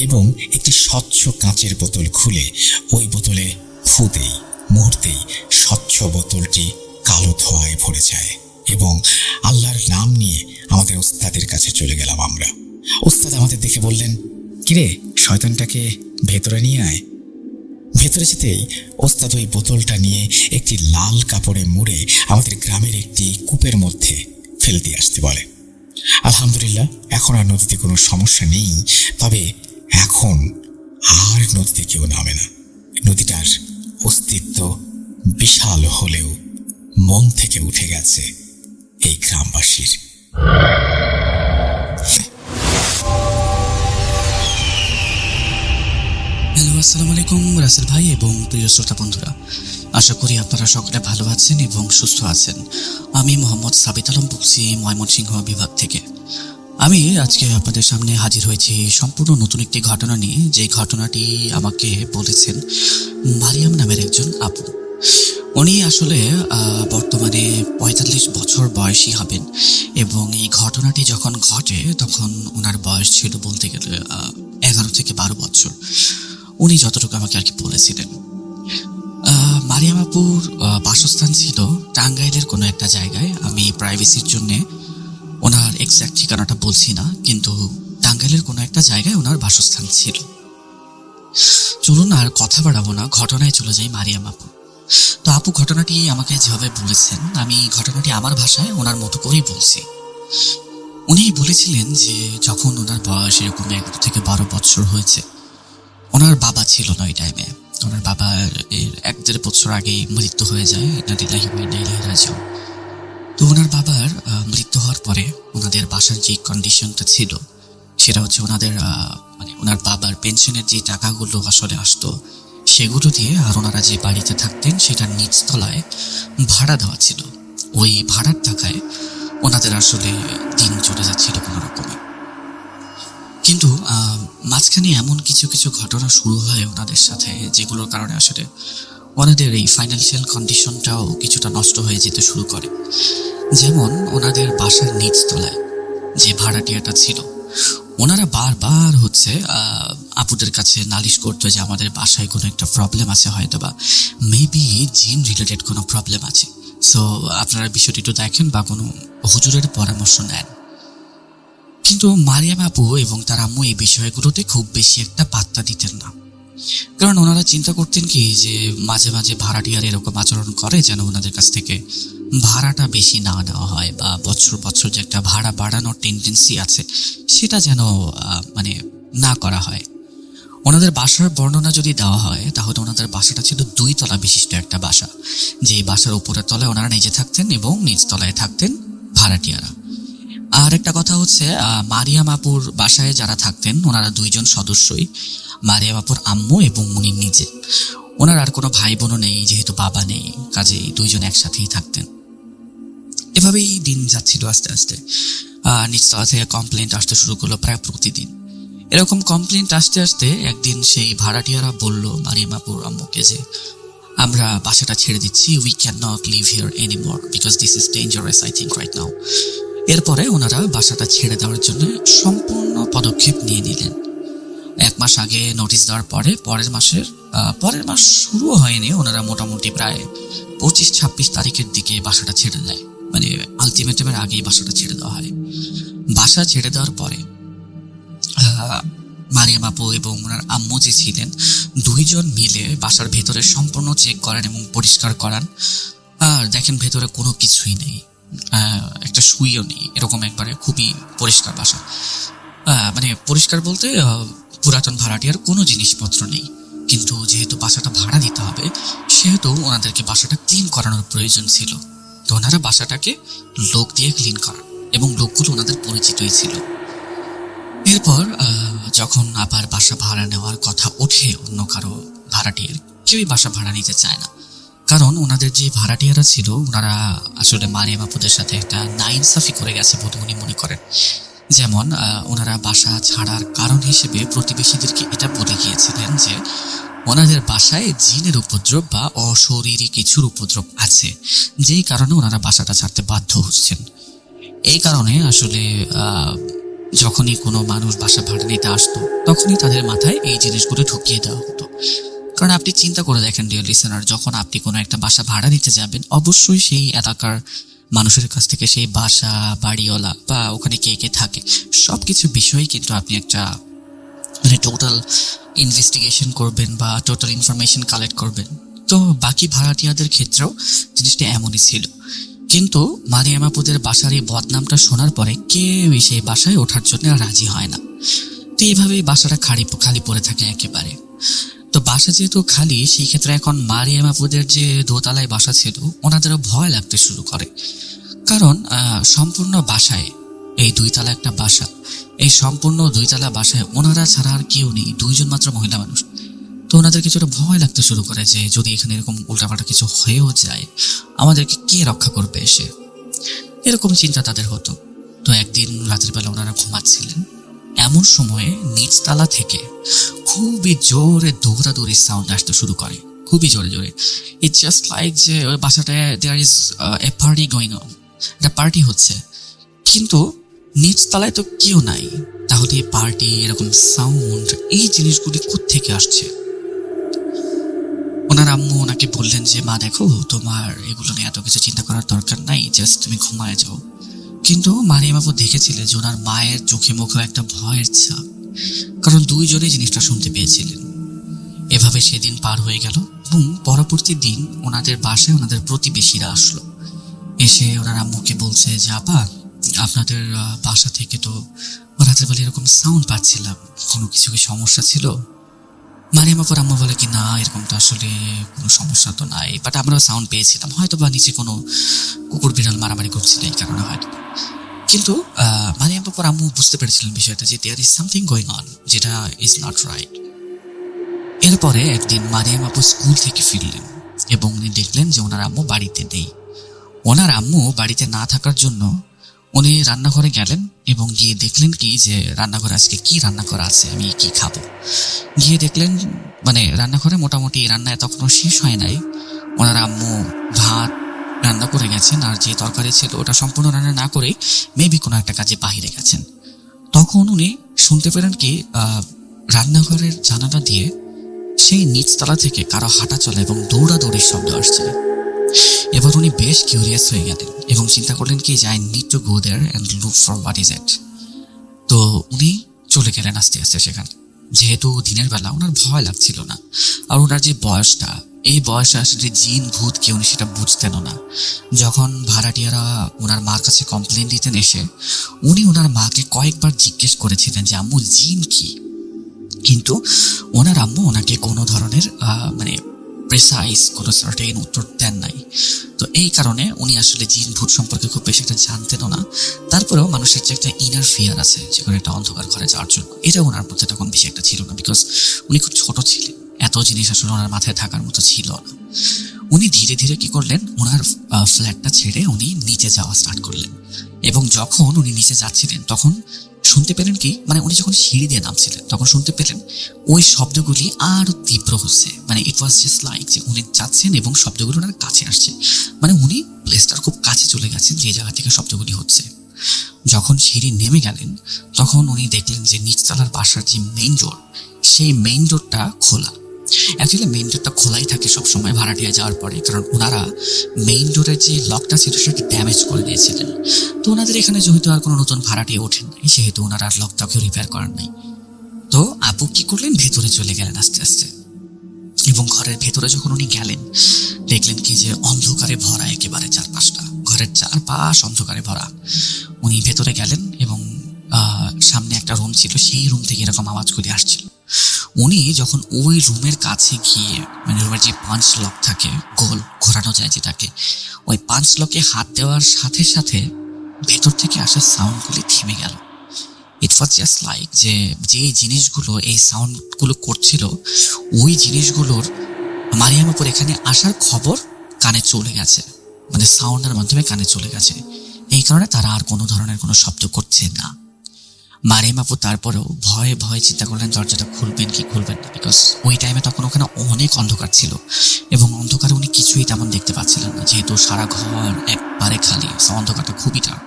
এবং একটি স্বচ্ছ কাঁচের বোতল খুলে ওই বোতলে ফু দেই। মুহূর্তেই স্বচ্ছ বোতলটি কালো ধোঁয়ায় ভরে যায় এবং আল্লাহর নাম নিয়ে আমাদের ওস্তাদের কাছে চলে গেলাম আমরা। ওস্তাদ আমাদের দেখে বললেন, কিরে, শয়তানটাকে ভেতরে নিয়ে আয়। ভেতরে যেতেই ওস্তাদ ওই বোতলটা নিয়ে একটি লাল কাপড়ে মুড়ে আমাদের গ্রামের একটি কূপের মধ্যে ফেলে দিয়ে আসতে বলে। আলহামদুলিল্লাহ, এখন আর নদীতে কোনো সমস্যা নেই। তবে এখন আর নদীতে কেউ নামে না। নদীটার অস্তিত্ব বিশাল হলেও মন থেকে উঠে গেছে এই গ্রামবাসীর। হ্যালো, আসসালামু আলাইকুম রাসেল ভাই এবং প্রিয় শ্রোতা বন্ধুরা, আশা করি আপনারা সকলে ভালো আছেন এবং সুস্থ আছেন। আমি মোহাম্মদ সাবিত আলম বলছি ময়মনসিংহ বিভাগ থেকে। আমি আজকে আপনাদের সামনে হাজির হয়েছি সম্পূর্ণ নতুন একটি ঘটনা নিয়ে। যে ঘটনাটি আমাকে বলেছেন মারিয়াম নামের একজন আপু। উনি আসলে বর্তমানে 45 বছর বয়সী হবেন, এবং এই ঘটনাটি যখন ঘটে তখন ওনার বয়স ছিল বলতে গেলে 11 থেকে 12 বছর। উনি যতটুকু আমাকে আর কি বলেছিলেন, মারিয়াম আপুর বাসস্থান ছিল টাঙ্গাইলের কোনো একটা জায়গায়। আমি প্রাইভেসির জন্যে ওনার এক্স্যাক্ট ঠিকানাটা বলছি না, কিন্তু টাঙ্গাইলের কোনো একটা জায়গায় ওনার বাসস্থান ছিল। চলুন আর কথা বাড়াবো না, ঘটনায় চলে যাই। মারিয়াম আপু তো আপু ঘটনাটি আমাকে যেভাবে বলেছেন, আমি ঘটনাটি আমার ভাষায় ওনার মতো করেই বলছি। উনি বলেছিলেন যে যখন ওনার বয়স এরকম 11 থেকে 12 বছর হয়েছে, ওনার বাবা ছিল না ওই টাইমে। ওনার বাবার 1-1.5 বছর আগেই মৃত্যু হয়ে যায়। তো ওনার বাবার মৃত্যু হওয়ার পরে ওনাদের বাসার যে কন্ডিশনটা ছিল সেটা হচ্ছে ওনাদের ওনার বাবার পেনশনের যে টাকাগুলো আসলে আসতো সেগুলো দিয়ে, আর ওনারা যে বাড়িতে থাকতেন সেটার নিচতলায় ভাড়া দেওয়া ছিল। ওই ভাড়ার টাকায় ওনাদের আসলে দিন চলে যাচ্ছিল কোনো রকমে। কিন্তু মাঝখানে এমন কিছু কিছু ঘটনা শুরু হয় ওনাদের সাথে, যেগুলোর কারণে আসলে ওনাদের এই ফাইন্যান্সিয়াল কন্ডিশনটাও কিছুটা নষ্ট হয়ে যেতে শুরু করে। যেমন ওনাদের বাসার নিচতলায় যে ভাড়াটিয়াটা ছিল, ওনারা বারবার হচ্ছে আপুদের কাছে নালিশ করতো যে আমাদের বাসায় কোনো একটা প্রবলেম আছে, হয়তো বা মেবি জিন রিলেটেড কোনো প্রবলেম আছে। সো আপনারা বিষয়টি একটু দেখেন বা কোনো হুজুরের পরামর্শ নেন। কিন্তু মারিয়াম আপু এবং তার আম্মু এই বিষয়গুলোতে খুব বেশি একটা পাত্তা দিতেন না। কারণ ওনারা চিন্তা করতেন কি যে মাঝে মাঝে ভাড়াটিয়ার এরকম আচরণ করে যেন ওনাদের কাছ থেকে ভাড়াটা বেশি না নেওয়া হয়, বা বছর বছর যে একটা ভাড়া বাড়ানোর টেন্ডেন্সি আছে সেটা যেন মানে না করা হয়। ওনাদের বাসার বর্ণনা যদি দেওয়া হয় তাহলে ওনাদের বাসাটা ছিল 2 তলা বিশিষ্ট একটা বাসা, যে বাসার উপরের তলায় ওনারা নিজে থাকতেন এবং নিচ তলায় থাকতেন ভাড়াটিয়ারা। আর একটা কথা হচ্ছে, মারিয়াম আপুর বাসায় যারা থাকতেন ওনারা 2 জন সদস্যই, মারিয়াম আপুর আম্মু এবং উনি নিজে। ওনার আর কোনো ভাই বোনও নেই, যেহেতু বাবা নেই, কাজেই 2 জন একসাথেই থাকতেন। এভাবেই দিন যাচ্ছিল আস্তে আস্তে। নিচতলা থেকে কমপ্লেন্ট আসতে শুরু করলো প্রায় প্রতিদিন। এরকম কমপ্লেন্ট আসতে আসতে একদিন সেই ভাড়াটিয়ারা বলল মারিয়াম আপুর আম্মুকে যে আমরা বাসাটা ছেড়ে দিচ্ছি, we can not live here anymore because this is dangerous I think right now. এরপরে ওনারা বাসাটা ছেড়ে দেওয়ার জন্য সম্পূর্ণ পদক্ষেপ নিয়ে নিলেন। 1 মাস আগে নোটিশ দেওয়ার পরে পরের মাস শুরু হয়নি, ওনারা মোটামুটি প্রায় 25-26 তারিখের দিকে বাসাটা ছেড়ে দেয়, মানে আলটিমেটামের আগেই বাসাটা ছেড়ে দেওয়া হয়। বাসা ছেড়ে দেওয়ার পরে মারিয়াম আপু এবং ওনার আম্মু যে ছিলেন 2 জন মিলে বাসার ভেতরে সম্পূর্ণ চেক করেন এবং পরিষ্কার করান। আর দেখেন ভেতরে কোনো কিছুই নেই, একটা সুইও নেই, এরকম একবারে খুবই পরিষ্কার বাসা। মানে পরিষ্কার বলতে পুরাতন ভাড়াটিয়ার কোনো জিনিসপত্র নেই, কিন্তু যেহেতু বাসাটা ভাড়া দিতে হবে সেহেতু ওনাদেরকে বাসাটা ক্লিন করানোর প্রয়োজন ছিল। তো ওনারা বাসাটাকে লোক দিয়ে ক্লিন করান এবং লোকগুলো ওনাদের পরিচিতই ছিল। এরপর যখন আবার বাসা ভাড়া নেওয়ার কথা ওঠে, অন্য কারো ভাড়াটিয়ার কেউই বাসা ভাড়া নিতে চায় না, কারণ ওনাদের যে ভাড়াটিয়ারা ছিল ওনারা আসলে মারিয়াম আপুদের সাথে একটা নাইনসাফি করে গেছে বলে উনি মনে করেন। যেমন ওনারা বাসা ছাড়ার কারণ হিসেবে প্রতিবেশীদেরকে এটা বলে গিয়েছিলেন যে ওনাদের বাসায় জিনের উপদ্রব বা অশরীরী কিছুর উপদ্রব আছে, যেই কারণে ওনারা বাসাটা ছাড়তে বাধ্য হচ্ছেন। এই কারণে আসলে যখনই কোনো মানুষ বাসা ভাড়া নিতে আসতো তখনই তাদের মাথায় এই জিনিসগুলো ঢুকিয়ে দেওয়া হতো। কারণ আপনি চিন্তা করে দেখেন ডিয়ার লিসেনার, যখন আপনি কোনো একটা বাসা ভাড়া নিতে যাবেন অবশ্যই সেই এলাকার মানুষের কাছ থেকে সেই বাসা, বাড়িওয়ালা বা ওখানে কে কে থাকে সবকিছু বিষয়ে কিন্তু আপনি একটা মানে টোটাল ইনভেস্টিগেশন করবেন বা টোটাল ইনফরমেশন কালেক্ট করবেন। তো বাকি ভাড়াটিয়াদের ক্ষেত্রেও জিনিসটা এমনই ছিল। কিন্তু মারিয়াম আপুদের বাসার এই বদনামটা শোনার পরে কেউই সেই বাসায় ওঠার জন্য রাজি হয় না। তো এইভাবেই বাসাটা খালি পড়ে থাকে একেবারে। তো বাসা যেহেতু খালি, সেই ক্ষেত্রে এখন মারিয়াম আপুদের যে দোতলায় বাসা ছিল ওনাদেরও ভয় লাগতে শুরু করে। কারণ সম্পূর্ণ বাসায় এই 2 তলা একটা বাসা, এই সম্পূর্ণ 2 তলা বাসায় ওনারা ছাড়া আর কেউ নেই, 2 জন মাত্র মহিলা মানুষ। তো ওনাদের কিছুটা ভয় লাগতে শুরু করে যে যদি এখানে এরকম উল্টাপাল্টা কিছু হয়েও যায় আমাদেরকে কে রক্ষা করবে এসে, এরকম চিন্তা তাদের হতো। তো একদিন রাতের বেলা ওনারা ঘুমাচ্ছিলেন, এমন সময়ে নিচতলা থেকে খুবই জোরে দৌড়াদৌড়ির সাউন্ড আসতে শুরু করে, খুবই জোরে জোরে। ইটস জাস্ট লাইক যে ওই বাসাটায় there is a party going on, একটা পার্টি হচ্ছে, কিন্তু নিচতলায় তো কেউ নাই। তাহলে পার্টি, এরকম সাউন্ড, এই জিনিসগুলি কোত্থেকে আসছে? ওনার আম্মু ওনাকে বললেন যে মা দেখো, তোমার এগুলো নিয়ে এত কিছু চিন্তা করার দরকার নাই, জাস্ট তুমি ঘুমায় যাও। কিন্তু মারিয়াম আপু দেখেছিলেন যে ওনার মায়ের চোখে মুখে একটা ভয়ের ছাপ, কারণ 2 জনেই জিনিসটা শুনতে পেয়েছিলেন। এভাবে সেদিন পার হয়ে গেল এবং পরবর্তী দিন ওনাদের বাসায় ওনাদের প্রতিবেশীরা আসলো। এসে ওনার আম্মুকে বলছে যে আপা, আপনাদের বাসা থেকে তো রাতের বেলা এরকম সাউন্ড পাচ্ছিলাম, কোনো কিছু কি সমস্যা ছিল? মারিয়াম আপুর আম্মু বলে কি না, এরকম তো আসলে কোনো সমস্যা তো নাই, বাট আমরা সাউন্ড পেয়েছিলাম, হয়তো বা নিচে কোনো কুকুর বিড়াল মারামারি করছিল এই কারণে হয়তো। কিন্তু মারিয়াম আপুর আম্মু বুঝতে পেরেছিলেন বিষয়টা যে there is something going on, যেটা ইজ নট রাইট। এরপরে একদিন মারিয়াম আপু স্কুল থেকে ফিরলেন এবং উনি দেখলেন যে ওনার আম্মু বাড়িতে নেই। ওনার আম্মু বাড়িতে না থাকার জন্য উনি রান্নাঘরে গেলেন এবং গিয়ে দেখলেন কি যে রান্নাঘরে আজকে কি রান্না করা আছে, আমি কি খাবো। গিয়ে দেখলেন মানে রান্নাঘরে মোটামুটি রান্না তখনও শেষ হয় নাই, ওনার আম্মু ভাত রান্না করে গেছেন, আর যে তরকারি ছিল ওটা সম্পূর্ণ রান্না না করেই মেবি কোনো একটা কাজে বাহিরে গেছেন। তখন উনি শুনতে পেলেন কি রান্নাঘরের জানালা দিয়ে সেই নিচতলা থেকে কারো হাঁটা চলা এবং দৌড়াদৌড়ির শব্দ আসছে। এবার উনি বেশ কিউরিয়াস হয়ে গেলেন এবং চিন্তা করলেন কি যে I need to go there and look for what is it. তো উনি চলে গেলেন আস্তে আস্তে সেখানে। যেহেতু দিনের বেলা ওনার ভয় লাগছিল না, আর ওনার যে বয়সটা, এই বয়সে আসলে জিন ভূত কি উনি সেটা বুঝতেনও না। যখন ভাড়াটিয়ারা ওনার মার কাছে কমপ্লেন দিতেন এসে, উনি ওনার মাকে কয়েকবার জিজ্ঞেস করেছিলেন যে আম্মু জিন কি, কিন্তু ওনার আম্মু ওনাকে কোনো ধরনের মানে প্রেসাইজ কোনো সার্টেন উত্তর দেন নাই। তো এই কারণে উনি আসলে জিন ভূত সম্পর্কে খুব বেশি একটা জানতেনও না। তারপরেও মানুষের যে একটা ইনার ফিয়ার আছে যে কোনো একটা অন্ধকার ঘরে যাওয়ার জন্য, এটা ওনার মধ্যে তখন বেশি একটা ছিল না, বিকজ উনি খুব ছোট ছিলেন, এত জিনিস আসলে ওনার মাথায় থাকার মতো ছিল না। উনি ধীরে ধীরে কি করলেন, ওনার ফ্ল্যাটটা ছেড়ে উনি নিচে যাওয়া স্টার্ট করলেন। এবং যখন উনি নিচে যাচ্ছিলেন তখন শুনতে পেলেন কি, মানে উনি যখন সিঁড়ি দিয়ে নামছিলেন তখন শুনতে পেলেন ওই শব্দগুলি আরো তীব্র হচ্ছে। মানে ইট ওয়াজ জাস্ট লাইক যে উনি যাচ্ছেন এবং শব্দগুলো ওনার কাছে আসছে, মানে উনি প্লেসটার খুব কাছে চলে গেছেন যে জায়গা থেকে শব্দগুলি হচ্ছে। যখন সিঁড়ি নেমে গেলেন তখন উনি দেখলেন যে নিচতলার বাসার যে মেইন ডোর, সেই মেইন ডোরটা খোলা। অ্যাকচুয়ালি মেইন ডোরটা খোলাই থাকে সবসময় ভাড়াটিয়া যাওয়ার পরে, কারণ ওনারা মেইন ডোরের যে লকটা ছিল সেটাকে ড্যামেজ করে দিয়েছিলেন। তো ওনাদের এখানে যেহেতু আর কোনো নতুন ভাড়াটিয়া ওঠেন নাই, সেহেতু ওনারা আর লকটাকে রিপেয়ার করেন নাই। তো আপু কি করলেন, ভেতরে চলে গেলেন আস্তে আস্তে। এবং ঘরের ভেতরে যখন উনি গেলেন দেখলেন কি যে অন্ধকারে ভরা একেবারে চারপাশটা, ঘরের চারপাশ অন্ধকারে ভরা। উনি ভেতরে গেলেন এবং সামনে একটা রুম ছিল, সেই রুম থেকে এরকম আওয়াজগুলি আসছিল। উনি যখন ওই রুমের কাছে গিয়ে, মানে রুমের যে পাঁচ লক থাকে, গোল ঘোরানো যায় যেটাকে, ওই পাঁচ লকে হাত দেওয়ার সাথে সাথে ভেতর থেকে আসা সাউন্ডগুলি থেমে গেল। ইট ওয়াজ জাস্ট লাইক যে জিনিসগুলো এই সাউন্ডগুলো করছিল, ওই জিনিসগুলোর মারিয়াম আপুর এখানে আসার খবর কানে চলে গেছে, মানে সাউন্ডের মাধ্যমে কানে চলে গেছে। এই কারণে তারা আর কোনো ধরনের কোনো শব্দ করছে না। মারিয়াম আপু তারপরেও ভয়ে ভয়ে চিন্তা করলেন দরজাটা খুলবেন কি খুলবেন না, বিকজ ওই টাইমে তখন ওখানে অনেক অন্ধকার ছিল এবং অন্ধকারে উনি কিছুই তেমন দেখতে পাচ্ছিলেন না, যেহেতু সারা ঘর একবারে খালি, অন্ধকারটা খুবই ডার্ক।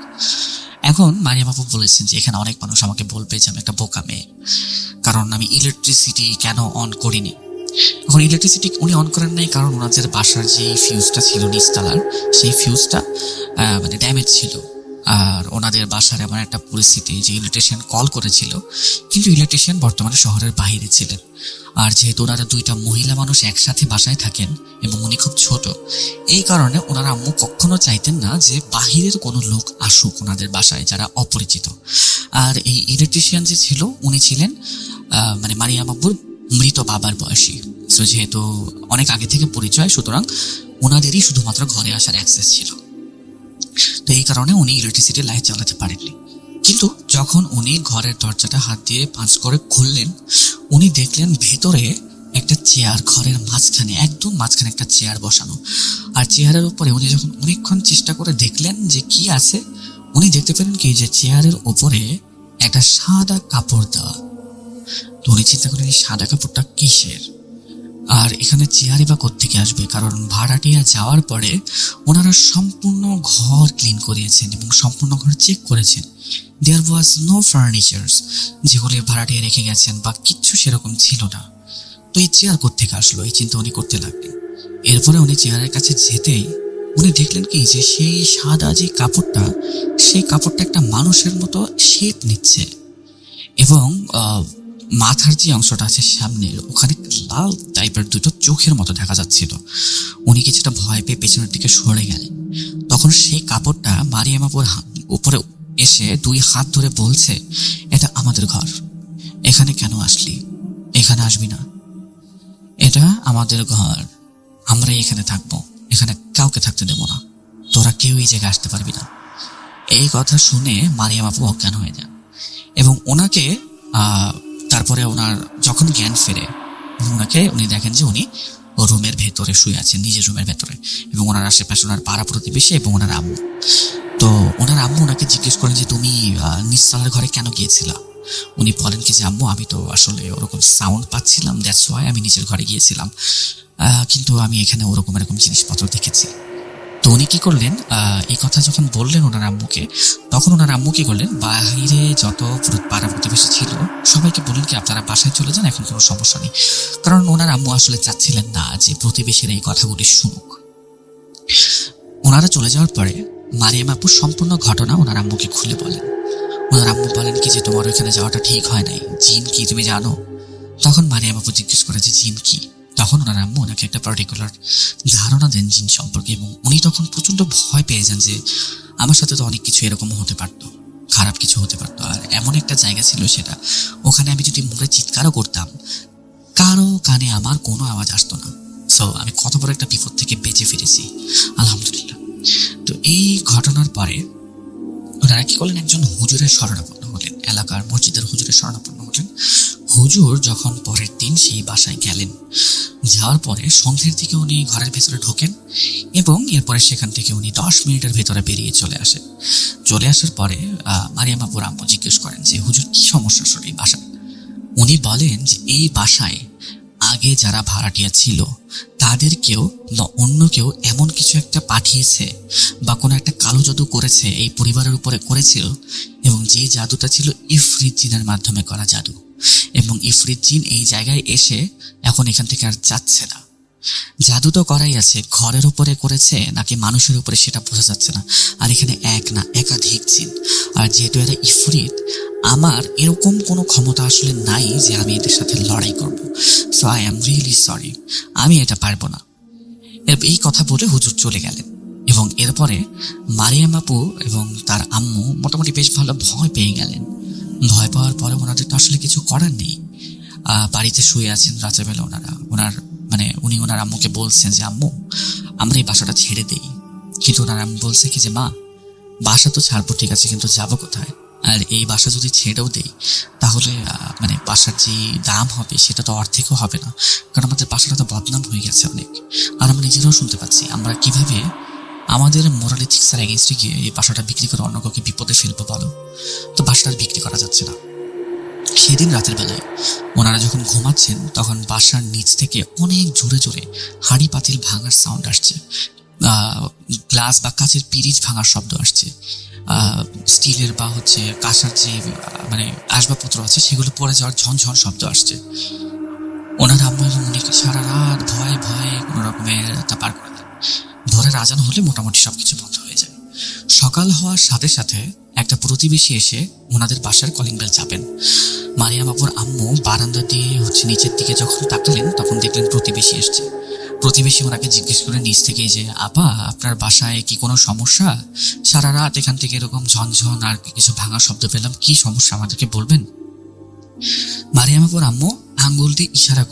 এখন মারিয়াম আপু বলেছেন যে এখানে অনেক মানুষ আমাকে বলবে যে আমি একটা বোকা মেয়ে, কারণ আমি ইলেকট্রিসিটি কেন অন করিনি। এখন ইলেকট্রিসিটি উনি অন করেন নাই কারণ ওনাদের বাসার যে ফিউজটা ছিল নিচতলার, সেই ফিউজটা মানে ড্যামেজ ছিল। আর ওনাদের বাসার এমন একটা পরিস্থিতি যে ইলেকট্রিশিয়ান কল করেছিল, কিন্তু ইলেকট্রিশিয়ান বর্তমানে শহরের বাইরে ছিলেন। আর যেহেতু ওনারা দুইটা মহিলা মানুষ একসাথে বাসায় থাকেন এবং উনি খুব ছোট, এই কারণে ওনারা আম্মু কখনো চাইতেন না যে বাহিরের কোনো লোক আসুক ওনাদের বাসায় যারা অপরিচিত। আর এই ইলেকট্রিশিয়ান যে ছিল উনি ছিলেন মানে মারিয়াম আব্বুর মৃত বাবার বয়সী। সো যেহেতু অনেক আগে থেকে পরিচয়, সুতরাং ওনাদেরই শুধুমাত্র ঘরে আসার অ্যাক্সেস ছিল। তো এই কারণে উনি ইলেকট্রিসিটি লাইট জ্বালাতে পারেননি। কিন্তু যখন উনি ঘরের দরজাটা হাত দিয়ে পাঁচ করে খুললেন, উনি দেখলেন ভেতরে একটা চেয়ার, ঘরের মাঝখানে, একদম মাঝখানে একটা চেয়ার বসানো। আর চেয়ারের উপরে উনি যখন অনেকক্ষণ চেষ্টা করে দেখলেন যে কি আছে, উনি দেখতে পেলেন কি যে চেয়ারের উপরে একটা সাদা কাপড় দেওয়া। তো উনি চিন্তা করলেন এই সাদা কাপড়টা কিসের, আর এখানে চেয়ারে বা কোত্থেকে আসবে, কারণ ভাড়াটিয়া যাওয়ার পরে ওনারা সম্পূর্ণ ঘর ক্লিন করিয়েছেন এবং সম্পূর্ণ ঘর চেক করেছেন। দেয়ার ওয়াজ নো ফার্নিচার্স যেগুলি ভাড়াটিয়া রেখে গেছেন বা কিচ্ছু সেরকম ছিল না। তো এই চেয়ার কোত্থেকে আসলো, এই চিন্তা উনি করতে লাগলেন। এরপরে উনি চেয়ারের কাছে যেতেই উনি দেখলেন কি যে সেই সাদা যে কাপড়টা, সেই কাপড়টা একটা মানুষের মতো শেপ নিচ্ছে এবং মাথার যে অংশটা আছে সামনের, ওখানে লাল টাইপের দুটো চোখের মতো দেখা যাচ্ছিল। উনি কিছুটা ভয় পেয়ে পেছনের দিকে সরে গেলেন। তখন সেই কাপড়টা মারিয়াম আপুর উপরে এসে দুই হাত ধরে বলছে, এটা আমাদের ঘর, এখানে কেন আসলি, এখানে আসবি না, এটা আমাদের ঘর, আমরা এখানে থাকবো, এখানে কাউকে থাকতে দেবো না, তোরা কেউ এই জায়গায় আসতে পারবি না। এই কথা শুনে মারিয়াম আপু অজ্ঞান হয়ে যান এবং ওনাকে তারপরে ওনার যখন জ্ঞান ফেরে ওনাকে উনি দেখেন যে উনি রুমের ভেতরে শুয়ে আছেন, নিজের রুমের ভেতরে, এবং ওনার আশেপাশে ওনার পাড়া প্রতিবেশী এবং ওনার আম্মু। তো ওনার আম্মু ওনাকে জিজ্ঞেস করেন যে তুমি নিচতলার ঘরে কেন গিয়েছিলা। উনি বলেন কি যে আম্মু আমি তো আসলে ওরকম সাউন্ড পাচ্ছিলাম, দ্যাটস ওয়াই আমি নিজের ঘরে গিয়েছিলাম, কিন্তু আমি এখানে ওরকম এরকম জিনিসপত্র দেখেছি। তো উনি কি করলেন, এই কথা যখন বললেন ওনার আম্মুকে, তখন ওনার আম্মু কি করলেন, বাইরে যত পাড়া প্রতিবেশী ছিল সবাইকে বললেন কি আপনারা বাসায় চলে যান, এখন কোনো সমস্যা নেই। কারণ ওনার আম্মু আসলে চাচ্ছিলেন না যে প্রতিবেশীরা এই কথাগুলি শুনুক। ওনারা চলে যাওয়ার পরে মারিয়াম আপু সম্পূর্ণ ঘটনা ওনার আম্মুকে খুলে বলেন। ওনার আম্মু বলেন কি যে তোমার ওইখানে যাওয়াটা ঠিক হয় নাই, জিন কি তুমি জানো? তখন মারিয়াম আপু জিজ্ঞেস করে যে জিন কি। তখন ওনার আম্মু ওনাকে একটা পার্টিকুলার ধারণা দেন জিন সম্পর্কে, এবং উনি তখন প্রচন্ড ভয় পেয়ে যান যে আমার সাথে তো অনেক কিছু এরকম হতে পারতো, খারাপ কিছু হতে পারতো। আর এমন একটা জায়গা ছিল সেটা, ওখানে আমি যদি মুখে চিৎকারও করতাম কারো কানে আমার কোনো আওয়াজ আসতো না। সো আমি কত বড় একটা বিপদ থেকে বেঁচে ফিরেছি, আলহামদুলিল্লাহ। তো এই ঘটনার পরে ওনারা কি করলেন, একজন হুজুরের শরণাপন্ন হলেন, এলাকার মসজিদের হুজুরের শরণাপন্ন হলেন। হুজুর যখন পরের দিন সেই বাসায় গেলেন, যাওয়ার পরে সন্ধ্যের দিকে উনি ঘরের ভেতরে ঢোকেন এবং এরপরে সেখান থেকে উনি 10 মিনিটের ভেতরে বেরিয়ে চলে আসেন। চলে আসার পরে মারিয়াম আপুর আম্মু জিজ্ঞেস করেন যে হুজুর কি সমস্যা আসলে এই বাসায়? উনি বলেন যে এই বাসায় আগে যারা ভাড়াটিয়া ছিল তাদেরকেও অন্য কেউ এমন কিছু একটা পাঠিয়েছে বা কোনো একটা কালো জাদু করেছে, এই পরিবারের উপরে করেছিল, এবং যে জাদুটা ছিল ইফরিত জিনের মাধ্যমে করা জাদু। এবং ইফরিত জিন এই জায়গায় এসে এখন এখান থেকে আর যাচ্ছে না। জাদু তো করাই আছে, ঘরের উপরে করেছে নাকি মানুষের উপরে সেটা বোঝা যাচ্ছে না। আর এখানে এক না একাধিক জিন, আর যেহেতু এরা ইফরিত, আমার এরকম কোনো ক্ষমতা আসলে নাই যে আমি এদের সাথে লড়াই করব। So I am really sorry, আমি এটা পারবো না। এই কথা বলে হুজুর চলে গেলেন। এবং এরপরে মারিয়াম আপু এবং তার আম্মু মোটামুটি বেশ ভালো ভয় পেয়ে গেলেন। ভয় পাওয়ার পরে ওনাদের তো আসলে কিছু করার নেই। বাড়িতে শুয়ে আছেন রাত্রেবেলা উনি ওনার আম্মুকে বলছেন যে আম্মু আমরা এই বাসাটা ছেড়ে দেই। কিন্তু ওনার আম্মু বলছে কি যে মা, বাসা তো ছাড়বো ঠিক আছে, কিন্তু যাবো কোথায়? আর এই বাসা যদি ছেড়েও দেই তাহলে বাসার যে দাম হবে সেটা তো অর্ধেকও হবে না, কারণ আমাদের বাসাটা তো বদনাম হয়ে গেছে অনেক। আর আমরা নিজেরাও শুনতে পাচ্ছি, আমরা কিভাবে আমাদের মোরাল এথিক্সের এগেইনস্টে গিয়ে এই বাসাটা বিক্রি করে অন্য কাউকে বিপদে ফেলবো বলো? তো বাসাটা বিক্রি করা যাচ্ছে না। সেদিন রাতের বেলায় ওনারা যখন ঘুমাচ্ছেন তখন বাসার নিচ থেকে অনেক জোরে জোরে হাঁড়ি পাতিল ভাঙার সাউন্ড আসছে, গ্লাস বা কাচের পিরিচ ভাঙার শব্দ আসছে, স্টিলের বা কাঁসার যে আসবাবপত্র আছে সেগুলো পড়ে যাওয়ার ঝনঝন শব্দ আসছে। ওনার আম্মু এবং উনি সারা রাত ভয়ে ভয়ে কোনো রকমের তা পার করে দেন। ভোরের আজান হলে মোটামুটি সবকিছু বন্ধ হয়ে যায়। সকাল হওয়ার সাথে সাথে একটা প্রতিবেশী এসে ওনাদের বাসার কলিং বেল চাপেন। মারিয়াম আপুর আম্মু বারান্দা দিয়ে নিচের দিকে যখন তাকালেন তখন দেখলেন প্রতিবেশী এসছে। প্রতিবেশী ওনাকে জিজ্ঞেস করে নিচ থেকে যে আপা আপনার বাসায় কি কোনো সমস্যা? সারা রাত এখান থেকে এরকম ঝনঝন আর কিছু ভাঙা শব্দ পেলাম, কি সমস্যা আমাদেরকে বলবেন? মারিয়াম আপুর আম্মু আঙ্গুল দিয়ে ইশারা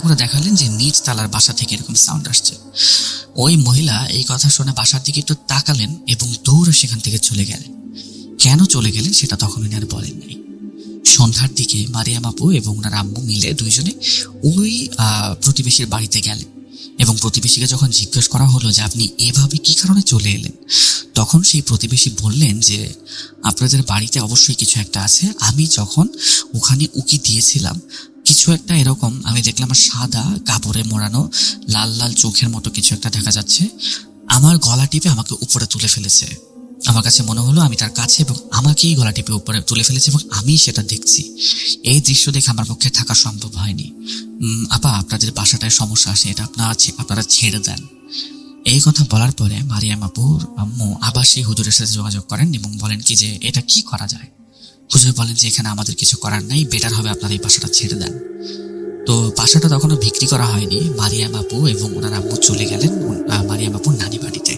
করে দেখালেন যে নিচ তালার বাসা থেকে এরকম সাউন্ড আসছে। ওই মহিলা এই কথা শুনে বাসার দিকে একটু তাকালেন এবং দৌড়ে সেখান থেকে চলে গেলেন। কেন চলে গেলেন সেটা তখন উনি আর বলেন নাই। সন্ধ্যার দিকে মারিয়াম আপু এবং ওনার আম্মু মিলে দুইজনে ওই প্রতিবেশীর বাড়িতে গেলেন এবং প্রতিবেশীকে যখন জিজ্ঞেস করা হলো যে আপনি এভাবে কি কারণে চলে এলেন, তখন সেই প্রতিবেশী বললেন যে আপনাদের বাড়িতে অবশ্যই কিছু একটা আছে। আমি যখন ওখানে উকি দিয়েছিলাম কিছু একটা এরকম আমি দেখলাম, সাদা কাপড়ে মোড়ানো লাল লাল চোখের মতো কিছু একটা দেখা যাচ্ছে, আমার গলা টিপে আমাকে উপরে তুলে ফেলেছে। আমার কাছে মনে হলো আমি তার কাছে এবং আমাকেই গলা টিপে উপরে তুলে ফেলেছে এবং আমি সেটা দেখছি। এই দৃশ্য দেখে আমার পক্ষে থাকা সম্ভব হয়নি। আপা আপনাদের বাসাটায় সমস্যা আসে, এটা আপনারা ছেড়ে দেন। এই কথা বলার পরে মারিয়াম আপুর আম্মু আবার সেই হুজুরের সাথে যোগাযোগ করেন এবং বলেন কি যে এটা কি করা যায়। হুজুর বলেন যে এখানে আমাদের কিছু করার নাই, বেটার হবে আপনারা এই বাসাটা ছেড়ে দেন। তো বাসাটা তখনও বিক্রি করা হয়নি। মারিয়াম আপু এবং ওনার আম্মু চলে গেলেন মারিয়াম আপুর নানি বাড়িতে।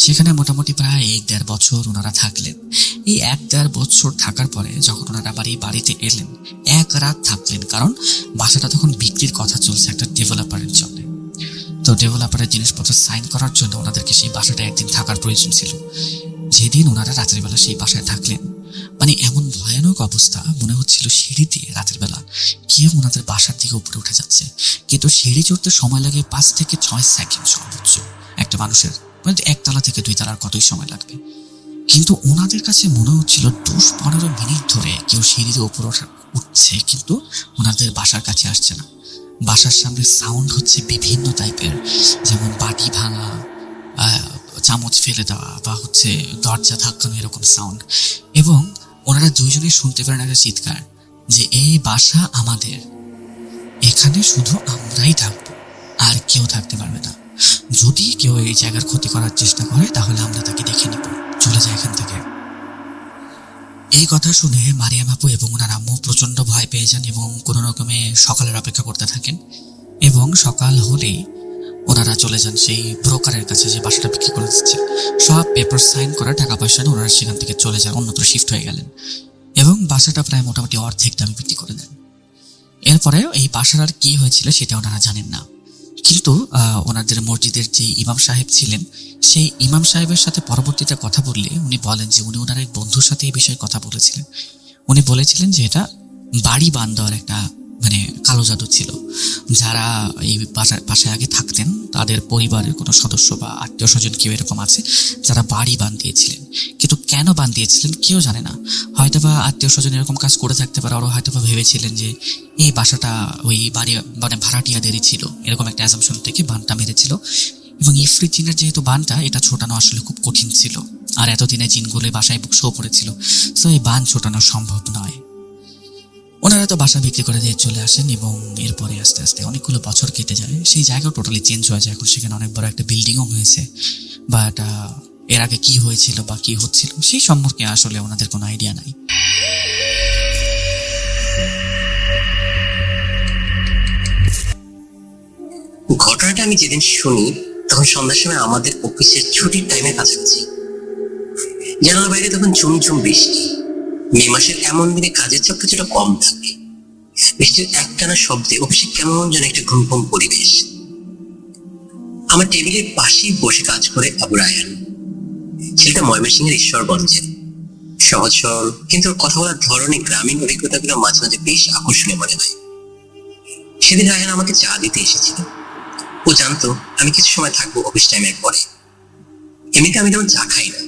সেখানে মোটামুটি প্রায় 1-1.5 বছর ওনারা থাকলেন। এই 1-1.5 বছর থাকার পরে যখন ওনারা আবার এই বাড়িতে এলেন, এক রাত থাকলেন, কারণ বাসাটা তখন বিক্রির কথা চলছে একটা ডেভেলপারের জন্য। তো ডেভেলপারের জিনিসপত্র সাইন করার জন্য ওনাদেরকে সেই বাসাটা একদিন থাকার প্রয়োজন ছিল। যেদিন ওনারা রাতের বেলা সেই বাসায় থাকলেন, এমন ভয়ানক অবস্থা, মনে হচ্ছিল সিঁড়ি দিয়ে রাতের বেলা কেউ ওনাদের বাসার দিকে উপরে উঠে যাচ্ছে, কিন্তু সিঁড়ি চড়তে সময় লাগে 5 থেকে 6 সেকেন্ড সর্বোচ্চ। একটা মানুষের 1 তলা থেকে 2 তলার কতই সময় লাগবে, কিন্তু ওনাদের কাছে মনে হচ্ছিল 10-15 মিনিট ধরে কেউ সিঁড়িতে উপরে উঠছে, কিন্তু ওনাদের বাসার কাছে আসছে না। বাসার সামনে সাউন্ড হচ্ছে বিভিন্ন টাইপের, যেমন বাটি ভাঙা, চামচ ফেলে দেওয়া বা দরজা ধাক্কানো, এরকম সাউন্ড। এবং ওনারা দুইজনেই শুনতে পারেন একটা চিৎকার যে এই বাসা আমাদের, এখানে শুধু আমরাই থাকবো, আর কেউ থাকতে পারবে না। যদি কেউ এই জায়গার ক্ষতি করার চেষ্টা করে তাহলে আমরা তাকে দেখে নিব, চলে যায় এখান থেকে। এই কথা শুনে মারিয়াম আপু এবং ওনার আম্মু প্রচন্ড ভয় পেয়ে যান এবং কোনো রকমে সকালের অপেক্ষা করতে থাকেন। এবং সকাল হলেই ওনারা চলে যান সেই ব্রোকারের কাছে যে বাসাটা বিক্রি করে দিচ্ছে। সব পেপার সাইন করে টাকা পয়সা নিয়ে ওনারা সেখান থেকে চলে যান, অন্যত্র শিফট হয়ে গেলেন এবং বাসাটা প্রায় মোটামুটি অর্ধেক দামে বিক্রি করে দেন। এরপরে এই বাসার আর কি হয়েছিল সেটা ওনারা জানেন না, কিন্তু ওনাদের মসজিদের যে ইমাম সাহেব ছিলেন সেই ইমাম সাহেবের সাথে পরবর্তীতে কথা বললে উনি বলেন যে উনি ওনার এক বন্ধুর সাথে এই বিষয়ে কথা বলেছিলেন। উনি বলেছিলেন যে এটা বাড়ি বান দেওয়ার একটা মানে কালো জাদু ছিল। যারা এই বাসায় আগে থাকতেন তাদের পরিবারের কোনো সদস্য বা আত্মীয় স্বজন কেউ এরকম আছে যারা বাড়ি বান দিয়েছিলেন, কিন্তু কেন বান দিয়েছিলেন কেউ জানে না। হয়তোবা আত্মীয় স্বজন এরকম কাজ করে থাকতে পারে, ওরা হয়তোবা ভেবেছিলেন যে এই বাসাটা ওই বাড়ি মানে ভাড়াটিয়াদেরই ছিল, এরকম একটা অ্যাজাম্পশন থেকে বানটা মেরেছিল। এবং ইফরিত জিনের যেহেতু বানটা এটা ছোটানো আসলে খুব কঠিন ছিল, আর এতদিনে জিনগুলো বাসায় শো পড়েছিল, সো এই বান ছোটানো সম্ভব নয়। ওনারা তো বাসা বিক্রি করে দিয়ে চলে আসেন এবং এরপরে আস্তে আস্তে অনেকগুলো বছর কেটে যায়। সেই জায়গাও টোটালি চেঞ্জ হয়ে যায়, এখন সেখানে অনেক বড় একটা বিল্ডিংও হয়েছে, বাট এর আগে কি হয়েছিল বা কি হচ্ছিল সেই সম্পর্কে আসলে ওনাদের কোনো আইডিয়া নাই। ঘটনাটা আমি যেদিন শুনি তখন সন্ধ্যার সময় আমাদের অফিসের ছুটির টাইমে কাছাকাছি। জানালার বাইরে তখন ঝুমঝুম বৃষ্টি। মে মাসের এমন দিনে কাজের চাপ কিছুটা কম থাকে। বৃষ্টির একটানা শব্দে অফিসে কেমন যেন একটা ঘুম ঘুম পরিবেশ। আমার টেবিলের পাশেই বসে কাজ করে আবু রায়হান। ছেলেটা ময়মনসিংহের ঈশ্বরগঞ্জের, সহজ সরল, কিন্তু ওর কথা বলার ধরনে গ্রামীণ অভিজ্ঞতাগুলো মাঝে মাঝে বেশ আকর্ষণীয় মনে হয়। সেদিন রায়হান আমাকে চা দিতে এসেছিল। ও জানতো আমি কিছু সময় থাকবো অফিস টাইমের পরে। এমনিতে আমি তেমন চা খাই না,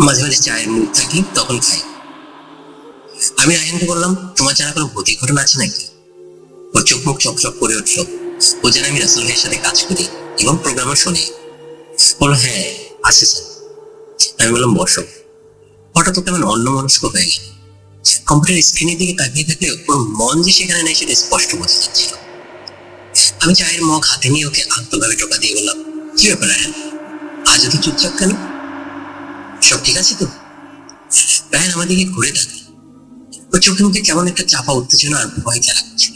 মাঝে মাঝে চায়ের মুখ থাকলে তখন খাই। আমি রায়হানকে বললাম, তোমার জানা কোনো ভৌতিক ঘটনা আছে নাকি? ওর চোখ মুখ চকচক করে উঠল। ও যেন আমি রাসেল ভাইয়ের সাথে কাজ করি এবং প্রোগ্রামও শুনি। বললো, হ্যাঁ আছে স্যার। আমি বললাম, বসো। হঠাৎ কেমন অন্যমনস্ক হয়ে গেল। কম্পিউটার স্ক্রিনের দিকে তাকিয়ে থাকলে ওর মন যে সেখানে নেই সেটা স্পষ্ট বোঝা যাচ্ছিল। আমি চায়ের মগ হাতে নিয়ে ওকে আলতোভাবে টোকা দিয়ে বললাম, কি ব্যাপার রায়হান, আজ এত চুপচাপ কেন? সব ঠিক আছে তো? রায়হান আমার দিকে ঘুরে থাকে। ওর চোখে মুখে কেমন একটা চাপা উত্তেজনা আর ভয় খেলা করছিল।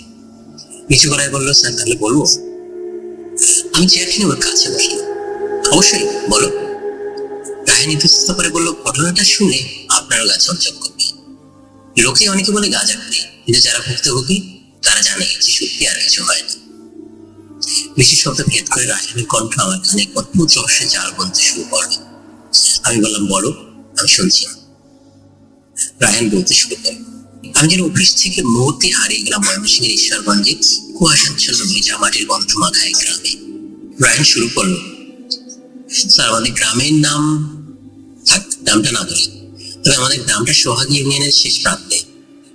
নিচু গলায় বললো, স্যার তাহলে বলবো? আমি চেয়ার টেনে ওর কাছে বসলাম। অবশ্যই বলো। রায়হান ইতস্তত করে বললো, ঘটনাটা শুনে আপনারও গা চমচম করবে। লোকে অনেকে বলে গাঁজা খাই, কিন্তু যারা ভুক্তভোগী তারা জানে যে সত্যি আর কিছু হয় না। বিশেষ শব্দ ভেদ করে রায়হানের কণ্ঠ আমার কানে অদ্ভুত রহস্যে জাল বলতে শুরু করলো। আমি বললাম, বলো, আমি শুনছি। রায়হান বলতে শুরু করলো, আমি যেন অফিস থেকে মুহূর্তে হারিয়ে গেলাম ময়মনসিংহের ঈশ্বরগঞ্জে কুয়াশাচ্ছন্ন ভেজা মাটির গন্ধ মাখা এক গ্রামে। রায়হান শুরু করলো, স্যার আমাদের গ্রামের নাম থাক, নামটা না বলি, তবে আমাদের গ্রামটা সোহাগী ইউনিয়নের শেষ প্রান্তে।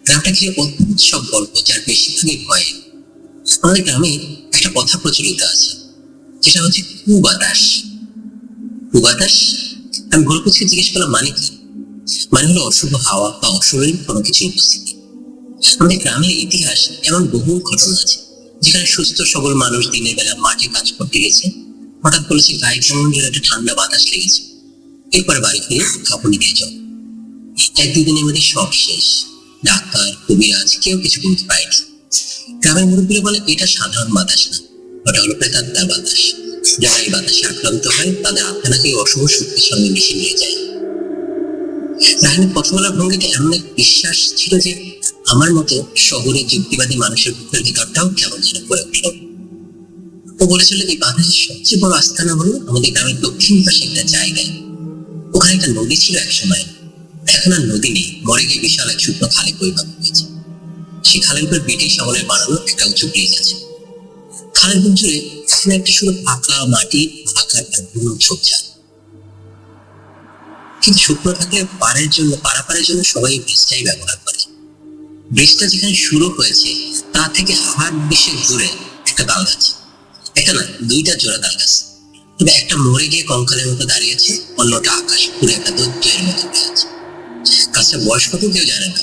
গ্রামটা ঘিরে অদ্ভুত সব গল্প, যার বেশিরভাগই ভয়ে। আমাদের গ্রামে একটা কথা প্রচলিত আছে, যেটা হচ্ছে কুবাতাস। কুবাতাস? আমি ভুল পুছিয়ে জিজ্ঞেস করলাম, মানে কি? মানে হলো অশুভ হাওয়া বা অশুভের কোনো কিছু উপস্থিতি। আমাদের গ্রামের ইতিহাস এমন বহু ঘটনা আছে যেখানে সুস্থ সবল মানুষ দিনের বেলা মাঠে কাজ করতে গেছে, হঠাৎ বলেছে গায়ে কেমন যেন একটা ঠান্ডা বাতাস লেগেছে, এরপরে বাড়ি ফিরে কাপড় নিয়ে যাও। এক দুদিনের মধ্যে সব শেষ। ডাক্তার, কবিরাজ কেউ কিছু বলতে পারেনি। গ্রামের মুরব্বীরা বলে, এটা সাধারণ বাতাস না, ওটা হলো প্রেতাত্মার বাতাস। যারা এই বাতাসে আক্রান্ত হয় তাদের আত্মা নাকি অশুভ শক্তির সঙ্গে মিশে নিয়ে যায়। রায়হানের কথা বলার ভঙ্গিতে এমন এক বিশ্বাস ছিল যে আমার মতো শহরের যুক্তিবাদী মানুষের বুকের ভিতরটাও কেমন যেন করে উঠল। ও বলেছিল, এই বাতাসের সবচেয়ে বড় আস্থানা হলো আমাদের গ্রামের দক্ষিণ পাশে একটা জায়গায়। ওখানে একটা নদী ছিল এক সময়, এখন আর নদী নেই, মরে গিয়ে বিশাল এক শুকনো খালে পরিণত হয়েছে। সেই খালের উপর ব্রিটিশ আমলের বানানো একটা উঁচু ব্রিজ আছে। খালের বুক জুড়ে একটা শুধু ফাঁকা মাটি, ফাঁকা একটা বুনো ঝোপঝাড়। কিন্তু শুকনো থাকলে পারাপারের জন্য সবাই ব্রিজটাই ব্যবহার করে। ব্রিজটা যেখানে শুরু হয়েছে তা থেকে হাত বিশেক দূরে একটা তাল গাছ, একটা না দুইটা জোড়া তাল গাছ, তবে একটা মরে গিয়ে কঙ্কালের মতো দাঁড়িয়েছে, অন্যটা আকাশ পুরো একটা দৈত্যের মতো হয়ে আছে। গাছটা বয়স কত কেউ জানে না,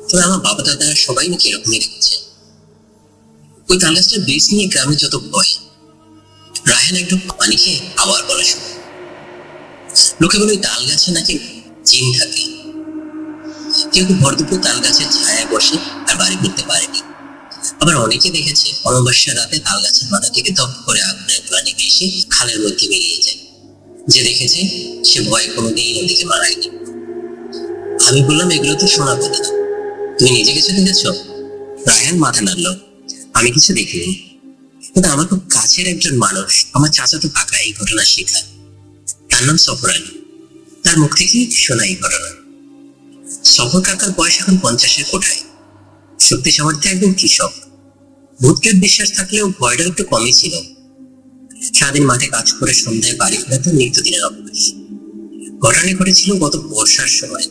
তবে আমার বাবা দাদারা সবাই নাকি এরকমই দেখেছে। ওই তাল গাছটার ব্রিজ নিয়ে গ্রামে যত ভয়। রায়হান একটু পানি খেয়ে আবার বলা শুরু। লোকে বলে তাল গাছে নাকি জিন থাকে। কেউ কেউ ভরদুপুর তাল গাছের ছায়ায় বসে আর বাড়ি ফিরতে পারেনি। আবার অনেকে দেখেছে অমাবস্যার রাতে তাল গাছের মাথা থেকে দপ করে আগুনের ধোঁয়া নেমে এসে খালের মধ্যে বেরিয়ে যায়। যে দেখেছে সে ভয় কোনোদিন নদীকে মারায়নি। আমি বললাম, এগুলো তো শোনা কথা না, তুমি নিজে কিছু দেখেছ? রায়হান মাথা নাড়ল। আমি কিছু দেখিনি, কিন্তু আমার খুব কাছের একজন মানুষ, আমার চাচাতো কাকা এই ঘটনা শেখায়। তার নাম সফর আলী। তার মুখ থেকেই শোনা এই ঘটনা। সফর কাকার বয়স এখন 50-এর কোঠায়। শক্তি সামর্থ্যে একদম কৃষক। ভূতপ্রেত বিশ্বাস থাকলেও ভয়টা একটু কমই ছিল। সারাদিন মাঠে কাজ করে সন্ধ্যায় বাড়ি ফেরা তো নিত্যদিনের অভ্যাস। ঘটনা ঘটেছিল গত বর্ষার সময়।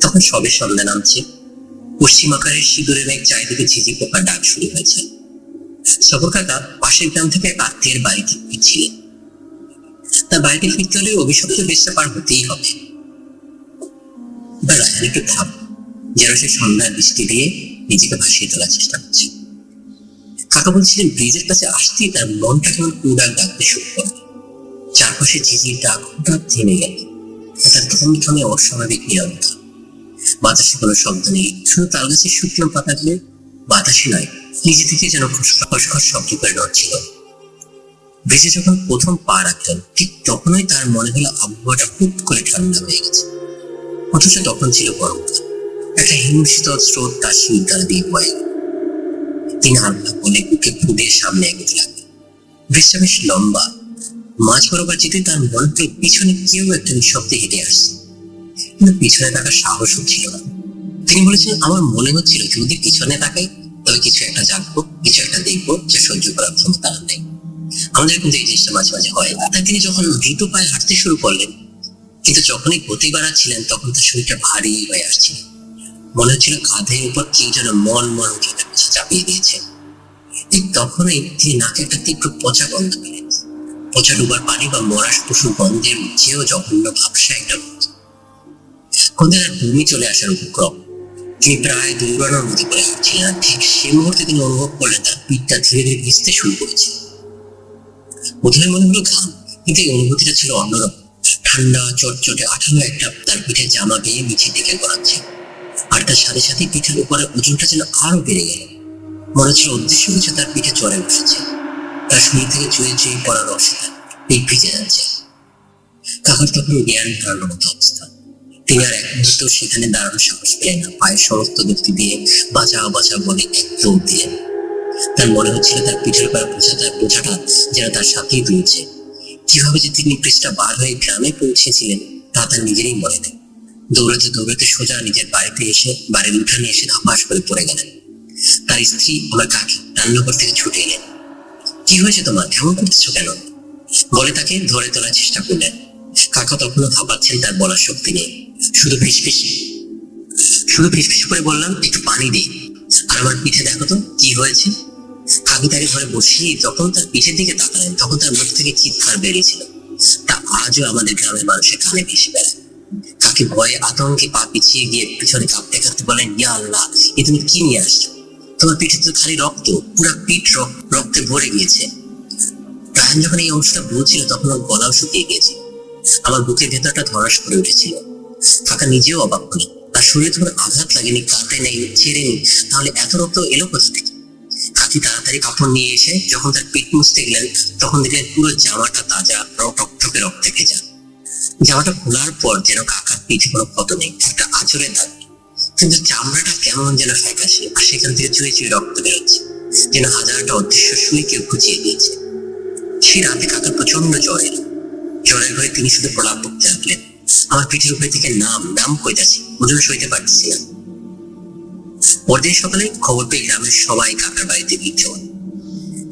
তখন সবে সন্ধ্যা নামছে। পশ্চিম আকারের সিঁদুরে মেঘ চারিদিকে ঝিঝি পোকার ডাক শুরু হয়েছে। সফর কাকা পাশের গ্রাম থেকে আত্মীয়ের বাড়িতে ফিরছিলেন। তার বাড়িতে ফিরতে হলে অভিশপ্ত দেশটা পার হতেই হবে। এবার রায়হান একটু থাম, যেন সে সন্ধ্যার বৃষ্টি দিয়ে নিজেকে ভাসিয়ে তোলার চেষ্টা করছে। কাকা বলছিলেন, ব্রিজের কাছে আসতেই তার মনটা কেমন কুড়াক ডাকতে শুরু করে। চারপাশে ঝিঝির ডাক হঠাৎ থেমে গেল। তার থমথমে অস্বাভাবিক নীরবতা। বাতাসে কোনো শব্দ নেই, শুধু তাল গাছের শুকনো পাতাগুলো বাতাসে নয়, নিজে থেকে যেন খসখস শব্দ করে নড়ছিল। ব্রিজে যখন প্রথম পা রাখলেন, ঠিক তখনই তার মনে হলো আবহাওয়াটা হুট করে ঠান্ডা হয়ে গেছে। অথচ তখন ছিল গরমকাল। একটা হিমশীতল স্রোত তার শিরদাঁড়া দিয়ে বয়ে গেল। তিনি হালকা বলে বুকে ফুঁদে সামনে এগোতে লাগলেন। ব্রিজটা বেশ লম্বা। মাঝ বরাবর যেতে তার মনে হলো পিছনে কেউ একটা নিঃশব্দে হেঁটে আসছে, কিন্তু পিছনে তাকার সাহস হচ্ছিল না। তিনি বলেছিলেন, আমার মনে হচ্ছিল যদি পিছনে তাকাই তবে কিছু একটা জানবো, কিছু একটা দেখবো যে সহ্য করার ক্ষমতা আর নেই। আমাদের কিন্তু এই জিনিসটা মাঝে মাঝে হয়। তাই তিনি যখন দ্রুত পায়ে হাঁটতে শুরু করলেন, কিন্তু যখনই গতি বাড়াচ্ছিলেন তখন তার শরীরটা ভারী হয়ে আসছিল। মনে হচ্ছিল কাঁধের উপর কেউ যেন মন চাপিয়ে দিয়েছে। ঠিক তখনই তিনি নাকে একটা তীব্র পচা গন্ধ পেলেন। পচা ডুবার পানি বা মরাশ পশুর গন্ধের চেয়েও জঘন্য ভাবসা একটা গন্ধে তার বমি চলে আসার উপক্রম। তিনি প্রায় দৌড়ানোর মতো করে হাঁটছিলেন, আর ঠিক সে মুহূর্তে তিনি অনুভব করলেন তার পিঠটা ধীরে ধীরে ভিজতে শুরু করেছে। প্রথমে মনে হলো ঘাম, কিন্তু এই অনুভূতিটা ছিল অন্যরকম। ঠান্ডা চটচটে আঠালো একটা তার পিঠের জামা বেয়ে নিচে দিকে গড়াচ্ছে, আর তার সাথে সাথে পিঠের উপরে ওজনটা যেন আরো বেড়ে গেল। মনে হচ্ছিল অদৃশ্য কিছু তার পিঠে চড়ে বসেছে। তার শরীর থেকে চুয়ে চুয়ে পড়া রসে পিঠ ভিজে যাচ্ছে। কাকার তখন জ্ঞান হারানোর মতো অবস্থা। তিনি আর এক মুহূর্ত সেখানে দাঁড়ানোর সাহস পেলেন না। পায়ের সমস্ত গতি দিয়ে বাঁচাও বাঁচাও বলে এক দৌড় দিলেন। তার মনে হচ্ছিল তার পিঠের উপর বোঝাটা যেন তার সাথেই দুলছে। কিভাবে যে তিনি পৃষ্ঠা বার হয়ে গ্রামে পৌঁছেছিলেন তা তার নিজেরই মনে নেই। দৌড়াতে দৌড়াতে সোজা নিজের বাড়িতে এসে বাড়ির উঠানে এসে ধপাস করে পড়ে গেলেন। তার স্ত্রী আমার কাকি রান্নাঘর থেকে ছুটে এলেন। কি হয়েছে তোমার, কেমন করতেছো কেন বলে তাকে ধরে তোলার চেষ্টা করলেন। কাকা তখনও ভাবাচ্ছেন, তার বলার শক্তি নেই। শুধু ফিসফিস করে বললাম, একটু পানি দিই, আর আমার পিঠে দেখো তো কি হয়েছে। কাকি তাকে ধরে বসিয়ে যখন তার পিঠের দিকে তাকালেন তখন তার মুখ থেকে চিৎকার বেরিয়েছিল। তা আজও আমাদের গ্রামের মানুষের কানে ভেসে বেড়ায়। কাকি ভয়ে আতঙ্কে পা পিছিয়ে গিয়ে পিছনে কাঁপতে কাঁপতে বলেন, ইয়া আল্লাহ, এ তুমি কি নিয়ে আসছো? তোমার পিঠে তো খালি রক্ত, পুরো পিঠ রক্তে ভরে গিয়েছে। রায়হান যখন এই অংশটা বলছিল তখন ওর গলাও শুকিয়ে গিয়েছে। আমার বুকের ভেতরটা ধরাস করে উঠেছিল। কাকা নিজেও অবাক হলেন। তার শরীরে তোমার আঘাত লাগেনি, কাটে নেই, ছেড়েনি, তাহলে এত রক্ত এলো কোথা থেকে? কাকি তাড়াতাড়ি কাপড় নিয়ে এসে যখন তার পিঠ মুছতে গেলেন তখন দেখলেন পুরো জামাটা তাজা, টকটকে রক্তে ভেজা। জামাটা খোলার পর যেন কাকার পিঠে কোনো ক্ষত নেই, একটা আঁচড়ে দাগ, কিন্তু চামড়াটা কেমন যেন ফ্যাকাশে, আর সেখান থেকে চুয়ে চুয়ে রক্ত বেরোচ্ছে, যেন হাজারটা অদৃশ্য সুই কেউ খুঁচিয়ে দিয়েছে। সেই রাতে কাকার প্রচন্ড জ্বর এলো। জ্বরের ঘরে তিনি শুধু প্রলাপ বকতে লাগলেন, আমার পিঠের উপরে থেকে নাম কইতাছি, ওজন সইতে পারতেছি না। পরদিন সকালে খবর পেয়ে গ্রামের সবাই কাকার বাড়িতে ভিড় জমান।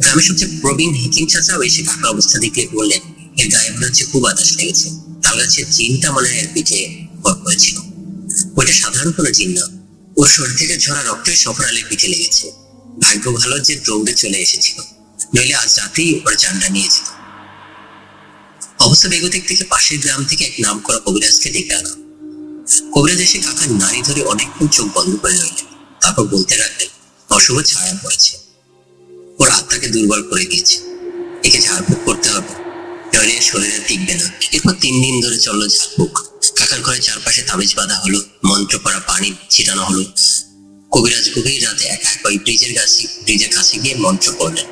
গ্রামের সবচেয়ে প্রবীণ হেকিম চাচাও এসে কাকার অবস্থা দেখলে বললেন, এর গায়ে মনে হচ্ছে খুব বাতাস লেগেছে। তাল গাছের জিনটা মনে হয় এর পিঠে ভর করেছিল। ওইটা সাধারণ কোনো জিন না, ওর শরীর থেকে ঝরা রক্তের সফর আলীর পিঠে লেগেছে। ভাগ্য ভালো যে দৌড়ে চলে এসেছিল, নইলে আজ রাতেই ওর জানটা নিয়ে যেত। অবস্থা বেগতিক থেকে পাশের গ্রাম থেকে এক নাম করা কবিরাজকে ডেকে আনা। কবিরাজ এসে কাকার নাড়ি ধরে অনেকক্ষণ চোখ বন্ধ করে রইলেন, তারপর বলতে লাগলেন, অশুভ ছায়া পড়েছে, ওর আত্মাকে দুর্বল করে দিয়েছে, একে ঝাড়ফুঁক করতে হবে, নইলে শরীরে টিকবে না। এরপর 3 দিন ধরে চললো ঝাড়ফুঁক। কাকার ঘরে চারপাশে তাবিজ বাঁধা হলো, মন্ত্র পড়া পানি ছিটানো হলো। কবিরাজ গভীর রাতে একা একা ওই ব্রিজের কাছে গিয়ে মন্ত্র পড়লেন।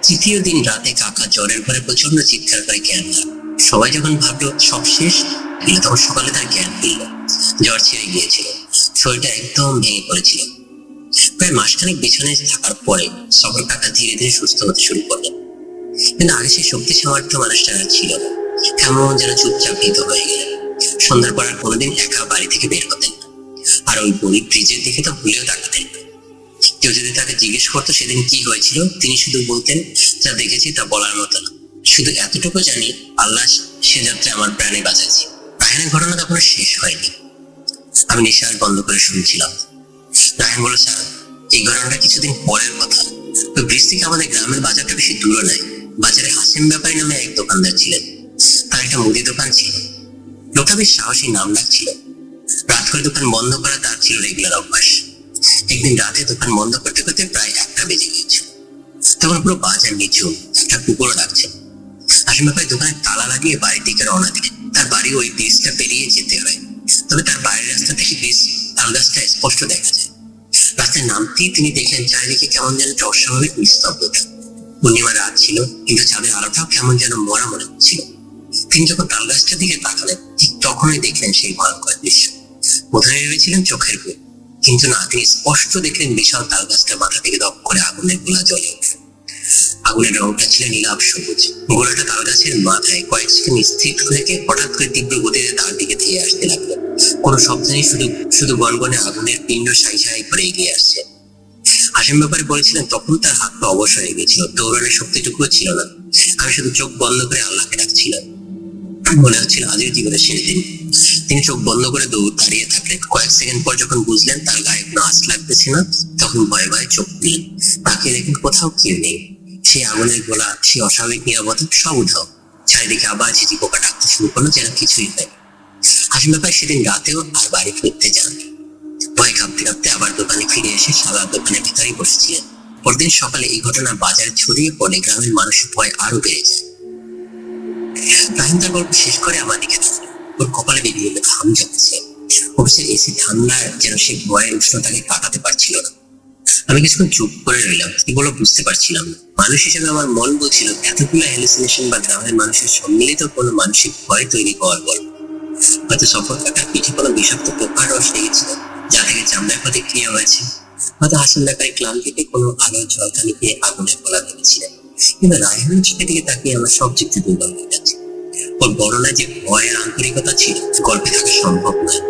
তৃতীয় দিন রাতে কাকা জ্বরের ঘরে প্রচন্ড চিৎকার করে জ্ঞান হারালো। সবাই যখন ভাবলো সব শেষ, তখন সকালে তার জ্ঞান ফিরল। জ্বর ছেড়ে গিয়েছিল, শরীরটা একদম ভেঙে পড়েছিল। প্রায় মাসখানেক বিছানায় থাকার পরে সফর কাকা ধীরে ধীরে সুস্থ হতে শুরু করলেন। কিন্তু আগে সেই শক্তি সামর্থ্য মানুষটা আর ছিল না। কেমন যেন চুপচাপ ভীত হয়ে গেলেন। সন্ধ্যার পর আর কোনোদিন একা বাড়ি থেকে বের হতেন না, আর ওই গরিব ব্রিজের দিকে তো ভুলেও তাকাতেন না। কেউ যদি তাকে জিজ্ঞেস করতো সেদিন কি হয়েছিল, তিনি শুধু বলতেন, যা দেখেছি তা বলার মতো না, শুধু এতটুকু জানি আল্লাহ সে যাত্রায় আমার প্রাণে বাঁচাইছে। রায়হানের ঘটনা তখনও শেষ হয়নি। আমি নিঃশ্বাস বন্ধ করে শুনছিলাম। রায়হান বলল, স্যার এই ঘটনাটা কিছুদিন পরের কথা। ওই ব্রিজ থেকে আমাদের গ্রামের বাজারটা বেশি দূরে নাই। বাজারে হাসিম ব্যাপারী নামে এক দোকানদার ছিলেন। তার একটা মুদি দোকান ছিল। লোকটা বেশ সাহসী, নাম ডাক ছিল। রাত করে দোকান বন্ধ করা তার ছিল রেগুলার অভ্যাস। একদিন রাতে দোকান বন্ধ করতে করতে প্রায় 1টা বেজে গিয়েছিল। তখন পুরো বাজার নিঝুম, একটা কুকুরও ডাকছে। হাসিম ব্যাপারী দোকানে তালা লাগিয়ে বাড়ির দিকে রওনা দিলেন। তার বাড়ি ওই ব্রিজটা পেরিয়ে যেতে হয়, তবে তার বাড়ির রাস্তা থেকে ব্রিজ তালগাছটা স্পষ্ট দেখা যায়। রাস্তায় নামতেই তিনি দেখলেন চারিদিকে কেমন যেন একটা অস্বাভাবিক নিস্তব্ধতা। পূর্ণিমা রাত ছিল, কিন্তু চাঁদের আলোটাও কেমন যেন মরা মনে হচ্ছিল। তিনি যখন তালগাছটার দিকে তাকালেন, ঠিক তখনই দেখলেন সেই ভয়ঙ্কর দৃশ্য। প্রথমে ভেবেছিলেন চোখের ভুল, কিন্তু না, তিনি স্পষ্ট দেখলেন বিশাল তালগাছটার মাথা থেকে দপ করে আগুনের গোলা জ্বলে ওঠে। আগুনের রংটা ছিল নীলাভ সবুজ। গোলাটা তালগাছের মাথায় কয়েক সেকেন্ড স্থির থেকে হঠাৎ করে তীব্র গতিতে তার দিকে ধেয়ে আসতে লাগলো। কোনো শব্দ নেই, শুধু গনগনে আগুনের পিণ্ড সাই সাই করে এগিয়ে আসছে। হাসিম ব্যাপারী বলেছিলেন তখন তার হাত পা অবশ হয়ে গেছিল, দৌড়ানোর শক্তিটুকুও ছিল না। আমি শুধু চোখ বন্ধ করে আল্লাহকে ডাকছিলাম। মনে হচ্ছিল আজকের জীবনের শেষ দিন। তিনি চোখ বন্ধ করে দাঁড়িয়ে থাকলেন। কয়েক সেকেন্ড পর যখন বুঝলেন তার গায়ে কোনো আঁচ লাগতেছে না, তখন ভয়ে ভয়ে চোখ খুললেন। তাকিয়ে দেখেন কোথাও কেউ নেই। সেই আগুনের গোলা, সেই অস্বাভাবিক নিরাপত্তা সব উধাও। চারিদিকে আবার ঝিঝি পোকা ডাকতে শুরু করলো, যেন কিছুই হয়নি। হাসিম ব্যাপারী সেদিন রাতেও আর বাড়ি ফিরতে যান। ভয় কাঁপতে কাঁপতে আবার দোকানে ফিরে এসে সারা দোকানের ভিতরেই বসেছিলেন। পরদিন সকালে এই ঘটনা বাজারে ছড়িয়ে পড়ে গ্রামের মানুষের ভয় আরো বেড়ে যায়। রাহিম তার গল্প শেষ করে আমার দিকে তাকালো। ওর কপালে বিভিন্ন ঘাম জমেছে। অফিসের এসি ঠান্ডায় যেন সে ভয়ের উষ্ণতাকে কাটাতে পারছিল না। আমি কিছুক্ষণ চুপ করে রইলাম, কি বলো বুঝতে পারছিলাম না। মানুষ হিসেবে আমার মন বলছিল এতগুলো হ্যালুসিনেশন বা গ্রামের মানুষের সম্মিলিত কোনো মানসিক ভয় তৈরি হওয়ার গল্প। হয়তো সফর কাটার পিঠে কোনো বিষাক্ত পোকার রস লেগেছিল, যা থেকে চামড়ার প্রতিক্রিয়া হয়েছে। হয়তো হাসিম ব্যাপারী ক্লান্তিতে কোনো আলোর ঝলকানি পেয়ে আগুনের গলা ভেবেছিলেন। কিন্তু রায়হানের চোখের দিকে তাকিয়ে আমার সব যুক্তি দুর্বল হয়ে যাচ্ছে। ওর বর্ণনায় যে ভয়ের আন্তরিকতা ছিল, গল্পে থাকা সম্ভব নয়।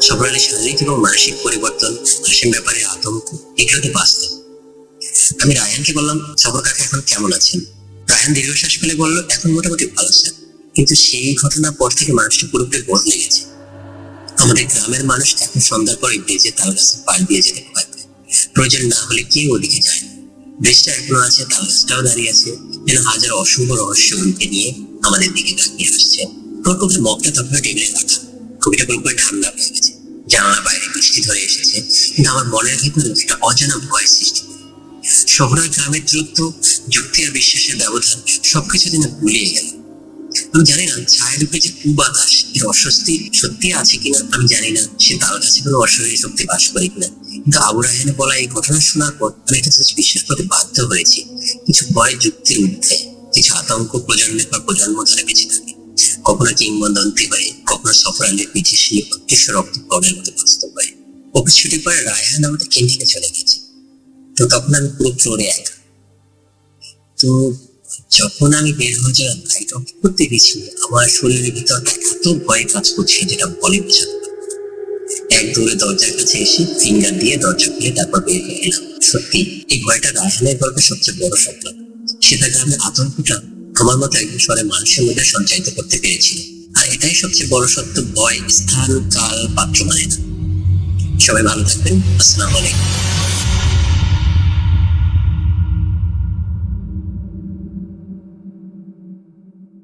সফর আলীর শারীরিক এবং মানসিক পরিবর্তন, হাসিম ব্যাপারীর আতঙ্ক, এগুলো তো বাস্তব। আমি রায়হানকে বললাম, সফর কাকা এখন কেমন আছেন? রায়হান দীর্ঘশ্বাস ফেলে বলল, এখন মোটামুটি ভালো স্যার, কিন্তু সেই ঘটনার পর থেকে মানুষটা পুরোপুরি বদলে গেছে। আমাদের গ্রামের মানুষ এখন সন্ধ্যার পর ব্রিজে তালগাছের পাশ দিয়ে যেতে ভয় পায়। প্রয়োজন না হলে কেউ ওদিকে যায় না। ব্রিজটা এখনো আছে, তালগাছটাও দাঁড়িয়ে আছে, যেন হাজার অশুভ রহস্য উল্টে নিয়ে আমাদের দিকে তাকিয়ে আসছে। প্রকৃতির মগটা তখন টেবিলে রাখা, কবিটা পুরোপুরি ঠান্ডা হয়ে গেছে। জানালা বাইরে বৃষ্টি ধরে এসেছে, কিন্তু আমার মনের ভিতরে একটা অজানা ভয় সৃষ্টি করে। শহরের গ্রামের দূরত্ব, যুক্তি আর বিশ্বাসের ব্যবধান সবকিছু যেন গুলিয়ে গেল। আমি জানি না ছায়ের উপরে যে কুবাতাস, এর অস্বস্তি সত্যি আছে কিনা আমি জানি না, সে তার কাছে কোনো অশরীরী শক্তি বাস করে কিনা। কিন্তু আবু রায়হানের বলা এই ঘটনা শোনার পর আমি একটা জিনিস বিশ্বাস করতে বাধ্য হয়েছি, কিছু ভয় যুক্তির ঊর্ধ্বে, কিছু আতঙ্ক প্রজন্মের পর প্রজন্ম ধরে বেঁচে থাকে। কখনো কিংবদন্তি হয়ে, কখনো সফর আলীর পিছিয়ে সেই অদৃশ্য রক্ত পড়ের মতো বাস্তব হয়। অফিস ছুটির পরে রায়হান আমাদের ক্যান্টিনে চলে গেছে। তো তখন আমি পুরো ফ্লোরে একা। তো যখন আমি বের হয়ে যাওয়ার লাইট অফ করতে গেছি, আমার শরীরের ভিতরটা এত ভয় কাজ করছে যেটা বলে বোঝাতে পারবো না। এক দৌড়ে দরজার কাছে এসে ফিঙ্গার দিয়ে দরজা খুলে তারপর বের হয়ে এলাম। সত্যি এই ভয়টা রায়হানের গল্পের সবচেয়ে বড় স্বপ্ন। সেটা গ্রামের আতঙ্কটা আমার মতো একজন শহরে মানুষের মধ্যে সঞ্চারিত করতে পেরেছিল। আর এটাই সবচেয়ে বড় সত্য, ভয় স্থান, কাল, পাত্র মানে না। সবাই ভালো থাকবেন। আসসালামু আলাইকুম।